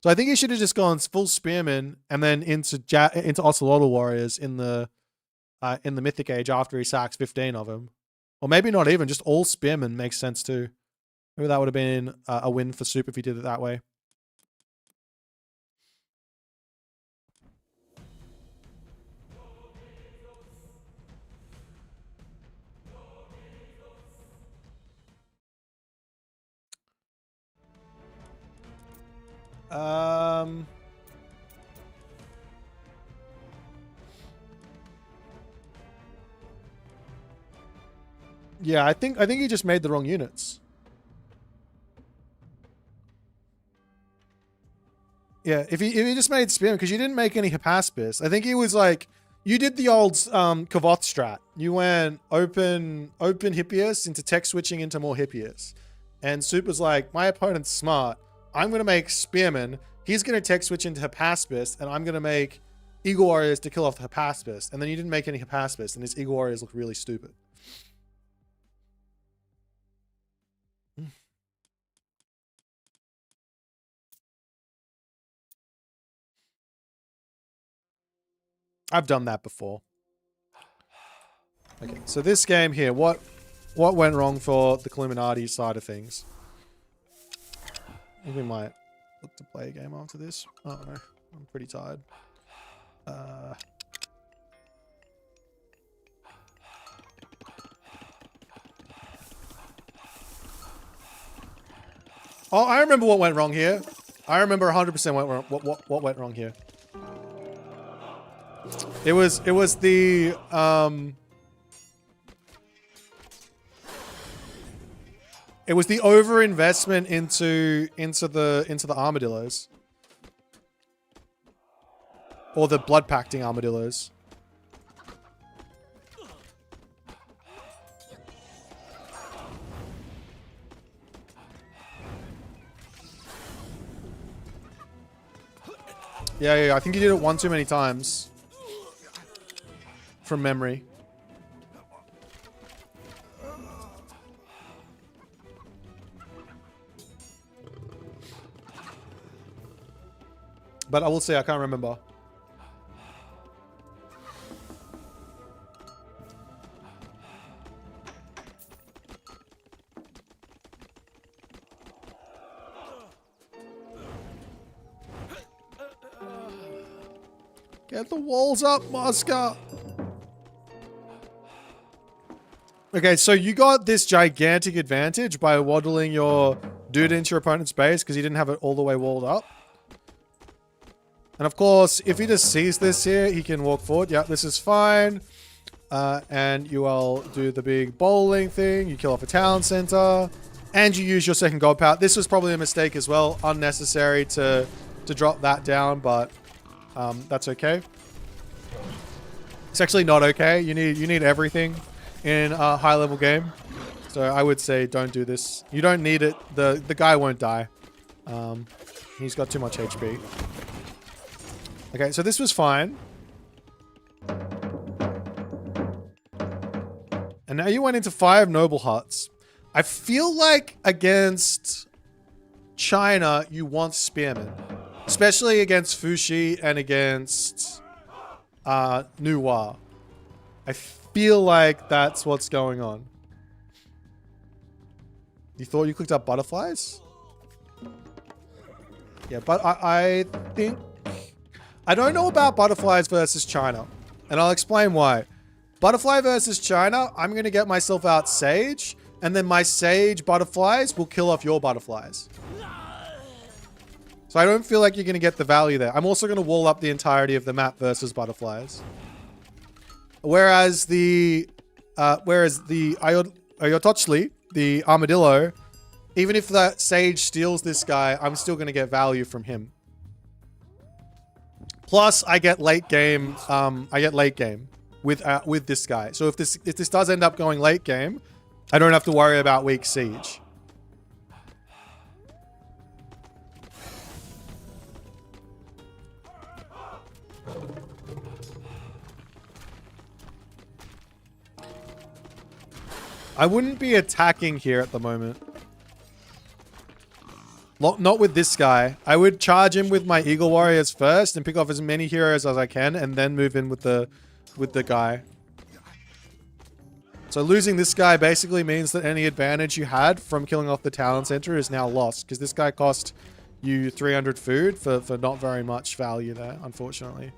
So I think he should have just gone full Spearman and then into Ocelotl Warriors in the Mythic Age after he sacks 15 of them. Or maybe not even, just all Spearmen makes sense too. Maybe that would have been a win for Soup if he did it that way. Yeah, I think he just made the wrong units. Yeah, if he just made Spearman, because you didn't make any Hypaspis. I think he was like, you did the old Kavoth strat. You went open Hippias into tech switching into more Hippias. And Soup was like, my opponent's smart. I'm going to make Spearman. He's going to tech switch into Hypaspis, and I'm going to make Eagle Warriors to kill off the Hypaspis. And then you didn't make any Hypaspis, and his Eagle Warriors look really stupid. I've done that before. Okay, so this game here, what went wrong for the Illuminati side of things? I think we might look to play a game after this. Oh no, I'm pretty tired. Oh, I remember what went wrong here. I remember 100% what went wrong here. It was the it was the over-investment into the armadillos. Or the blood-pacting armadillos. Yeah, I think you did it one too many times. From memory. But I will say I can't remember. Get the walls up, Moska! Okay, so you got this gigantic advantage by waddling your dude into your opponent's base because he didn't have it all the way walled up. And of course, if he just sees this here, he can walk forward. Yeah, this is fine. And you will do the big bowling thing. You kill off a town center. And you use your second gold power. This was probably a mistake as well. Unnecessary to drop that down, but that's okay. It's actually not okay. You need everything in a high level game. So I would say don't do this. You don't need it. The guy won't die. He's got too much HP. Okay, so this was fine. And now you went into 5 noble huts. I feel like against China, you want spearmen. Especially against Fushi and against Nuwa. I feel like that's what's going on. You thought you clicked up butterflies? Yeah, but I think... I don't know about butterflies versus China. And I'll explain why. Butterfly versus China, I'm going to get myself out Sage. And then my Sage butterflies will kill off your butterflies. So I don't feel like you're going to get the value there. I'm also going to wall up the entirety of the map versus butterflies. Whereas the Ayotochli, the armadillo, even if that Sage steals this guy, I'm still going to get value from him. Plus, I get late game. With this guy. So if this does end up going late game, I don't have to worry about weak siege. I wouldn't be attacking here at the moment. Not with this guy. I would charge him with my Eagle Warriors first and pick off as many heroes as I can and then move in with the guy. So losing this guy basically means that any advantage you had from killing off the Talon Center is now lost, because this guy cost you 300 food for not very much value there, unfortunately.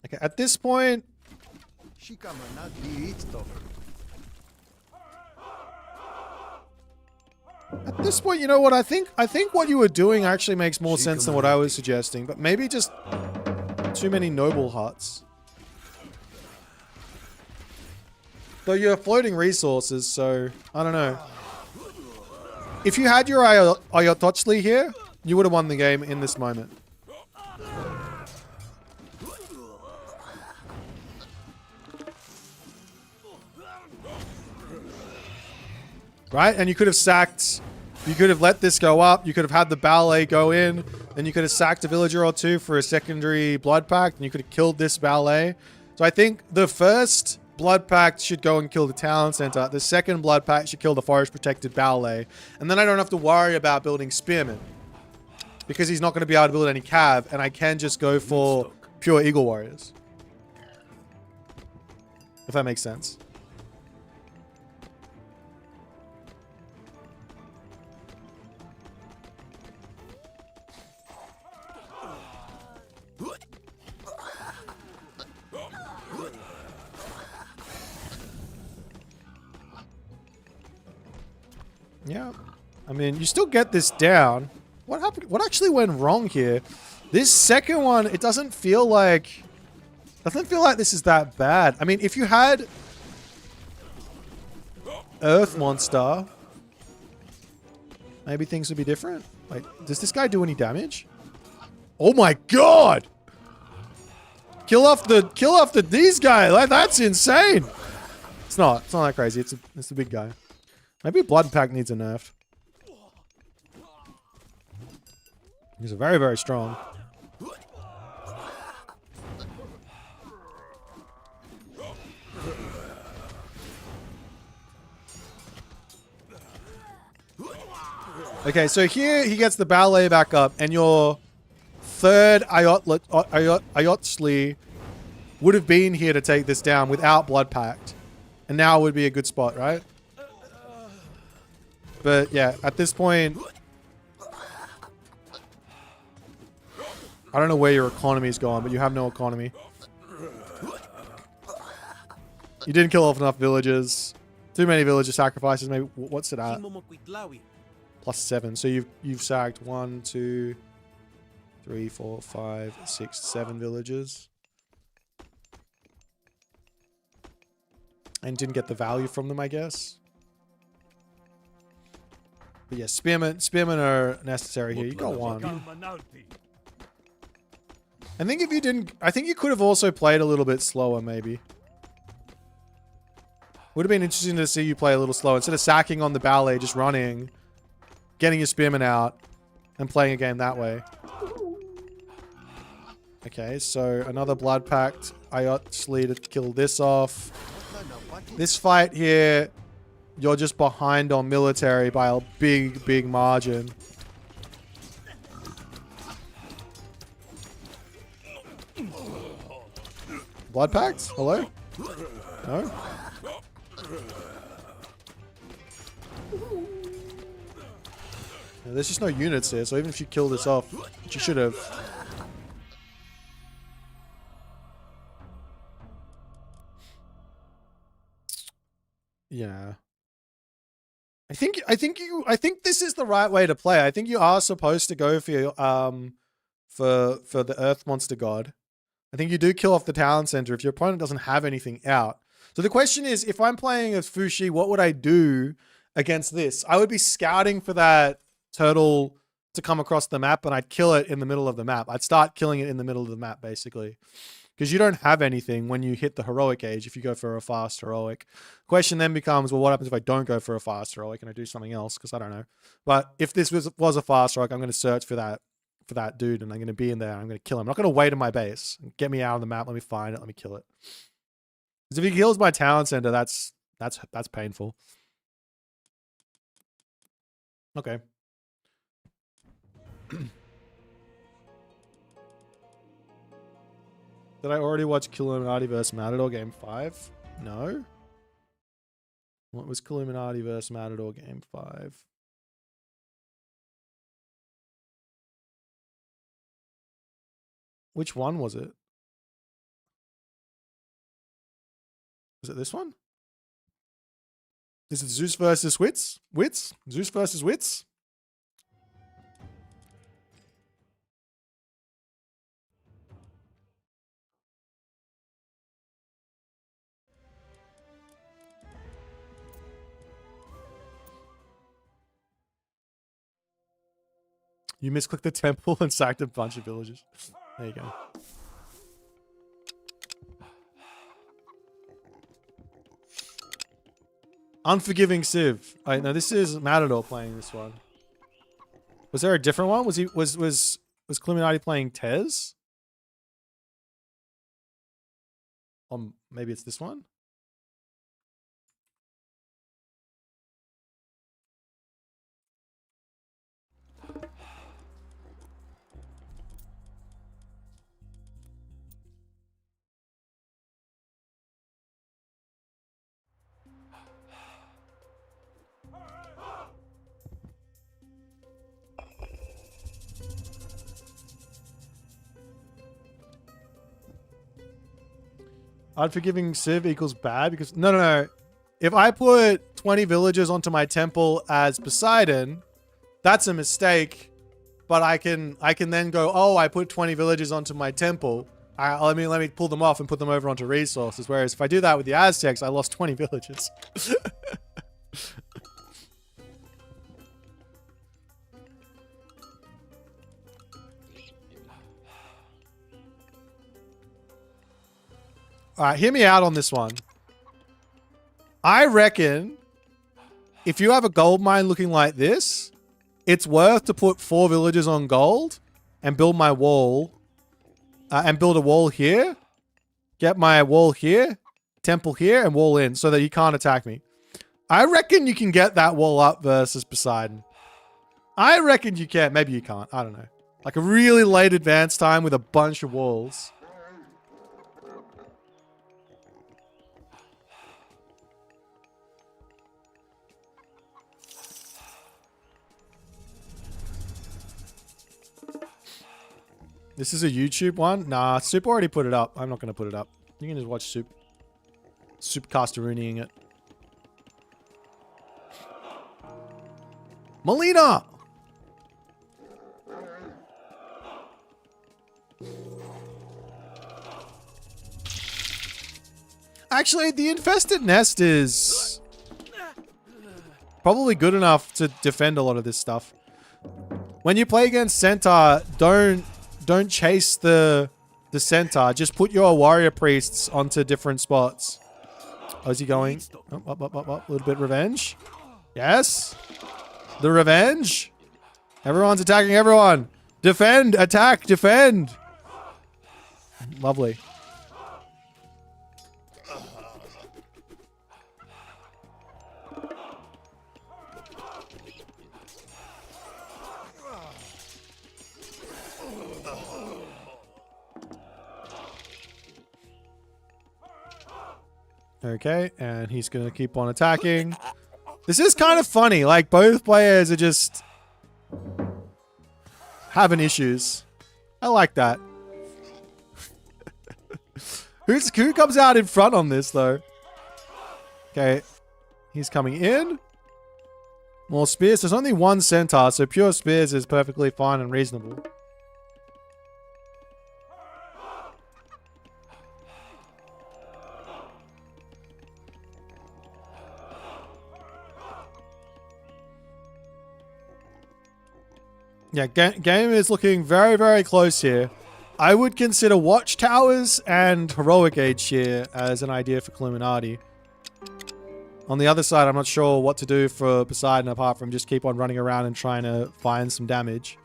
Okay, at this point, you know what? I think what you were doing actually makes more sense than what I was suggesting, but maybe just too many noble huts. Though you're floating resources, so I don't know. If you had your Ayototli here, you would have won the game in this moment. Right? And you could have sacked, you could have let this go up, you could have had the ballet go in, then you could have sacked a villager or two for a secondary blood pact, and you could have killed this ballet. So I think the first blood pact should go and kill the town center, the second blood pact should kill the forest protected ballet, and then I don't have to worry about building spearmen, because he's not going to be able to build any cav, and I can just go for pure eagle warriors. If that makes sense. Yeah, I mean, you still get this down. What happened? What actually went wrong here? This second one, it doesn't feel like this is that bad. I mean, if you had Earth Monster, maybe things would be different. Like, does this guy do any damage? Oh my god! Kill off these guys. Like, that's insane. It's not that crazy. It's a big guy. Maybe Blood Pack needs a nerf. He's very, very strong. Okay, so here he gets the ballet back up, and your third Ayotli would have been here to take this down without Blood Pact. And now would be a good spot, right? But yeah, at this point, I don't know where your economy is going, but you have no economy. You didn't kill off enough villagers. Too many villager sacrifices. Maybe what's it at? +7. So you've sacked 1, 2, 3, 4, 5, 6, 7 villagers, and didn't get the value from them, I guess. But yeah, spearmen are necessary here. You got one. I think if you didn't, I think you could have also played a little bit slower, maybe. Would have been interesting to see you play a little slower. Instead of sacking on the ballet, just running, getting your spearmen out, and playing a game that way. Okay, so another blood pact. Ayotli to kill this off. This fight here, you're just behind on military by a big, big margin. Blood pacts? Hello? No? There's just no units here, so even if you kill this off, which you should have. Yeah. I think this is the right way to play. I think you are supposed to go for your, for the Earth Monster God. I think you do kill off the Talon Center if your opponent doesn't have anything out. So the question is, if I'm playing as Fushi, what would I do against this? I would be scouting for that turtle to come across the map, and I'd kill it in the middle of the map. I'd start killing it in the middle of the map, basically. because you don't have anything when you hit the heroic age if you go for a fast heroic. Question then becomes, well, what happens if I don't go for a fast heroic and I do something else? Because I don't know. But if this was a fast heroic, I'm going to search for that dude, and I'm going to be in there. I'm going to kill him. I'm not going to wait in my base. Get me out on the map. Let me find it. Let me kill it. Because if he kills my town center, that's painful. Okay. Did I already watch Illuminati vs. Matador Game 5? No. What was Illuminati vs. Matador Game 5? Which one was it? Was it this one? Is it Zeus versus Wits? Wits? Zeus versus Wits? You misclicked the temple and sacked a bunch of villagers. There you go. Unforgiving Civ. No, this is Matador playing this one. Was there a different one? Was Illuminati playing Tez? Maybe it's this one? Unforgiving Civ equals bad because no. If I put 20 villagers onto my temple as Poseidon, that's a mistake. But I can then go, oh, I put 20 villagers onto my temple. Let me pull them off and put them over onto resources. Whereas if I do that with the Aztecs, I lost 20 villagers. All right, hear me out on this one. I reckon if you have a gold mine looking like this, it's worth to put 4 villagers on gold and build my wall and build a wall here. Get my wall here, temple here, and wall in so that you can't attack me. I reckon you can get that wall up versus Poseidon. I reckon you can. Maybe you can't. I don't know. Like a really late advance time with a bunch of walls. This is a YouTube one? Nah, Soup already put it up. I'm not going to put it up. You can just watch Soup. Soup castaroonying it. Melina! Actually, the infested nest is probably good enough to defend a lot of this stuff. When you play against Centaur, don't chase the centaur. Just put your warrior priests onto different spots. Oh, is he going? Oh, up. A little bit revenge. Yes. The revenge. Everyone's attacking everyone. Defend. Attack. Defend. Lovely. Okay, and he's going to keep on attacking. This is kind of funny. Like, both players are just having issues. I like that. Who comes out in front on this, though? Okay, he's coming in. More spears. There's only one centaur, so pure spears is perfectly fine and reasonable. Yeah, game is looking very, very close here. I would consider watchtowers and heroic age here as an idea for Illuminati. On the other side, I'm not sure what to do for Poseidon apart from just keep on running around and trying to find some damage.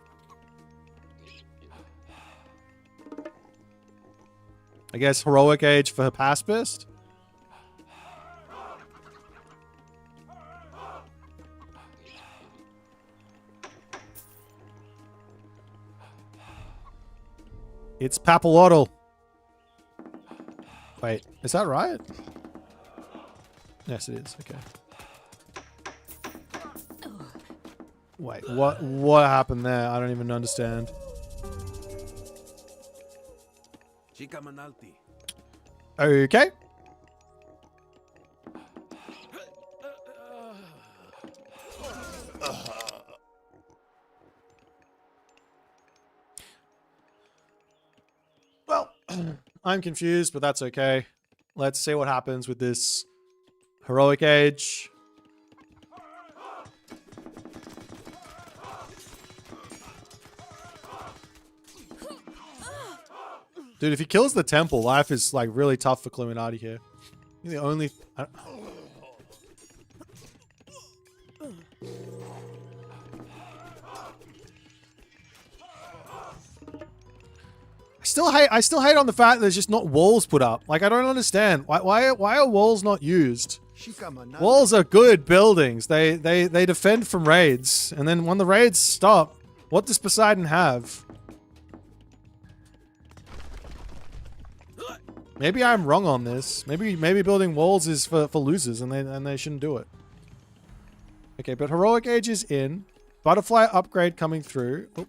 I guess heroic age for Hypaspist. It's Papalotl. Wait, is that right? Yes, it is. Okay. Wait, what happened there? I don't even understand. Okay. Well, I'm confused, but that's okay. Let's see what happens with this heroic age. Dude, if he kills the temple, life is like really tough for Illuminati here. You're the only... I still hate on the fact that there's just not walls put up. Like, I don't understand. Why are walls not used? Walls are good buildings. They defend from raids. And then when the raids stop, what does Poseidon have? Maybe I'm wrong on this. Maybe building walls is for losers and they shouldn't do it. Okay, but heroic age is in. Butterfly upgrade coming through. Oh.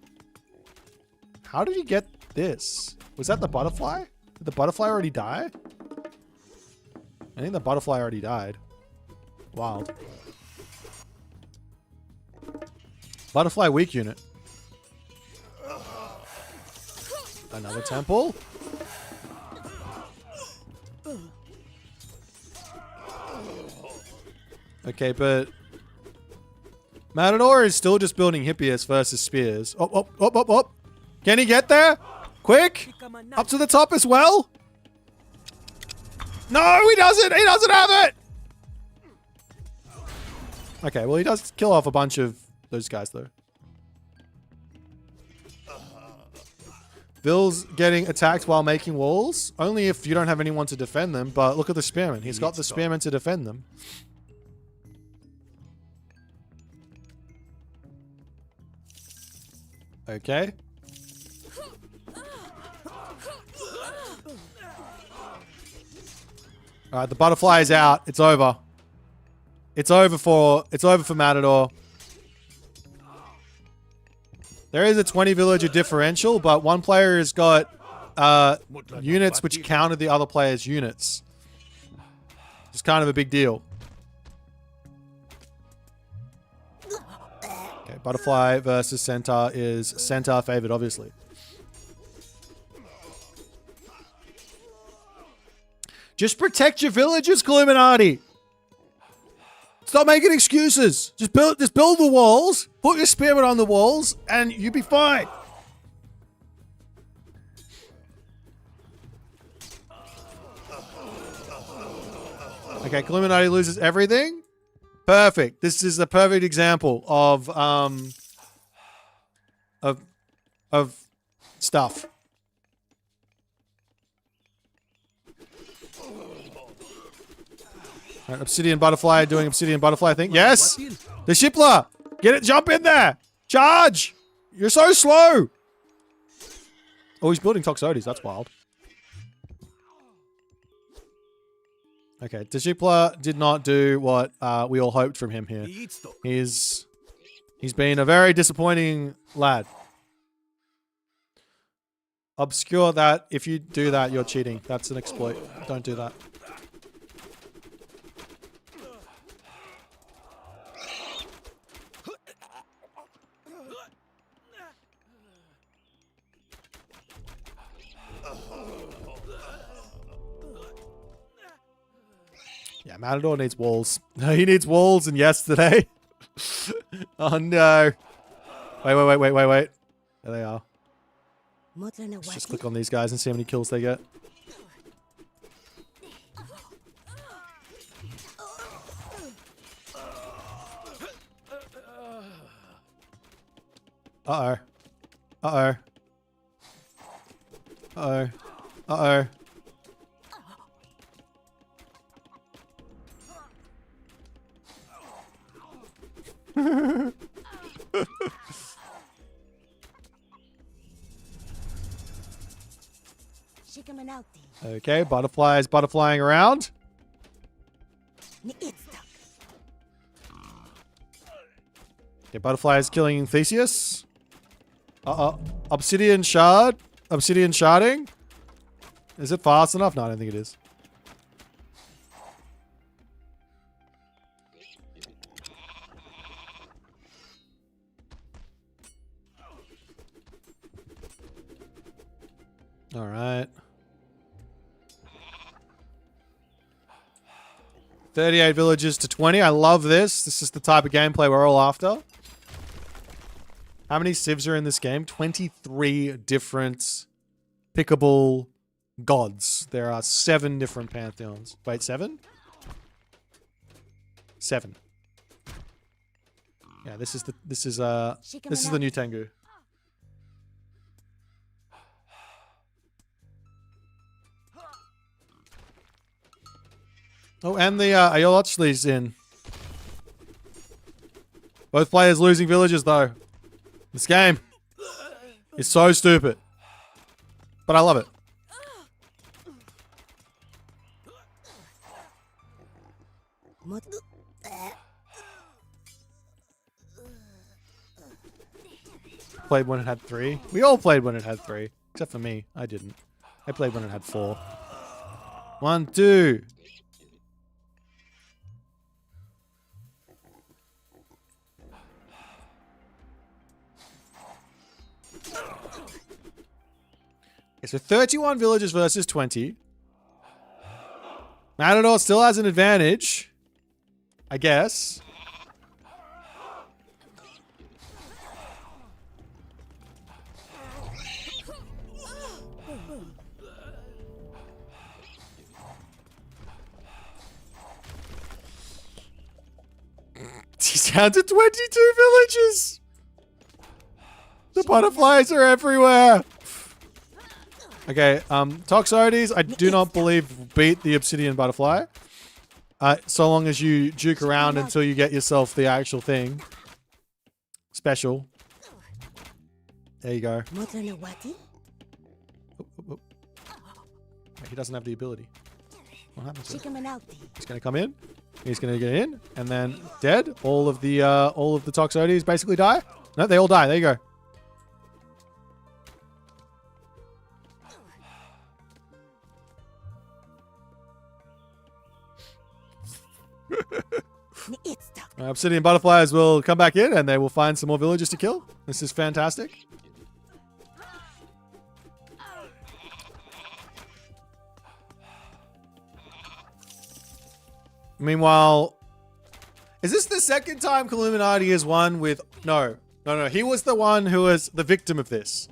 How did he get this? Was that the butterfly? Did the butterfly already die? I think the butterfly already died. Wild. Butterfly weak unit. Another temple. Okay, but Matador is still just building Hippias versus Spears. Oh. Can he get there? Quick! Up to the top as well? No, he doesn't! He doesn't have it! Okay, well, he does kill off a bunch of those guys, though. Bill's getting attacked while making walls. Only if you don't have anyone to defend them, but look at the spearmen. He's got the spearmen to defend them. Okay. Alright, the butterfly is out. It's over. It's over for Matador. There is a 20 villager differential, but one player has got units which counter the other player's units. It's kind of a big deal. Okay, butterfly versus centaur is centaur favored, obviously. Just protect your villagers, Illuminati. Stop making excuses. Just build the walls, put your spearmen on the walls, and you'll be fine. Okay, Illuminati loses everything. Perfect. This is the perfect example of stuff. Right, Obsidian Butterfly doing Obsidian Butterfly thing. Yes! The Shipla! Get it! Jump in there! Charge! You're so slow! Oh, he's building Toxotes. That's wild. Okay, Tashipla did not do what we all hoped from him here. He's been a very disappointing lad. Obscure that. If you do that, you're cheating. That's an exploit. Don't do that. Yeah, Matador needs walls. He needs walls, and yesterday. Oh no. Wait. There they are. Let's just click on these guys and see how many kills they get. Uh-oh. Uh-oh. Uh-oh. Uh-oh. Okay, butterflies butterflying around. Okay, butterflies killing Theseus. Obsidian shard. Obsidian sharding. Is it fast enough? No, I don't think it is. All right. 38 villages to 20. I love this. This is the type of gameplay we're all after. How many civs are in this game? 23 different pickable gods. There are 7 different pantheons. Wait, 7? 7. Yeah, this is the new Tengu. Oh, and the Ayolochli's in. Both players losing villages, though. This game is so stupid. But I love it. Played when it had 3. We all played when it had 3. Except for me. I didn't. I played when it had 4. 1, 2. Okay, so 31 villages versus 20. Matador still has an advantage, I guess. He's down to 22 villages. The butterflies are everywhere. Okay, Toxotes, I do not believe beat the obsidian butterfly. So long as you juke around until you get yourself the actual thing. Special. There you go. Oh, oh, oh. Wait, he doesn't have the ability. What happens to him? He's gonna come in. He's gonna get in, and then dead. All of the Toxotes basically die. No, they all die. There you go. Obsidian butterflies will come back in and they will find some more villagers to kill. This is fantastic. Meanwhile, is this the second time Illuminati has won with... No. He was the one who was the victim of this.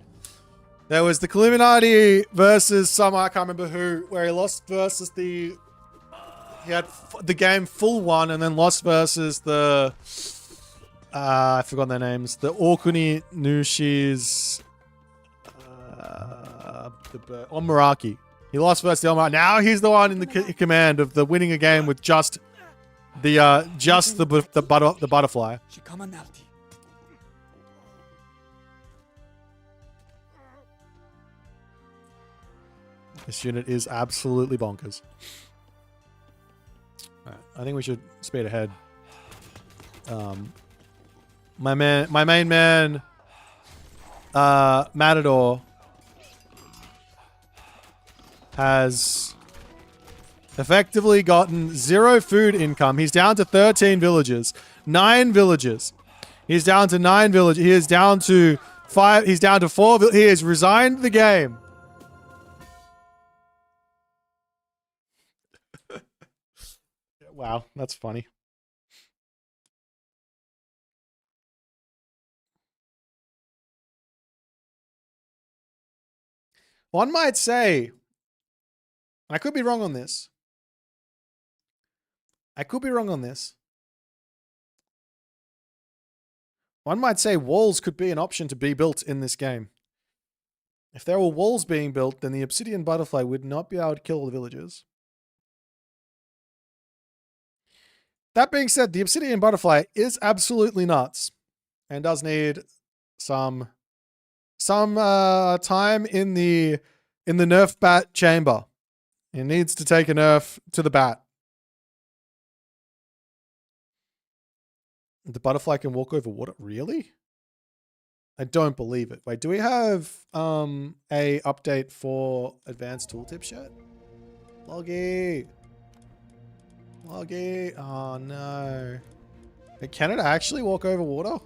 There was the Illuminati versus some, I can't remember who, where he lost versus the... He had the game full one and then lost versus the... I forgot their names. The Okuni Nushis... Omaraki. He lost versus the Omaraki. Now he's the one in the command of the winning a game with just the butterfly. This unit is absolutely bonkers. Alright, I think we should speed ahead. My main man, Matador, has effectively gotten 0 food income. He's down to 13 villages, 9 villages. He's down to 9 villages. He is down to 5. He's down to 4. He has resigned the game. Wow, that's funny. One might say, and I could be wrong on this. One might say walls could be an option to be built in this game. If there were walls being built, then the obsidian butterfly would not be able to kill the villagers. That being said, the obsidian butterfly is absolutely nuts and does need some time in the nerf bat chamber. It needs to take a nerf to the bat. The butterfly can walk over water. Really? I don't believe it. Wait, do we have a update for advanced tooltips yet? Loggy. Oh no. Wait, can it actually walk over water?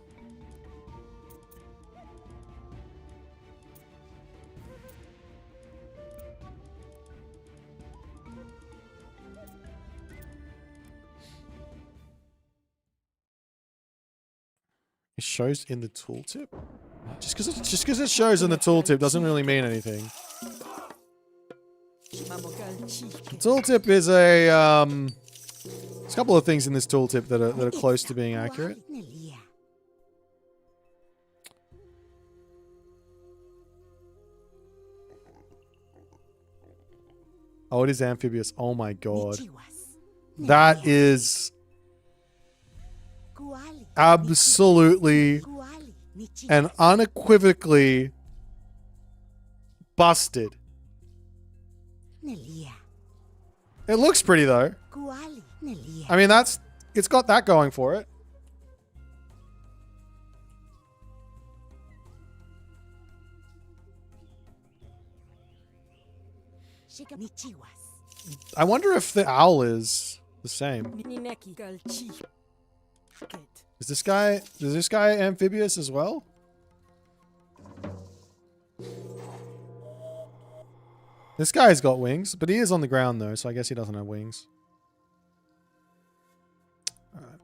It shows in the tooltip? Just because it shows in the tooltip doesn't really mean anything. The tooltip is a there's a couple of things in this tooltip that are close to being accurate. Oh, it is amphibious. Oh my god. That is absolutely and unequivocally busted. It looks pretty though. I mean, it's got that going for it. I wonder if the owl is the same. Is this guy amphibious as well? This guy's got wings, but he is on the ground though, so I guess he doesn't have wings. Alright.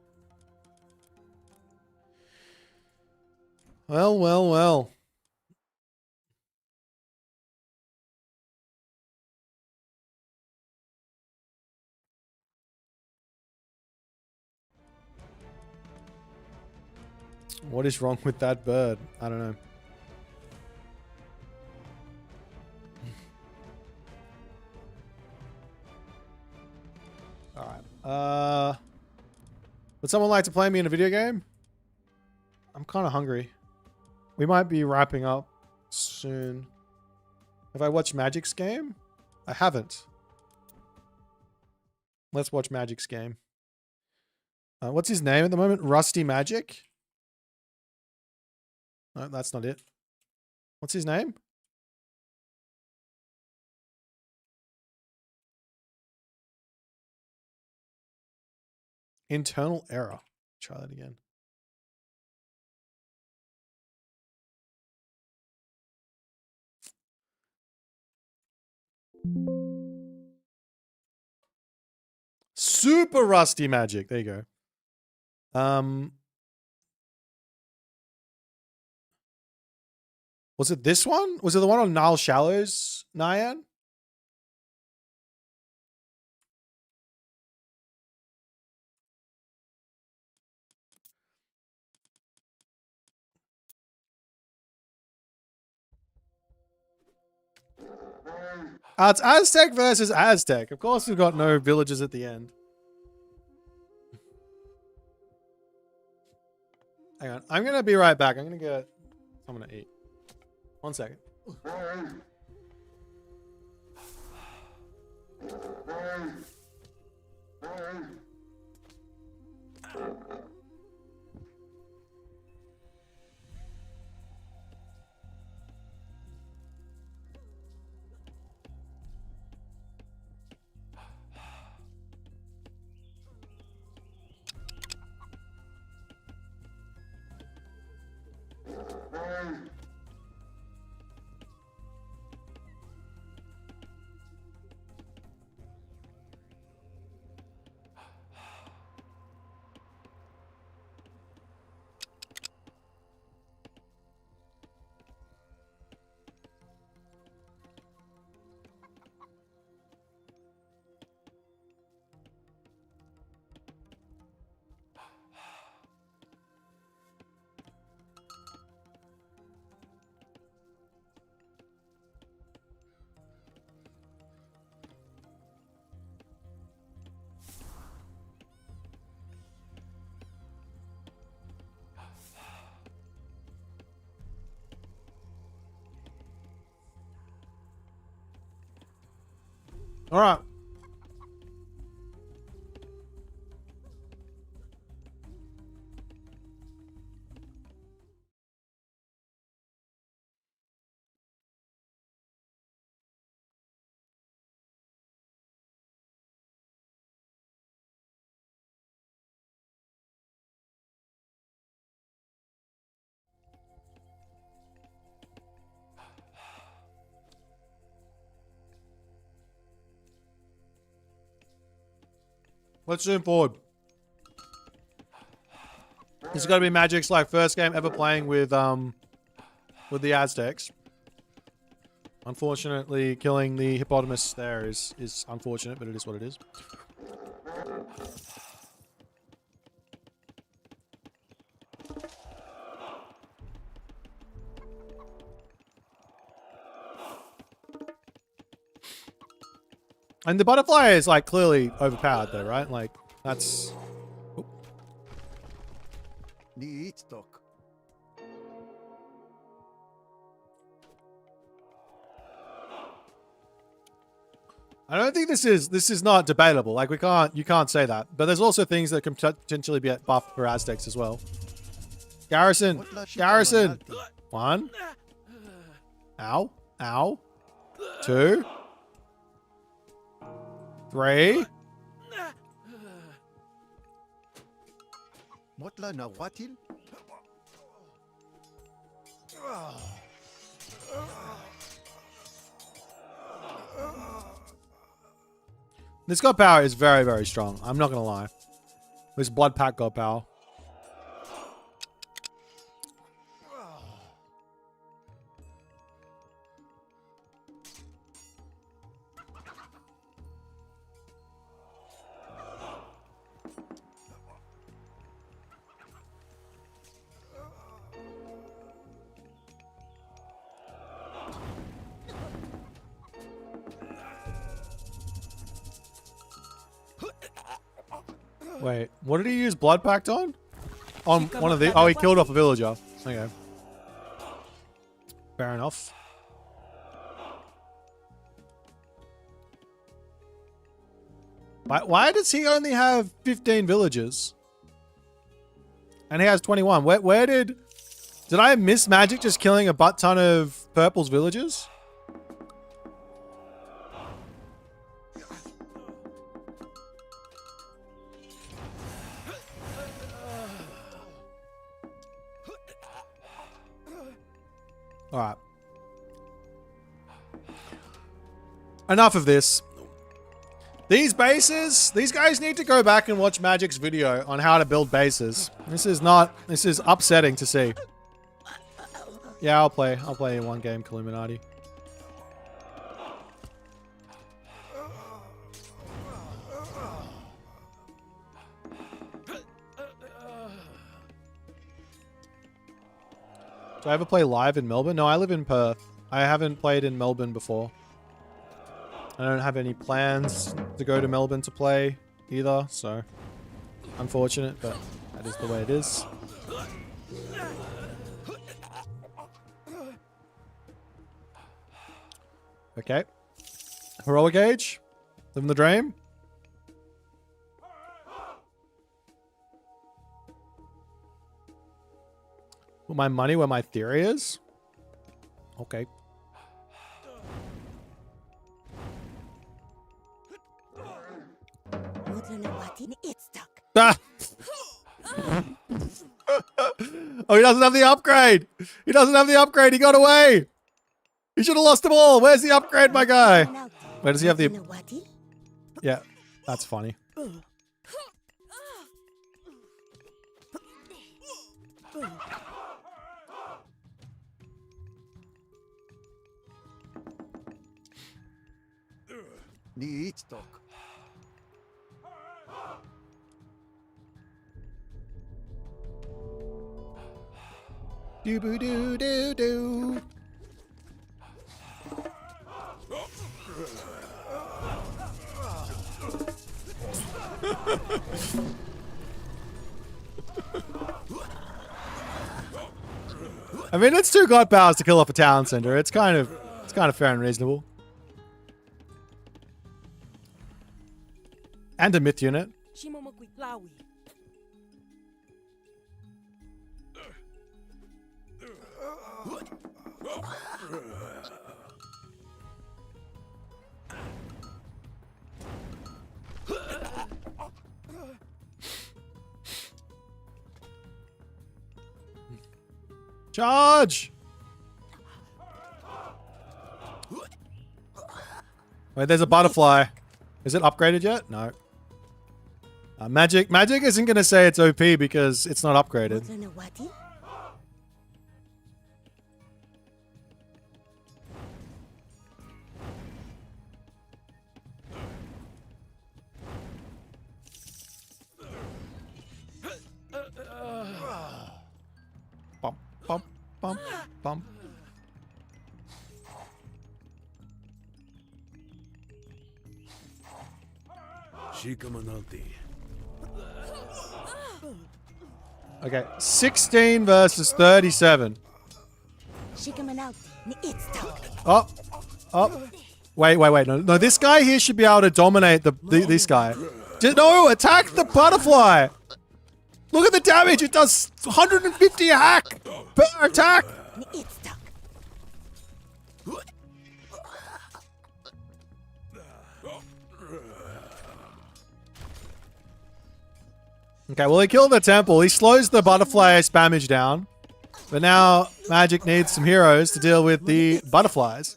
Well. What is wrong with that bird? I don't know. Alright. Would someone like to play me in a video game? I'm kind of hungry. We might be wrapping up soon. Have I watched Magic's game? I haven't. Let's watch Magic's game. What's his name at the moment? Rusty Magic? No, that's not it. What's his name? Internal error. Try that again. Super Rusty Magic. There you go. Was it this one? Was it the one on Nile Shallows, Nyan? It's Aztec versus Aztec. Of course, we've got no villages at the end. Hang on. I'm going to be right back. I'm going to get something to eat. 1 second. All right. Let's zoom forward. This has got to be Magic's like first game ever playing with the Aztecs. Unfortunately, killing the hippopotamus there is unfortunate, but it is what it is. And the butterfly is like clearly overpowered though, right? Like that's... Ni stock. I don't think this is not debatable. Like you can't say that. But there's also things that can potentially be buffed for Aztecs as well. Garrison. Garrison. 1. Ow. Ow. 2. 3. Motla nawatil? This god power is very, very strong. I'm not gonna lie. This blood pack god power. Wait, what did he use blood pact on? On one of the... Oh, he killed off a villager. Okay. Fair enough. Why does he only have 15 villagers? And he has 21. Where did I miss Magic just killing a butt ton of Purple's villagers? All right. Enough of this. These bases, these guys need to go back and watch Magic's video on how to build bases. This is upsetting to see. Yeah, I'll play one game, Illuminati. Do I ever play live in Melbourne? No, I live in Perth. I haven't played in Melbourne before. I don't have any plans to go to Melbourne to play either, so unfortunate, but that is the way it is. Okay. Heroic Age. Living the dream. Put my money where my theory is. Okay. Ah! Oh, he doesn't have the upgrade. He doesn't have the upgrade. He got away. He should have lost them all. Where's the upgrade, my guy? Where does he have the... Yeah, that's funny. Ni stock. Do boo doo doo doo. I mean, it's 2 god powers to kill off a town center. It's kind of fair and reasonable. And a myth unit. Charge! Wait, there's a butterfly. Is it upgraded yet? No. Magic isn't going to say it's OP because it's not upgraded. Bump, bump, bump, bump. Okay, 16 versus 37. Oh, oh. Wait. No, this guy here should be able to dominate this guy. No, attack the butterfly. Look at the damage. It does 150 hack per attack. Okay, well, he killed the temple. He slows the butterfly spammage down. But now Magic needs some heroes to deal with the butterflies.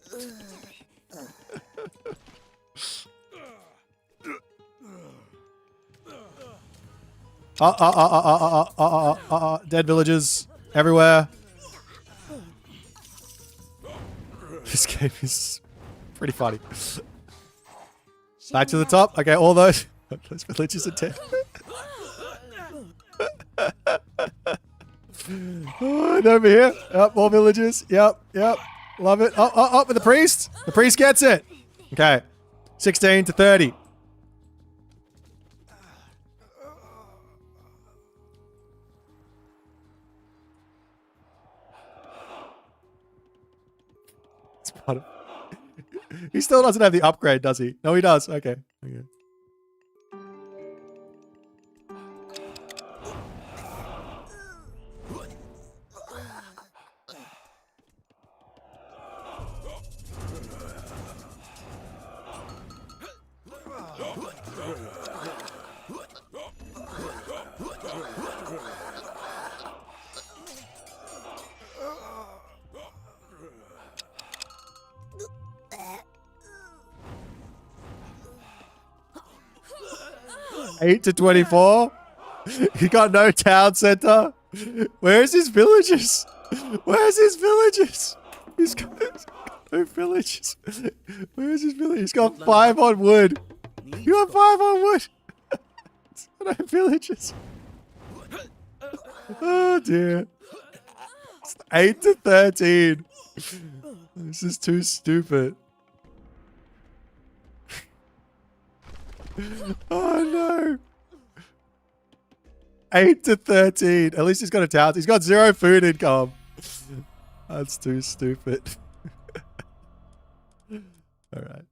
Dead villagers everywhere. This game is pretty funny. Back to the top. Okay, all those villagers are dead. Oh, and over here. Yep, more villagers. Yep. Love it. Oh, but the priest. The priest gets it. Okay. 16 to 30. He still doesn't have the upgrade, does he? No, he does. Okay. 8 to 24. He got no town center. Where's his villagers? Where's his villagers? He's got no villagers. Where's his village? He's got 5 on wood. You got 5 on wood. He's got no villagers. Oh dear. It's 8 to 13. This is too stupid. Oh no. 8 to 13. At least he's got a town. He's got 0 food income. That's too stupid. All right.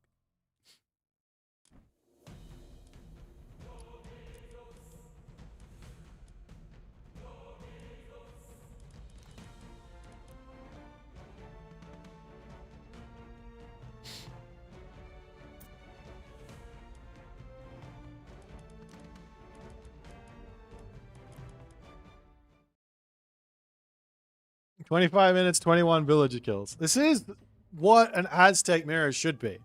"25 minutes, 21 villager kills." This is what an Aztec mirror should be.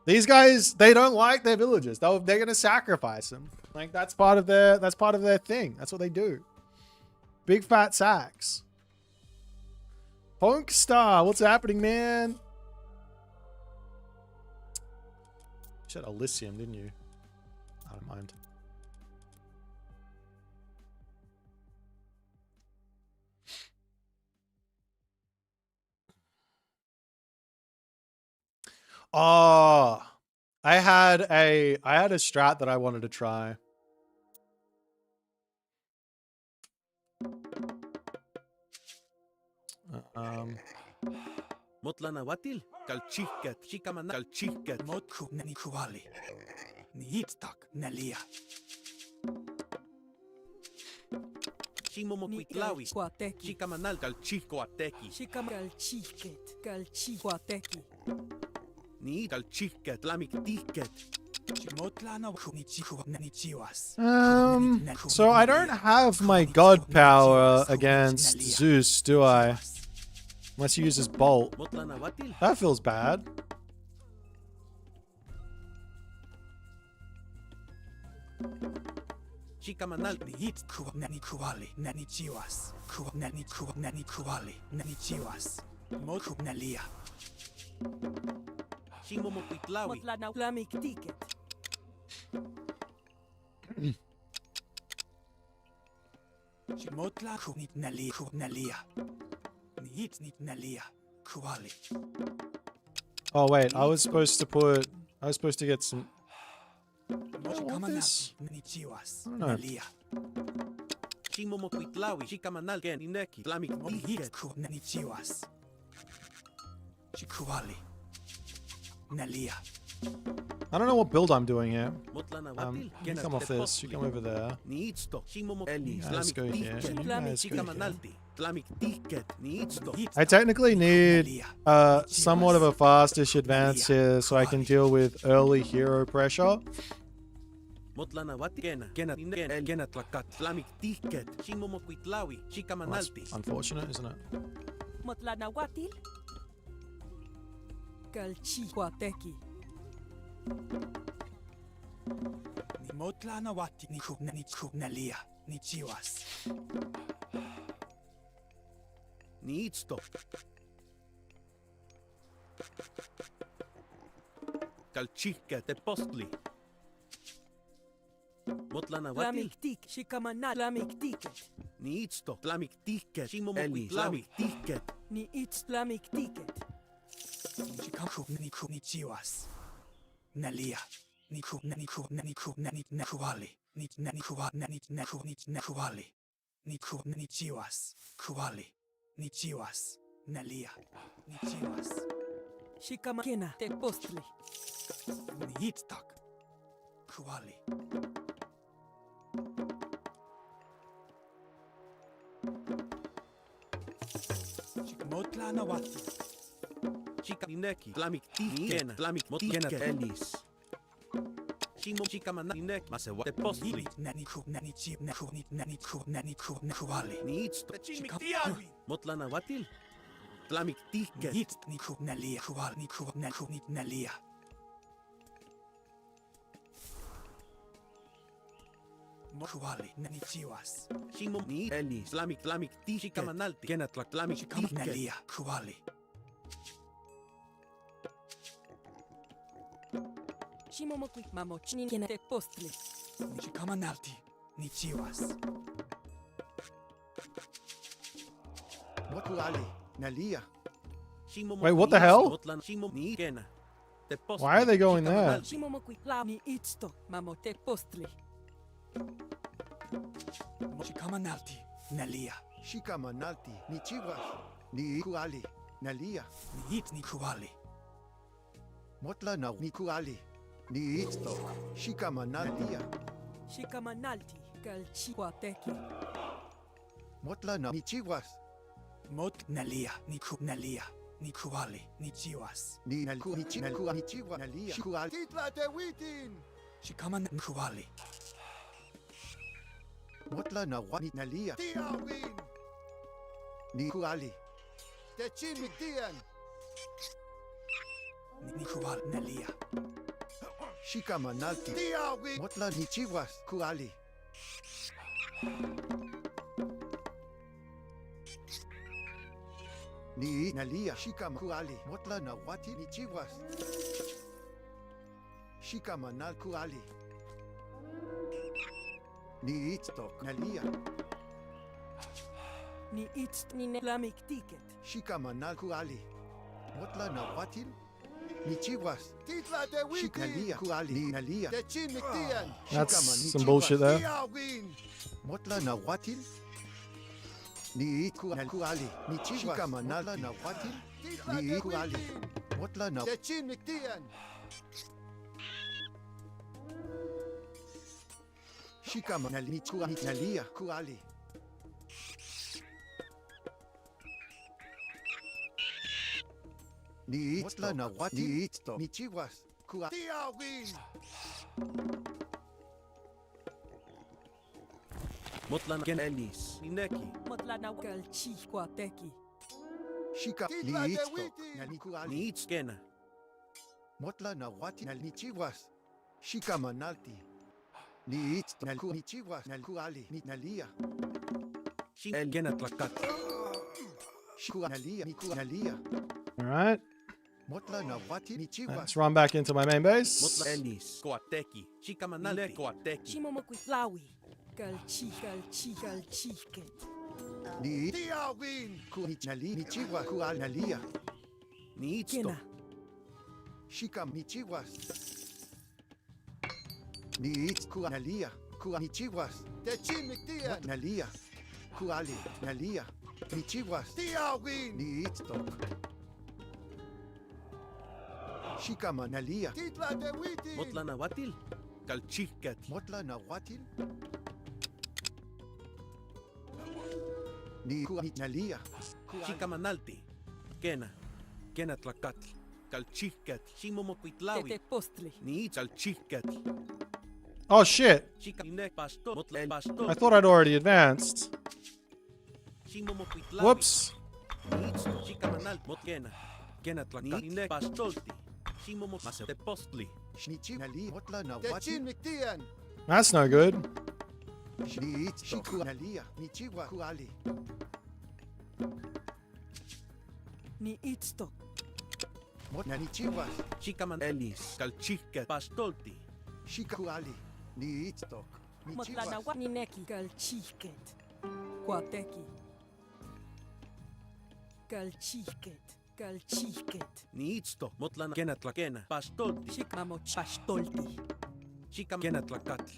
These guys, they don't like their villagers. They're gonna sacrifice them. Like that's part of their thing. That's what they do. Big fat sacks. Punk Star, what's happening, man? You said Elysium, didn't you? I don't mind. Oh, I had a strat that I wanted to try. Niitstok nalia. Shimomokuitlawi. Kuateki. Shikamanal kalchihkoateki. Galchiket. Galchihuateki. Ni kalchihket lamiktiket. So I don't have my god power against Zeus, do I? Unless he uses Bolt. Motlanawatil. That feels bad. Shikamanal. Niit nani kuali nani chiwas. Nani kuali nani chiwas. Moku nalia. Shimomokuitlawi. Motlana lamik ticket. Motla kunit nalia. Niit nit nalia. Kuali. Oh wait, I was supposed to get some. I want this. Nani chiwas. I don't know. Nalia. Shimomokuitlawi. Shikamanal ken ineki lamiktiket. Nani chiwas. Shikuali. Nalia. I don't know what build I'm doing here. Motlanawatil. You come off this. You come over there. Niitsto. Shimomoeli. You guys go here. You guys go here. Shikamanalti. Lamiktiket. Niitsto. I technically need somewhat of a fastish advance here so I can deal with early hero pressure. Motlanawati. Kena tlakat. Lamiktiket. Shimomokuitlawi. That's Shikamanalti. unfortunate, isn't it? Motlana watil. Galchihuateki. Motla na wati ni nalia. Ni chiwas. Niitsto. Kalchihke te postli. Motlanawatil. Lamiktik. Shikamanal lamik ticket. Niitsto. Lamiktiket. Shimomokuitlawi. Tiket. Ni it's lamik ticket. Shikaku ni chiwas. Nalia. Nani kuali. Nani kuali. Nani chiwas. Kuali. Ni chiwas. Nalia. Ni chiwas. Shikamakena te postli. Ni itztak. Kuali. Shikamotla na wati. Shikamineki. Lamiktikena. Lamikmotkena. Elis. Shimo shikamanalnek. Masewa te postli. Nani kuali. Niitsto. Motlanawatil. Lamiktiket. Hit ni nalia. Kuali. Ni nalia. Mokuali. Nani chiwas. Shimo ni Elis. Lamikti. Shikamanalti. Kena lamiktiket. Nalia. Kuali. Shimomokwi mamochnin kena te postli. Shikamanalti. Ni chiwas. Mokuali. Nalia. Wait, what the hell? Why Why are they going there? Shimomokwi lami itsto mamo te postli. Shikamanalti. Nalia. Shikamanalti. Ni chiwas. Ni kuali. Nalia. Ni hit ni kuali. Motla na ni kuali. Ni itsto. Shikamanaltia. Shikamanalti galchihuateki. Motla na ni chiwas. Mot nalia. Nalia. Ni kuali. Ni chiwas. Ni naku ni chiwas. Ni chiwas. Nalia. Kuali. Titla te witin. Shikaman kuali. Motla na wani nalia. Tiawin. Ni kuali. Te chimiktian. Ni kuali nalia. Shikamanalti. Tiawin. Motla ni chiwas. Kuali. Ni nalia. Shikamanali. Motla na wati ni chiwas. Shikamanal kuali. Ni itztok nalia. Ni itst ni lamik ticket. Shikamanal kuali. Motla na watil. Ni chiwas. Titla de wiki. Shikalia kuali. Ni nalia. De chimiktian. That's some bullshit there. Motla na watil. Ni kuali. Ni chiwas. Shikamanal na watil. Ni kuali. Motla na de chimiktian. Shikama nalia kuali. Ni itla na what ni itsto nichiwas kua tiawin. Motlan ken Elis. Nineki. Motlana kalchi kwateki. Shika ni itsto na ni kuali. Ni its kena. Motla na wati na nichiwas. Shikama nalti. Ni itsto na ku nichiwas na kuali ni nalia. Shi el kena tlakat. Shikua nalia ni kualia. All right. Motla na wati nichiwas. Let's run back into my main base. Motla Elis. Koateki. Shikamanalti. Koateki. Shimomokwilawi. Kalchi kalchiket. Ni tiawin ku nali nichiwas kual nalia. Ni itsto. Kena. Shikam nichiwas. Ni it kuanalia. Kuanichiwas. Techin miktia. Nalia. Kuali. Nalia. Nichiwas. Tiawin. Ni it stok. Shikama nalia. Titla de witi. Motla na watil. Kalchikat. Motla na watil. Ni kuani nalia. Shikamanalti. Kena. Kena tlakatl. Kalchikat. Shimomokuitlawi. Tete postli. Ni its kalchikat. Oh shit! Shikaminek pasto. Motla el pasto. I thought I'd already advanced. Shimomokuitlawi. Whoops. Ni its shikamanalti. Motkena. Kena tlakatl. Ni pastolti. Shimomok masete postli. Shnichi nali. Motla na watil. Techin miktian. That's no good. Ni it shiku nalia. Nichiwa kuali. Ni itsto. Motna nichiwas. Shikaman Elis. Kalchikat. Pastolti. Shikuali. Ni it stok. Motlana Nichiwas. wa nineki kalchiket. Kwateki. Kalchiket. Ni itsto. Motla na kena tlakena. Pastolti. Shikmamo chastolti. Shikam kena tlakatl.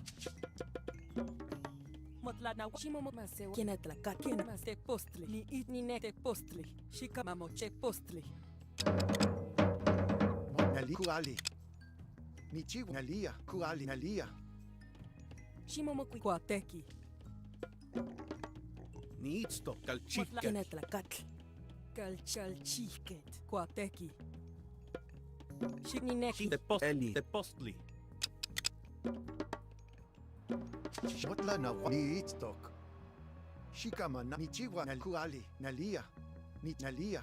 Motlana wa shimomomaseo. Kena tlaka. Kena maste postli. Ni it ninete postli. Shikmamo che postli. Nali kuali. Nichiwa nalia. Kuali nalia. Shimomokwi kwateki. Ni itsto. Motla Kalchikat. kena tlakatl. Kalchiket. Kwateki. Shiknineki. Te post. Eli. Te postli. Motla na ni it stok. Shikama na nichiwa nal kuali. Nalia. Ni nalia.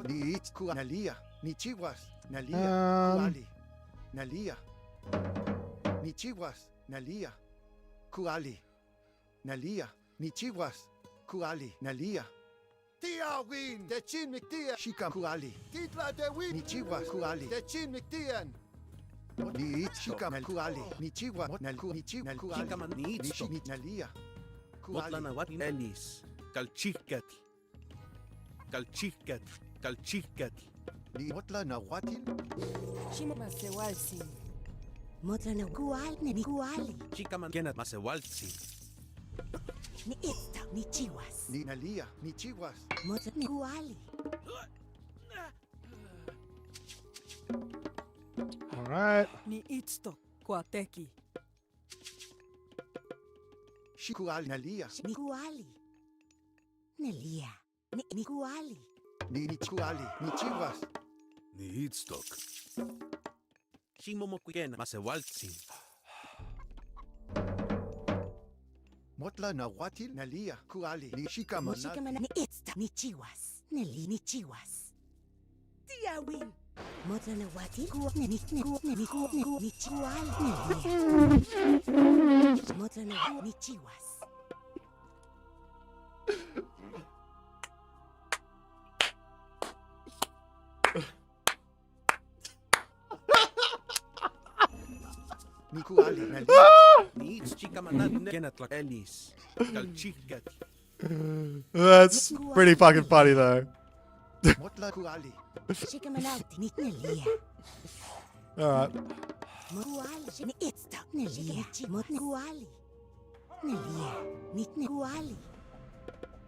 Ni it kuali. Nalia. Nichiwas. Nalia. Kuali. Nalia. Nichiwas. Nalia. Kuali. Nalia. Nichiwas. Kuali. Nalia. Tiawin. Techin miktia. Shikam kuali. Titla de win. Nichiwas. Kuali. Techin miktian. Ni it shikam kuali. Nichiwa. Nal ku nichiwa. Nal kuali. Shikaman ni itsto. Ni nalia. Motla na wat Elis. Kalchikat. Kalchikat. Kalchikat. Ni motla na watil. Shimomasewalsin. Motla na kual na ni kuali. Shikaman kena masewaltsi. Ni ista ni chiwas. Ni nalia. Nichiwas. Motla ni kuali. All right. Ni itsto. Kwateki. Shikual nalia. Ni kuali. Nelia. Ni kuali. Ni kuali. Nichiwas. Ni itstock. Shimomokuikena masewaltsi. Motla na watil nalia. Kuali. Ni shikama na. Moshikama na ni ista ni chiwas. Neli ni chiwas. Tiawin. Motla na wati kuwa na ni chiwal nelia. Motla na ni chiwas. Ni kuali nalia. Ni its shikaman kena tlak Elis. Kalchikat. That's pretty fucking funny though. Motla kuali. Shikama na ni nelia. All right. Kuali ni ista nelia. Mot kuali. Nelia. Ni kuali.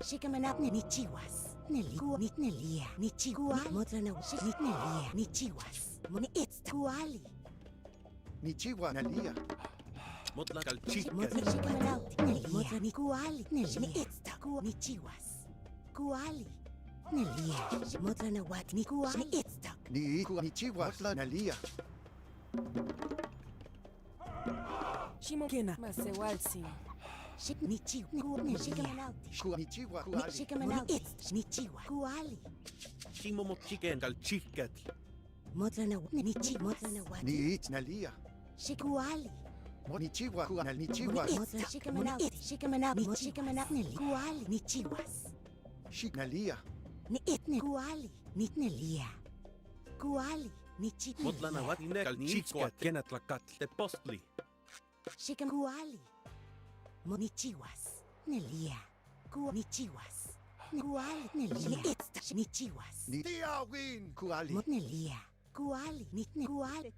Shikama na ni chiwas. Neli nelia. Ni chiwas. Motla na ni nelia. Ni chiwas. Mo ni ista kuali. Nichiwa Nalia. Motla kalchikat. Motla shikamanauti. Nelia. Motla ni kuali. Nelia. Ni itsta. Ni chiwas. Kuali. Nelia. Motla na wat ni kuali. Ni itsta. Nichiwa Motla Nalia. Shimokena. Masewalsin. Shik ni chiw. Nelia. Shikamanauti. Nichiwa Ni Kuali. shikamanauti. Ni itsta. Ni chiwa. Kuali. Shimomo chicken kalchikat. Motla na ni chi. Motla na wat. Ni Nalia. Shikuali. Nichiwa Nichiwa. Motla shikamanauti. Shikamanauti. Shikamanauti. Nelia. Kuali. Ni chiwas. Shik Nalia. Ni itne kuali. Ni nelia. Kuali. Ni chi. Motla na wat ine kalchikat. Kenatlakat. Te postli. Shikam kuali. Mo ni chiwas. Nelia. Ni chiwas. Kuali. Nelia. Itsta. Ni chiwas. Tiawin Kuali. Mo nelia. Kuali. Ni kuali.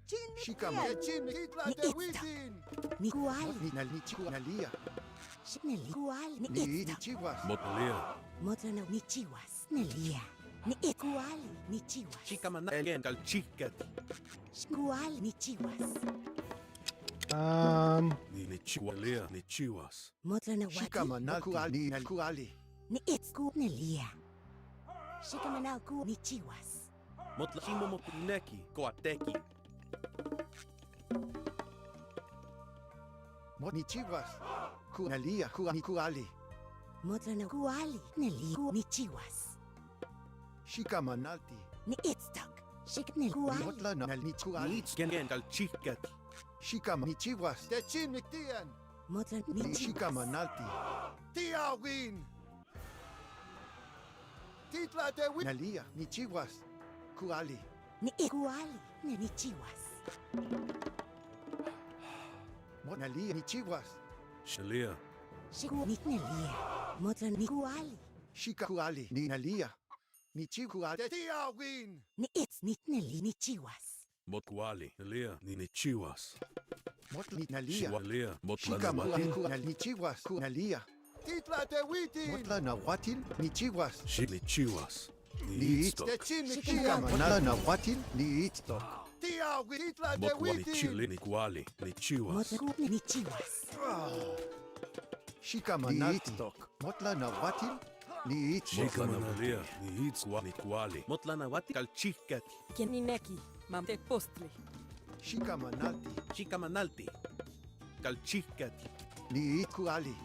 Shikama. Kitla Ni de itsta. Witin. Ni kuali. Nichiwa Nalia. Nelia. Kuali. Ni itsta. Nichiwa. Motlia. Motla na ni chiwas. Nelia. Ni it. Kuali. Ni chiwas. Shikaman again kalchikat. Kuali. Ni chiwas. Ni chiwalia. Ni chiwas. Motla na wati. Shikama na Kuali. Kuali. Ni it. Ku nelia. Shikamanau ku ni chiwas. Motla shimomo kuneki. Koateki. Nichiwa. Nalia. Kuali. Motla na kuali. Nelia. Ku ni chiwas. Shikama Nalti. Ni itstock. Shik ne kuali. Motla na Kuali. Ni again kalchikat. Shikama Nichiwa. Techin Niktian. Motla ni Shikama chiwas. Nalti. Tiawin. Titla de Witin. Nalia. Nichiwa. Kuali. Ni it. Kuali. Ne ni chiwas. Nalia. Nichiwa. Shalia. Shiku ni nelia. Motla ni kuali. Shika Kuali. Nalia. Nichiwa Kuali. Tiawin. Ni it. Ni neli ni chiwas. Motkwali. Shalia. Ni chiwas. Motla Nalia. Shiwalia. Motla na Shikama watin. Nichiwa. Nalia. Titla de Witin. Motla na Watin. Nichiwa. Ni chiwas. Ni Ni itstock. Techin Niktian. Motla na Watin. Ni Itstock. Tiawin. Titla de Motwa ni Witin. chile. Ni kwali. Ni chiwas. Motla ku ni chiwas. Shikama Nalti. Motla na Watin. Ni Shikamalia. Ni itskwa. Ni kwali. Motla na wati kalchikat. Kenineki. Mamte postli. Shikama Nalti. Shikamanalti. Kalchikat. Ni Kuali.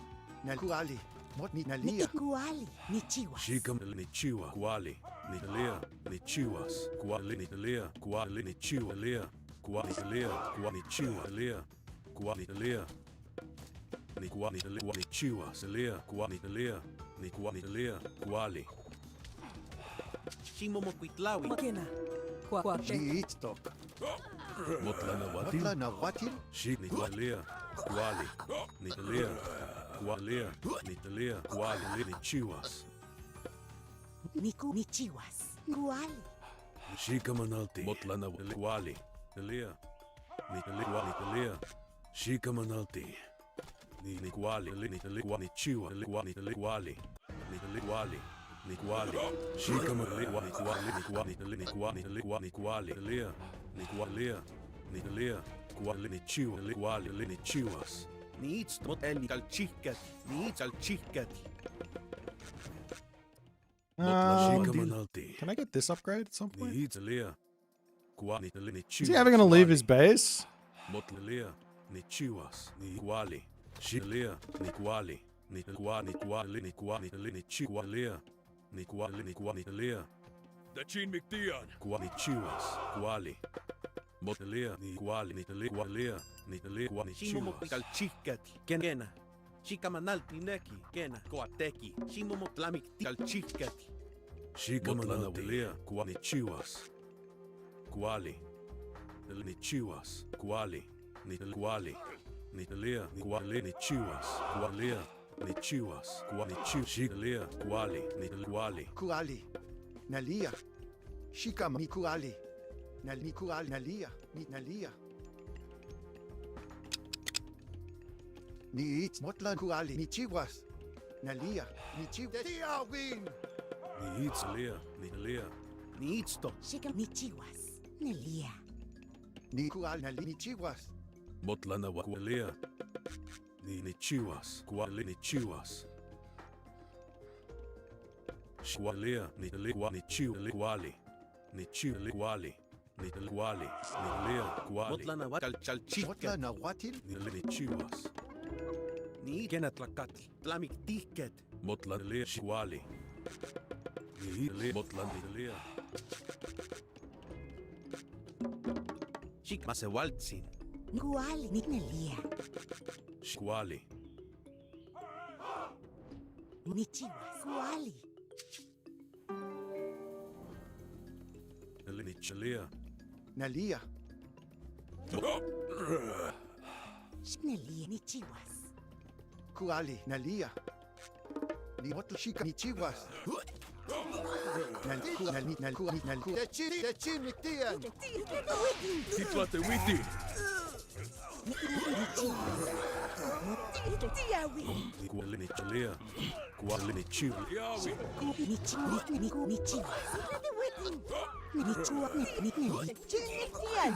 Kuali. Ni Ni Nalia. it kuali. Ni chiwas. Shikam ni chiwa. Kwali. Ni lea. Ni chiwas. Kwali. Ni lea. Kwali. Ni chiwa. Lea. Kwali. Lea. Kwali. Chiwa. Lea. Kwali. Lea. Ni kwali. Lea. Ni chiwas. Lea. Kwali. Lea. Ni kwali. Lea. Kwali. Shimomo kuitlawi. Mokena. Kwa Ni Itstock. Motla na watin. Motla na Watin. Shik ni lea. Kwali. Ni lea. Kwali. Ni lea. Kwali. Ni chiwas. Ni ku ni chiwas. Kuali. Shikamanalti. Motla na kwali. Lea. Ni lea. Shikamanalti. Ni kwali. Ni kwali. Chiwa. Ni kwali. Ni kwali. Ni kwali. Shikamanalti. Ni kwali. Ni kwali. Ni kwali. Ni kwali. Lea. Ni kwali. Ni lea. Kwali. Ni chiwa. Ni kwali. Ni chiwas. Ni itz mot eli kalchikat. Ni itz kalchikat. Shikamanalti. Can I get this upgrade at some point? Ni itz lea. Kwali. Ni chiwas. Is he ever going to leave his base? Motlelea, ni chiwas, ni kwali, shilea, ni kwali, ni kwali, ni kwali, ni kwali, ni chiwalea, ni kwali, ni kwali, lea. Da chin miktian. Kwali chiwas, kwali. Motlelea, ni kwali, ni le kwalea, ni le kwali chiwas. Kalchikat, kena. Shikamanalti neki, kena, koateki. Shimomo tlamik kalchikat. Shikamanalti, kwali chiwas. Kwali. Ni chiwas, kwali, ni kwali, ni lea, ni kwali, ni chiwas, kwalea, ni chiwas, kwali, shilea, kwali, ni kwali. Kuali. Nalia. Shikama ni Kuali. Ni Kuali. Nalia. Ni Nalia. Ni It. Motla Kuali. Ni Chiwas. Nalia. Ni Chiwas. Tiawin. Ni itz lea, ni lea, ni itz to. Shikam ni chiwas. Nelia. Ni Kuali. Ni Chiwas. Motlana Wakualea. Ni chiwas. Kuale ni chiwas. Shwalea ni lewa ni chiu le kuali. Ni chiu le kuali. Ni kuali. Ni lea kuali. Motlana Wakal Chalchica. Motla Nahuatil. Ni chiwas. Ni Genatlacatl. Tlamik Ticket. Motla lea shwali. Ni le motla ni lea. Chic Masewaltzin. Guali Niknelia. Shwali. Nichiwas. Guali. Ni chalea. Nalia. Shnelia Nichiwas. Kuali. Nalia. Ni Motla Shika Nichiwas. Techin Mitian. Titla te witi. Kuale ni chalea. Kuale ni chiu. Yawi.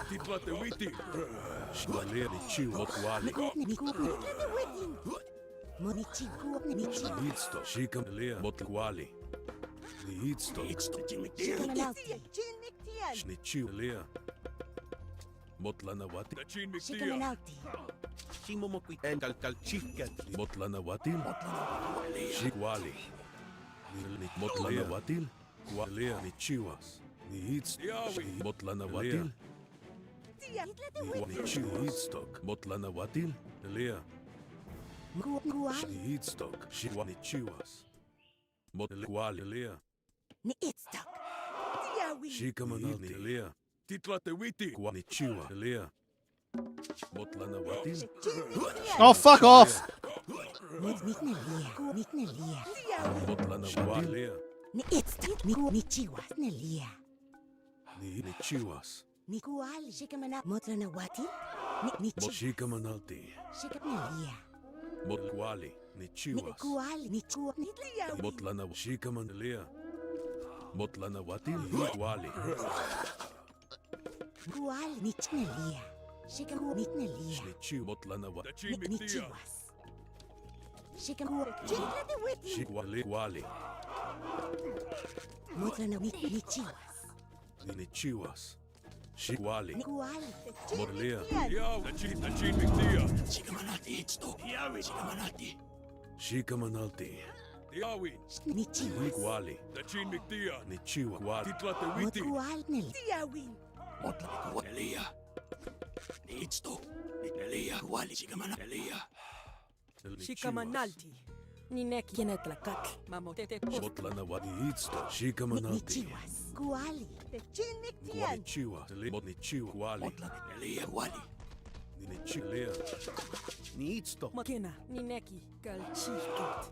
Titla te witi. Shwalea ni chiu mokwali. Hitsto. Shika lea mokwali. Ni hitsto. Ni chiu lea. Motlana wati. Shimomoqui and Calchica. Motlana watil. Shikwali. Ni motlana watil. Kualea ni chiwas. Ni hits. Motlana watil. Ni chiu hitstok. Motlana watil. Lea. Ni hitstok. Shiwa ni chiwas. Motlana lea. Shikamanalti lea. Titla te witi. Kwa ni chiwa lea. Motlana watil. Oh, fuck off! Motlana watil. Ni chiwas. Shikamanalti. Mokwali. Ni chiwas. Motlana shikaman lea. Motlana watil. Mokwali. Ni chiu motlana watil. Shikwali kwali. Ni chiwas. Shikwali. Motlea. Tachin miktia. Shikamanalti. Yawi. Ni kwali. Tachin miktia. Ni chiwa kwali. Titla te witi. Motla Kualia. Nitsto. Nalia. Kuali Shikamanaltia. Shikamanalti. Nineki Genetlacatl. Mamotete Motlana wati hitsto. Shikamanalti. Kwali chiwa. Ni chiwa kwali. Motla Nalia. Kuali. Ni chilea. Ni Itsto. Makena. Nineki Calchica.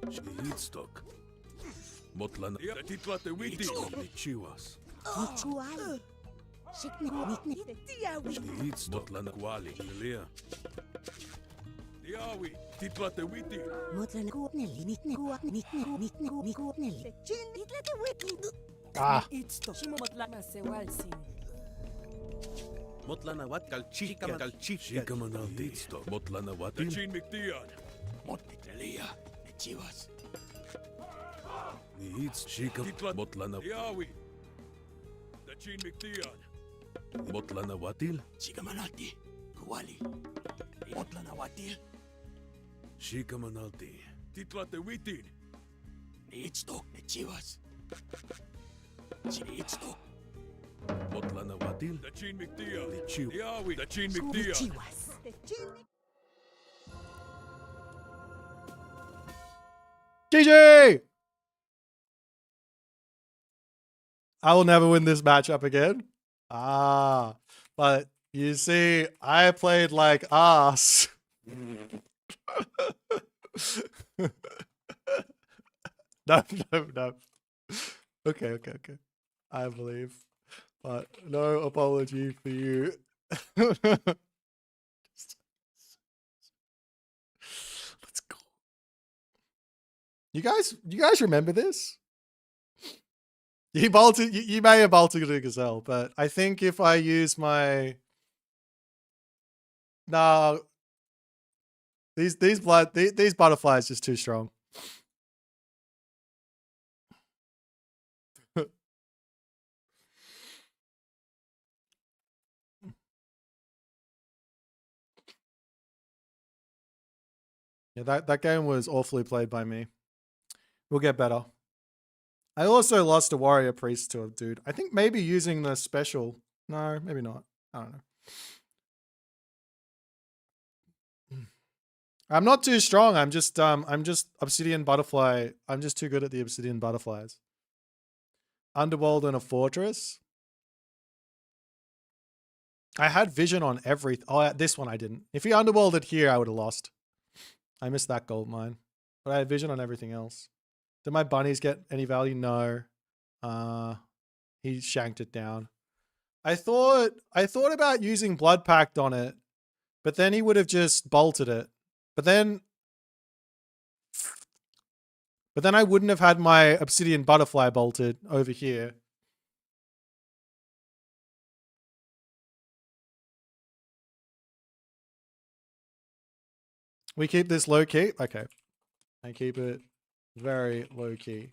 Ni hitstok. Motlana. Titla te witi. Ni chiwas. Ni hits motlana kwali. Lea. Yawi. Titla te witi. Ah, Itsto. Shimomotlana Sewalsin. Motlana Wat Calchica. Shikamanalti hitsto. Motlana watil. Tachin miktian. Motla Nalia. Chivas. Ni hits. Shikam. Titla. Motlana. Yawi. Tachin miktian. Motlana watil. Shikamanalti. Kuali. Motla Nahuatil. Shikamanalti. Titla te witin. Nitsto. Chivas. Nitsto. Motlana watil. Tachin miktian. Ni chiu. Yawi. Tachin miktian. GG! I will never win this matchup again. Ah, but you see, I played like ass. No. Okay. I believe. But no apology for you. Let's go. You guys remember this? You may have bolted it yourself, but I think if I use my No. These butterflies just too strong. Yeah, that game was awfully played by me. We'll get better. I also lost a warrior priest to a dude. I think maybe using the special. No, maybe not. I don't know. I'm not too strong. I'm just obsidian butterfly. I'm just too good at the obsidian butterflies. Underworld and a fortress. I had vision on everything. Oh, this one I didn't. If he underworlded here, I would have lost. I missed that gold mine. But I had vision on everything else. Did my bunnies get any value? No. He shanked it down. I thought about using Blood Pact on it, but then he would have just bolted it. But then I wouldn't have had my obsidian butterfly bolted over here. We keep this low key? Okay. I keep it very low key.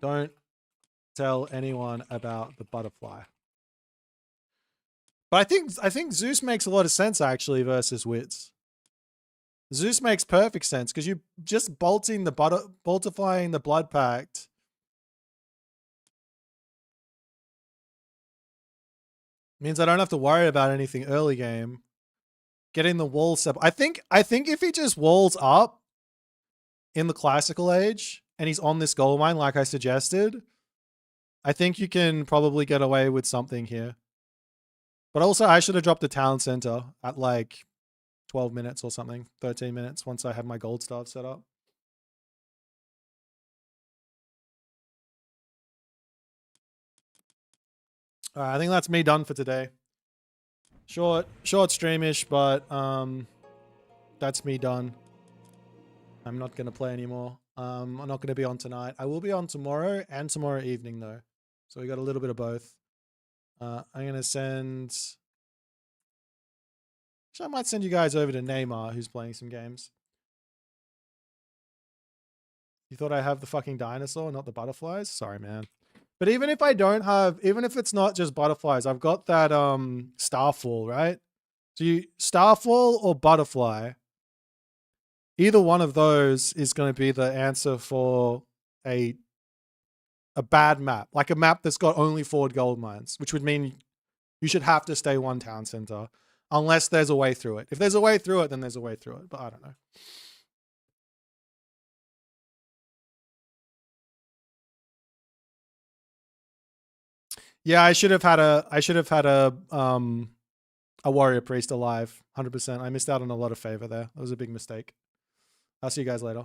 Don't tell anyone about the butterfly. But I think Zeus makes a lot of sense actually versus Wits. Zeus makes perfect sense because you just boltifying the Blood Pact. Means I don't have to worry about anything early game. Getting the wall set. I think if he just walls up in the classical age and he's on this gold mine like I suggested, I think you can probably get away with something here. But also I should have dropped the town center at like 12 minutes or something, 13 minutes once I had my gold staff set up. All right, I think that's me done for today. Short streamish, but that's me done. I'm not going to play anymore. I'm not going to be on tonight. I will be on tomorrow and tomorrow evening though. So we got a little bit of both. I'm going to send... Actually, I might send you guys over to Neymar, who's playing some games. You thought I have the fucking dinosaur, not the butterflies? Sorry, man. But even if I don't have, even if it's not just butterflies, I've got that starfall, right? So you starfall or butterfly, either one of those is going to be the answer for a bad map, like a map that's got only 4 gold mines, which would mean you should have to stay one town center unless there's a way through it. If there's a way through it, then there's a way through it, but I don't know. Yeah, I should have had a warrior priest alive, 100%. I missed out on a lot of favor there. That was a big mistake. I'll see you guys later.